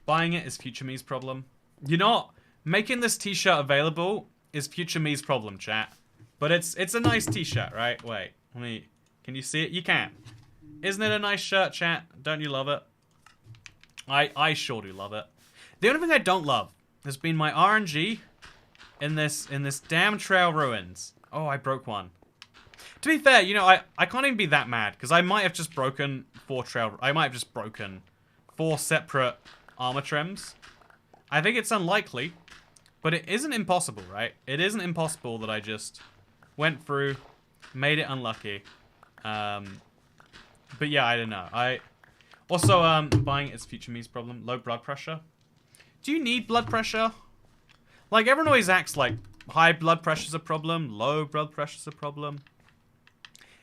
Buying it is future me's problem. You know what? Making this t-shirt available is future me's problem, chat. But it's a nice t-shirt, right? Wait, can you see it? You can. Isn't it a nice shirt, chat? Don't you love it? I sure do love it. The only thing I don't love has been my RNG in this damn trail ruins. Oh, I broke one. To be fair, you know, I can't even be that mad, because I might have just broken 4 separate armor trims. I think it's unlikely, but it isn't impossible, right? It isn't impossible that I just went through, made it unlucky. But yeah, I don't know. Also, buying it's future me's problem. Low blood pressure. Do you need blood pressure? Like, everyone always acts like high blood pressure's a problem, low blood pressure's a problem.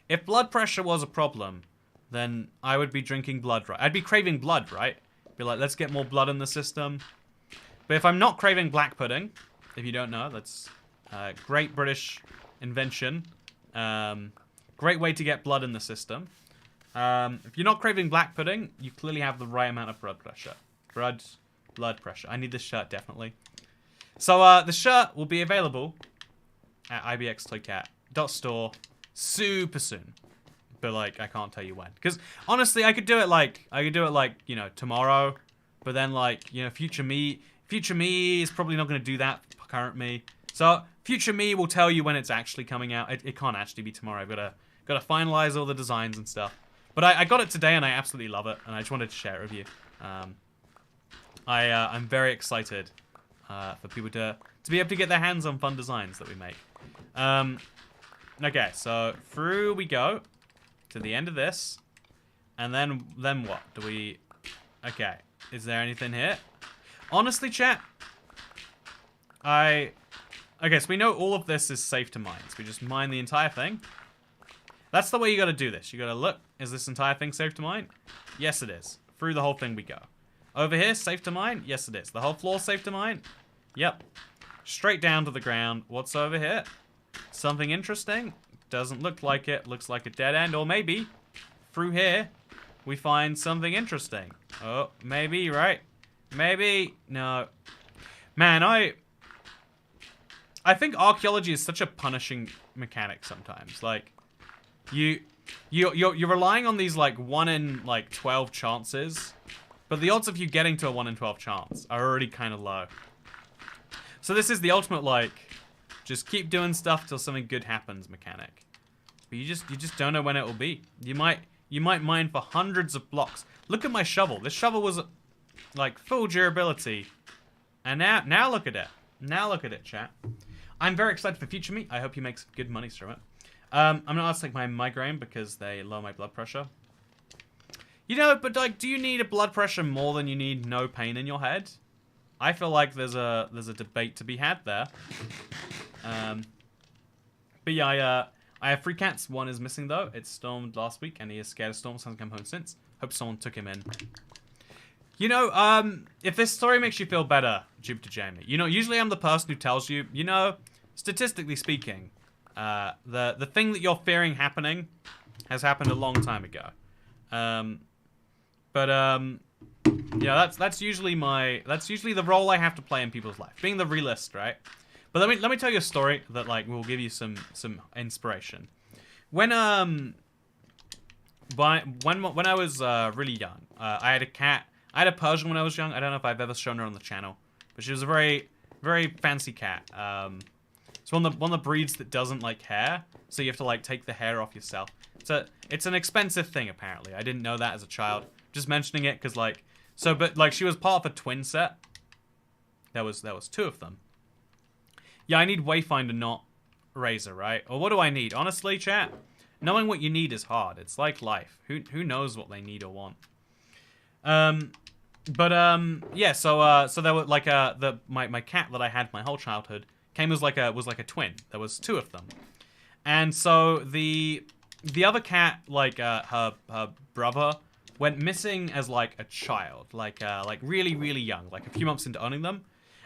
If blood pressure was a problem, then I would be drinking blood, right? I'd be craving blood, right? Be like, let's get more blood in the system. But if I'm not craving black pudding, if you don't know, that's a great British invention. Great way to get blood in the system. If you're not craving black pudding, you clearly have the right amount of blood pressure. Blood pressure. I need this shirt, definitely. So, the shirt will be available at ibxtoycat.store super soon. But, like, I can't tell you when. Because, honestly, I could do it, like, you know, tomorrow. But then, like, you know, future me is probably not going to do that for current me. So, future me will tell you when it's actually coming out. It can't actually be tomorrow. I've got to finalize all the designs and stuff. But I got it today, and I absolutely love it. And I just wanted to share it with you. I'm very excited for people to be able to get their hands on fun designs that we make. Okay, so through we go to the end of this, and then what? Do we... Okay, is there anything here? Honestly, chat, Okay, so we know all of this is safe to mine. So we just mine the entire thing. That's the way you gotta do this. You gotta look, is this entire thing safe to mine? Yes, it is. Through the whole thing we go. Over here, safe to mine? Yes, it is. The whole floor safe to mine? Yep. Straight down to the ground. What's over here? Something interesting? Doesn't look like it. Looks like a dead end. Or maybe, through here, we find something interesting. Oh, maybe, right? Maybe. No. Man, I think archaeology is such a punishing mechanic sometimes. Like, you're relying on these, like, 1 in, like, 12 chances. But the odds of you getting to a 1 in 12 chance are already kind of low. So this is the ultimate, like, just keep doing stuff till something good happens mechanic. But you just don't know when it will be. You might mine for hundreds of blocks. Look at my shovel. This shovel was, like, full durability. And now look at it. Now look at it, chat. I'm very excited for future me. I hope you make some good money from it. I'm not ask like my migraine because they lower my blood pressure. You know, but like, do you need a blood pressure more than you need no pain in your head? I feel like there's a debate to be had there. But yeah, I have 3 cats. 1 is missing though. It stormed last week, and he is scared of storms. Hasn't come home since. Hope someone took him in. You know, if this story makes you feel better, Jupiter Jamie, you know, usually I'm the person who tells you, you know, statistically speaking, the thing that you're fearing happening has happened a long time ago. Yeah, that's usually the role I have to play in people's life, being the realist, right? But let me tell you a story that like will give you some inspiration. When I was really young, I had a cat. I had a Persian when I was young. I don't know if I've ever shown her on the channel, but she was a very, very fancy cat. It's one of the breeds that doesn't like hair, so you have to like take the hair off yourself. It's an expensive thing apparently. I didn't know that as a child. Just mentioning it because like but like she was part of a twin set. There was 2 of them. Yeah, I need Wayfinder, not Razor, right? Or what do I need? Honestly, chat, knowing what you need is hard. It's like life. Who knows what they need or want? Yeah. So there were like my cat that I had my whole childhood came as like a twin. There was 2 of them, and so the other cat, like her brother, went missing as like a child, like really really young, like a few months into owning them,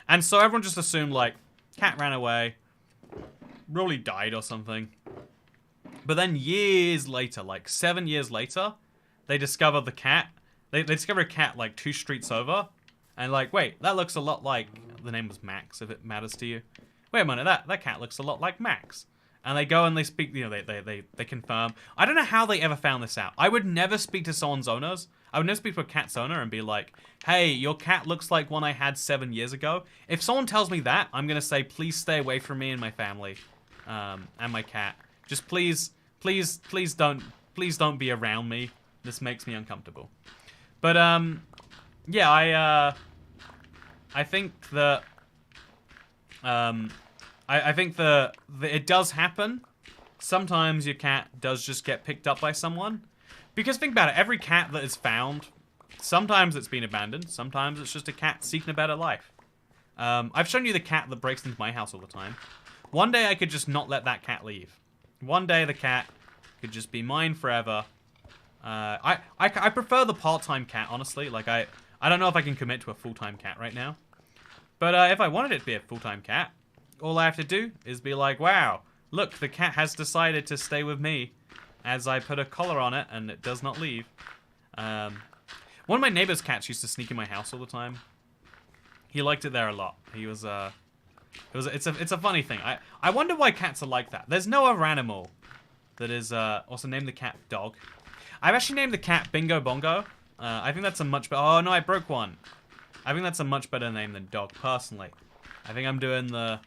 and so everyone just assumed like cat ran away, really died or something. But then years later, like 7 years later, they discovered the cat. They discovered a cat like 2 streets over, and like, wait, that looks a lot like, the name was Max, if it matters to you. Wait a minute, that cat looks a lot like Max. And they go and they speak, you know, they confirm. I don't know how they ever found this out. I would never speak to someone's owners. I would never speak to a cat's owner and be like, hey, your cat looks like one I had 7 years ago. If someone tells me that, I'm going to say, please stay away from me and my family, and my cat. Just please don't be around me. This makes me uncomfortable. But, yeah, I think that, I think that it does happen. Sometimes your cat does just get picked up by someone. Because think about it, every cat that is found, sometimes it's been abandoned, sometimes it's just a cat seeking a better life. I've shown you the cat that breaks into my house all the time. One day I could just not let that cat leave. One day the cat could just be mine forever. I prefer the part-time cat, honestly. Like, I don't know if I can commit to a full-time cat right now. But if I wanted it to be a full-time cat, all I have to do is be like, wow, look, the cat has decided to stay with me as I put a collar on it and it does not leave. One of my neighbor's cats used to sneak in my house all the time. He liked it there a lot. He was, it's a funny thing. I wonder why cats are like that. There's no other animal that is, also named the cat Dog. I've actually named the cat Bingo Bongo. I think that's a much better, oh no, I broke one. I think that's a much better name than Dog, personally. I think I'm doing the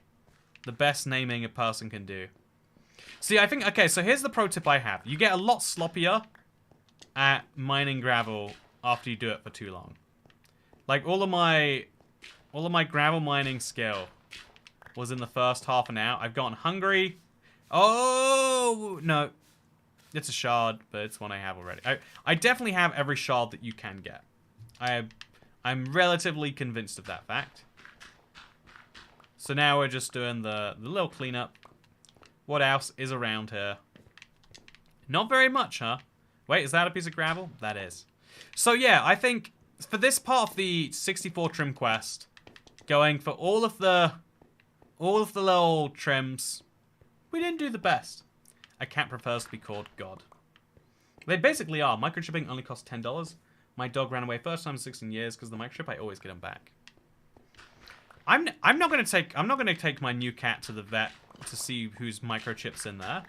best naming a person can do. See, I think, okay, so here's the pro tip I have. You get a lot sloppier at mining gravel after you do it for too long. Like, all of my gravel mining skill was in the first half an hour. I've gotten hungry. Oh, no. It's a shard, but it's one I have already. I definitely have every shard that you can get. I'm relatively convinced of that fact. So now we're just doing the little cleanup. What else is around here? Not very much, huh? Wait, is that a piece of gravel? That is. So yeah, I think for this part of the 64 trim quest, going for all of the little trims, we didn't do the best. A cat prefers to be called God. They basically are. Microchipping only costs $10. My dog ran away first time in 16 years because of the microchip. I always get him back. I'm not gonna take my new cat to the vet to see whose microchips in there.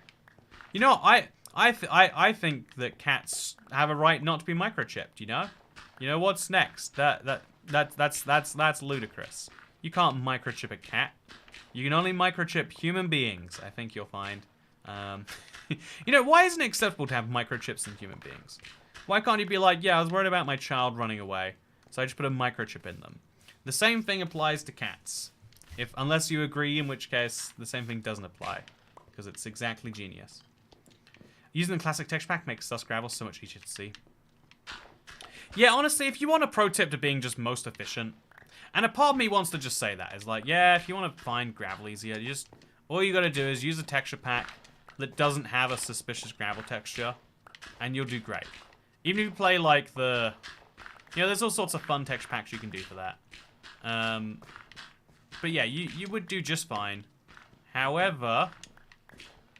You know, I think that cats have a right not to be microchipped. You know, what's next? That's ludicrous. You can't microchip a cat. You can only microchip human beings. I think you'll find. You know, why isn't it acceptable to have microchips in human beings? Why can't you be like, yeah, I was worried about my child running away, so I just put a microchip in them. The same thing applies to cats. Unless you agree, in which case the same thing doesn't apply, because it's exactly genius. Using the classic texture pack makes dust gravel so much easier to see. Yeah, honestly, if you want a pro tip to being just most efficient, and a part of me wants to just say that, is like, yeah, if you want to find gravel easier, all you gotta do is use a texture pack that doesn't have a suspicious gravel texture, and you'll do great. Even if you play like there's all sorts of fun texture packs you can do for that. But yeah, you would do just fine. However,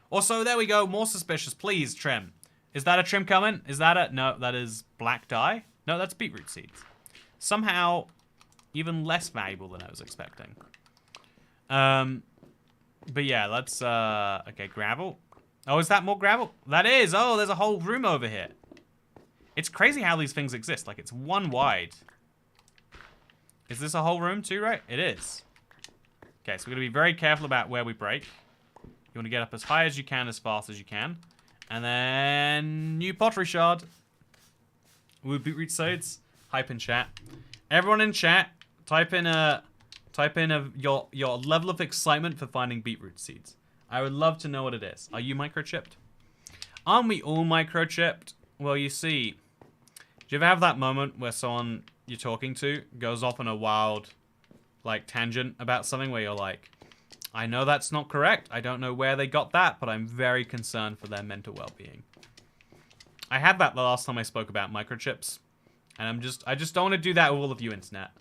also there we go, more suspicious. Please trim. Is that a trim coming? Is that a no? That is black dye. No, that's beetroot seeds. Somehow, even less valuable than I was expecting. But yeah, let's okay, gravel. Oh, is that more gravel? That is. Oh, there's a whole room over here. It's crazy how these things exist. Like, it's one wide. Is this a whole room too, right? It is. Okay, so we're going to be very careful about where we break. You want to get up as high as you can, as fast as you can. And then, new pottery shard. With beetroot seeds. Hype in chat. Everyone in chat, type in your level of excitement for finding beetroot seeds. I would love to know what it is. Are you microchipped? Aren't we all microchipped? Well, you see, do you ever have that moment where someone you're talking to goes off on a wild, like, tangent about something where you're like, I know that's not correct. I don't know where they got that, but I'm very concerned for their mental well-being. I had that the last time I spoke about microchips, and I just don't want to do that with all of you, internet.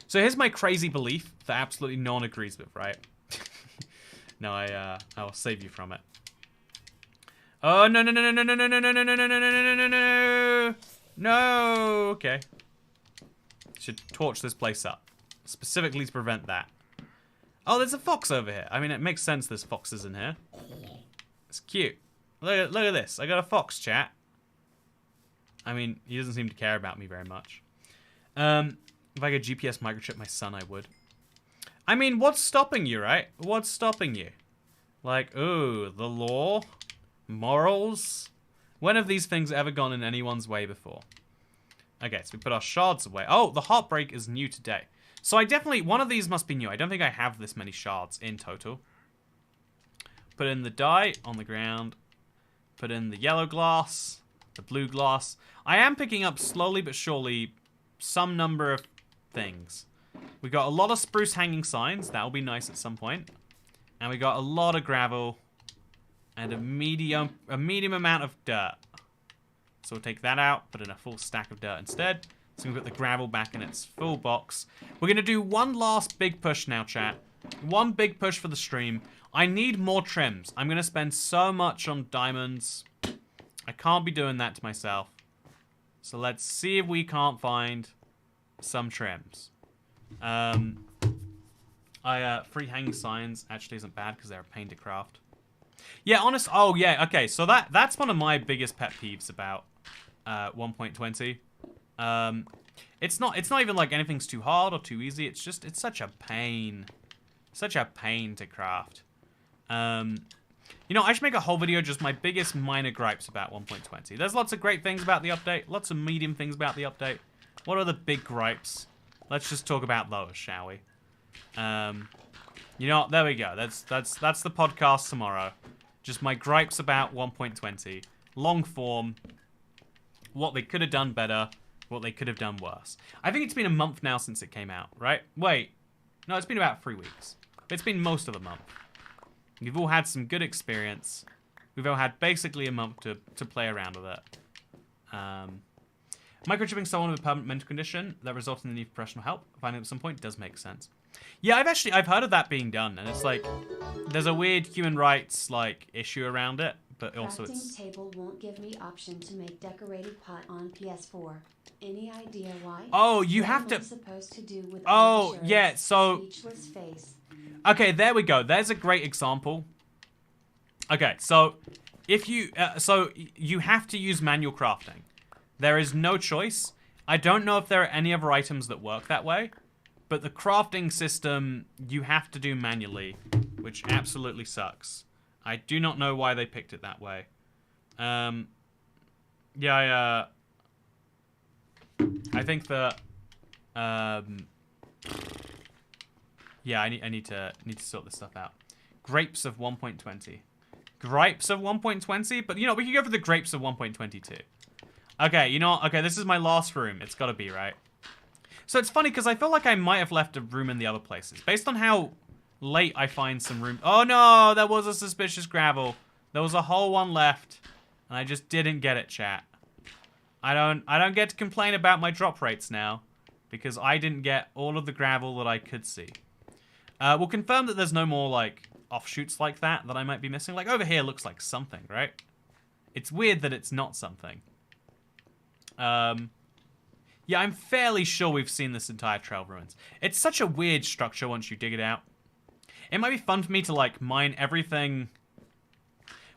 So here's my crazy belief that absolutely no one agrees with, right? No, I'll save you from it. Oh, no, no, no, no, no, no, no, no, no, no, no, no, no, no, no, no. No. Okay. Should torch this place up. Specifically to prevent that. Oh, there's a fox over here. I mean, it makes sense there's foxes in here. It's cute. Look at this. I got a fox, chat. I mean, he doesn't seem to care about me very much. If I could GPS microchip my son, I would. I mean, what's stopping you, right? What's stopping you? Like, ooh, the law? Morals? When have these things ever gone in anyone's way before? Okay, so we put our shards away. Oh, the heartbreak is new today. So one of these must be new. I don't think I have this many shards in total. Put in the dye on the ground. Put in the yellow glass. The blue glass. I am picking up slowly but surely some number of things. We got a lot of spruce hanging signs. That'll be nice at some point. And we got a lot of gravel. And a medium amount of dirt. So we'll take that out, put in a full stack of dirt instead. So we put the gravel back in its full box. We're going to do one last big push now, chat. One big push for the stream. I need more trims. I'm going to spend so much on diamonds. I can't be doing that to myself. So let's see if we can't find some trims. Free hanging signs actually isn't bad because they're a pain to craft. Yeah, oh yeah, okay, so that's one of my biggest pet peeves about 1.20. It's not even like anything's too hard or too easy, it's such a pain. Such a pain to craft. You know, I should make a whole video just my biggest minor gripes about 1.20. There's lots of great things about the update, lots of medium things about the update. What are the big gripes? Let's just talk about those, shall we? You know, there we go. That's the podcast tomorrow. Just my gripes about 1.20. Long form. What they could have done better. What they could have done worse. I think it's been a month now since it came out, right? Wait. No, it's been about 3 weeks. It's been most of a month. You've all had some good experience. We've all had basically a month to play around with it. Microchipping someone with a permanent mental condition that results in the need for professional help, finding at some point, does make sense. Yeah, I've heard of that being done, and it's like, there's a weird human rights, like, issue around it, but also it's... Crafting table won't give me option to make decorated pot on PS4. Any idea why? Oh, you what have am to... I supposed to do with oh, yeah, so... speechless face? Okay, there we go. There's a great example. Okay, so if you... so you have to use manual crafting. There is no choice. I don't know if there are any other items that work that way, but the crafting system you have to do manually, which absolutely sucks. I do not know why they picked it that way. Yeah, I think that yeah, I need to sort this stuff out. Grapes of 1.20. Gripes of 1.20, but you know, we can go for the grapes of 1.22. Okay, you know what? Okay, this is my last room. It's gotta be, right? So it's funny, because I feel like I might have left a room in the other places. Based on how late I find some room... Oh no, there was a suspicious gravel. There was a whole one left. And I just didn't get it, chat. I don't get to complain about my drop rates now. Because I didn't get all of the gravel that I could see. We'll confirm that there's no more, like, offshoots like that I might be missing. Like, over here looks like something, right? It's weird that it's not something. Yeah, I'm fairly sure we've seen this entire trail of ruins. It's such a weird structure once you dig it out. It might be fun for me to, like, mine everything.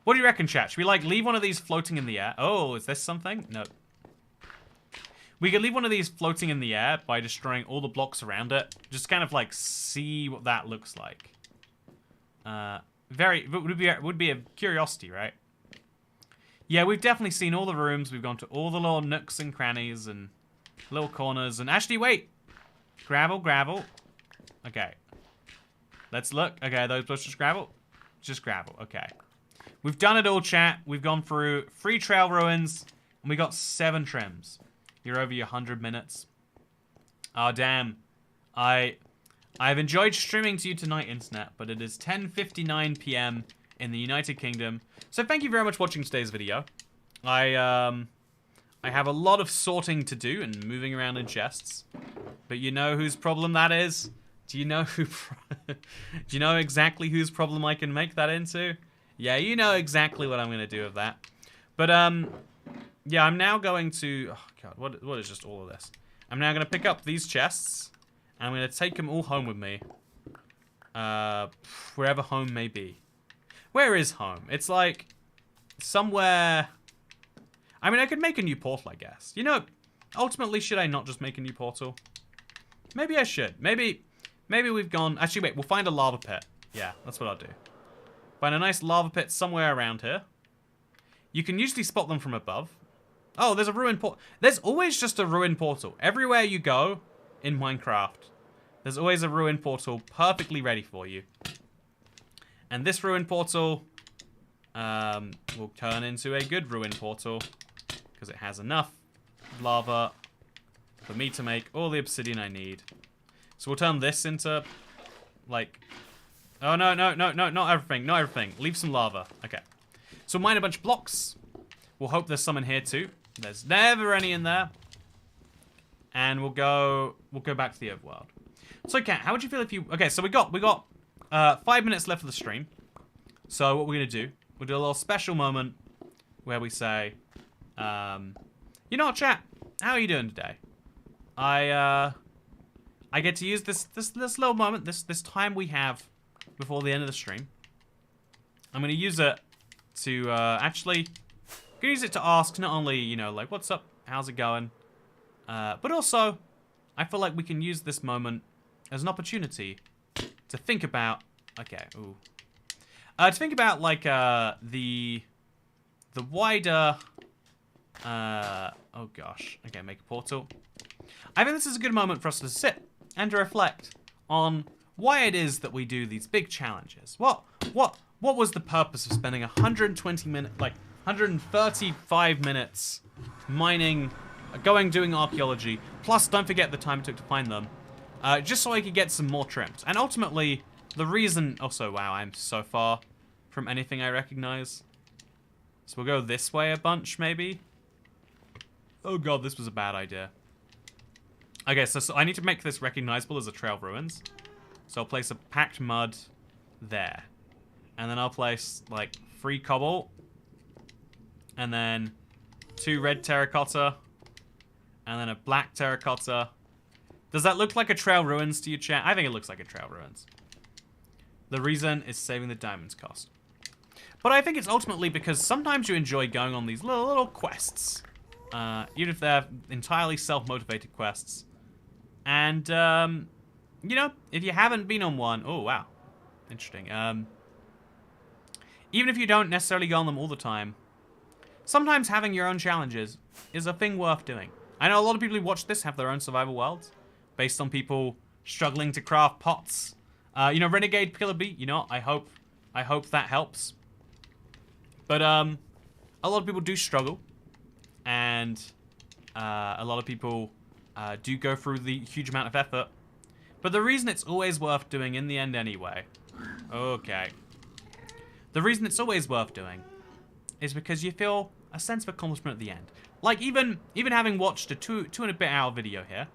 What do you reckon, chat? Should we, like, leave one of these floating in the air? Oh, is this something? No. We could leave one of these floating in the air by destroying all the blocks around it. Just kind of, like, see what that looks like. Would be a curiosity, right? Yeah, we've definitely seen all the rooms. We've gone to all the little nooks and crannies and little corners. And actually, wait. Gravel, gravel. Okay. Let's look. Okay, those just gravel? Just gravel. Okay. We've done it all, chat. We've gone through 3 trail ruins. And we got 7 trims. You're over your 100 minutes. Oh, damn. I've enjoyed streaming to you tonight, Internet. But it is 10:59 p.m. in the United Kingdom. So thank you very much for watching today's video. I have a lot of sorting to do and moving around in chests. But you know whose problem that is? Do you know who... do you know exactly whose problem I can make that into? Yeah, you know exactly what I'm going to do with that. But, yeah, I'm now going to... Oh, God, what is just all of this? I'm now going to pick up these chests. And I'm going to take them all home with me. Wherever home may be. Where is home? It's like somewhere... I mean, I could make a new portal, I guess. You know, ultimately, should I not just make a new portal? Maybe I should. Maybe we've gone... Actually, wait, we'll find a lava pit. Yeah, that's what I'll do. Find a nice lava pit somewhere around here. You can usually spot them from above. Oh, there's a ruined portal. There's always just a ruined portal. Everywhere you go in Minecraft, there's always a ruined portal perfectly ready for you. And this ruined portal will turn into a good ruined portal because it has enough lava for me to make all the obsidian I need. So we'll turn this into, like... Oh, no, not everything, not everything. Leave some lava. Okay. So mine a bunch of blocks. We'll hope there's some in here too. There's never any in there. And we'll go back to the overworld. So, Kat, how would you feel if you... Okay, so we got 5 minutes left of the stream. So what we're going to do, we'll do a little special moment where we say, you know what, chat? How are you doing today? I get to use this little moment, this time we have before the end of the stream. I'm going to use it to actually... I'm going to use it to ask not only, you know, like, what's up? How's it going? But also, I feel like we can use this moment as an opportunity to think about... Okay, ooh. To think about, like, the wider... oh, gosh. Okay, make a portal. I think this is a good moment for us to sit and to reflect on why it is that we do these big challenges. What was the purpose of spending 120 minutes, like 135 minutes mining, doing archaeology, plus don't forget the time it took to find them, just so I could get some more trims. And ultimately, The reason... Also, wow, I'm so far from anything I recognize. So we'll go this way a bunch, maybe. Oh god, this was a bad idea. Okay, so I need to make this recognizable as a trail of ruins. So I'll place a packed mud there. And then I'll place, like, 3 cobble. And then 2 red terracotta. And then a black terracotta. Does that look like a trail ruins to you, chat? I think it looks like a trail ruins. The reason is saving the diamonds cost. But I think it's ultimately because sometimes you enjoy going on these little quests. Even if they're entirely self-motivated quests. And, you know, if you haven't been on one... Oh, wow. Interesting. Even if you don't necessarily go on them all the time, sometimes having your own challenges is a thing worth doing. I know a lot of people who watch this have their own survival worlds, based on people struggling to craft pots. You know, Renegade Killer Bee, you know, I hope that helps. But, a lot of people do struggle. And, a lot of people, do go through the huge amount of effort. But the reason it's always worth doing in the end anyway... Okay. The reason it's always worth doing is because you feel a sense of accomplishment at the end. Like, even having watched a two and a bit hour video here,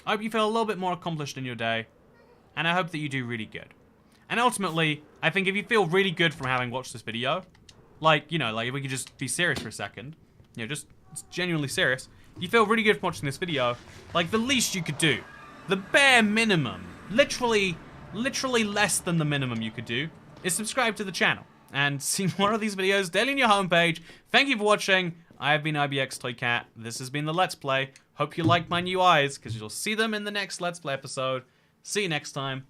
I hope you feel a little bit more accomplished in your day, and I hope that you do really good. And ultimately, I think if you feel really good from having watched this video, like, you know, like if we could just be serious for a second, you know, just genuinely serious, you feel really good from watching this video, like the least you could do, the bare minimum, literally less than the minimum you could do, is subscribe to the channel and see more of these videos daily on your homepage. Thank you for watching. I have been ibxtoycat. This has been the Let's Play. Hope you like my new eyes, because you'll see them in the next Let's Play episode. See you next time.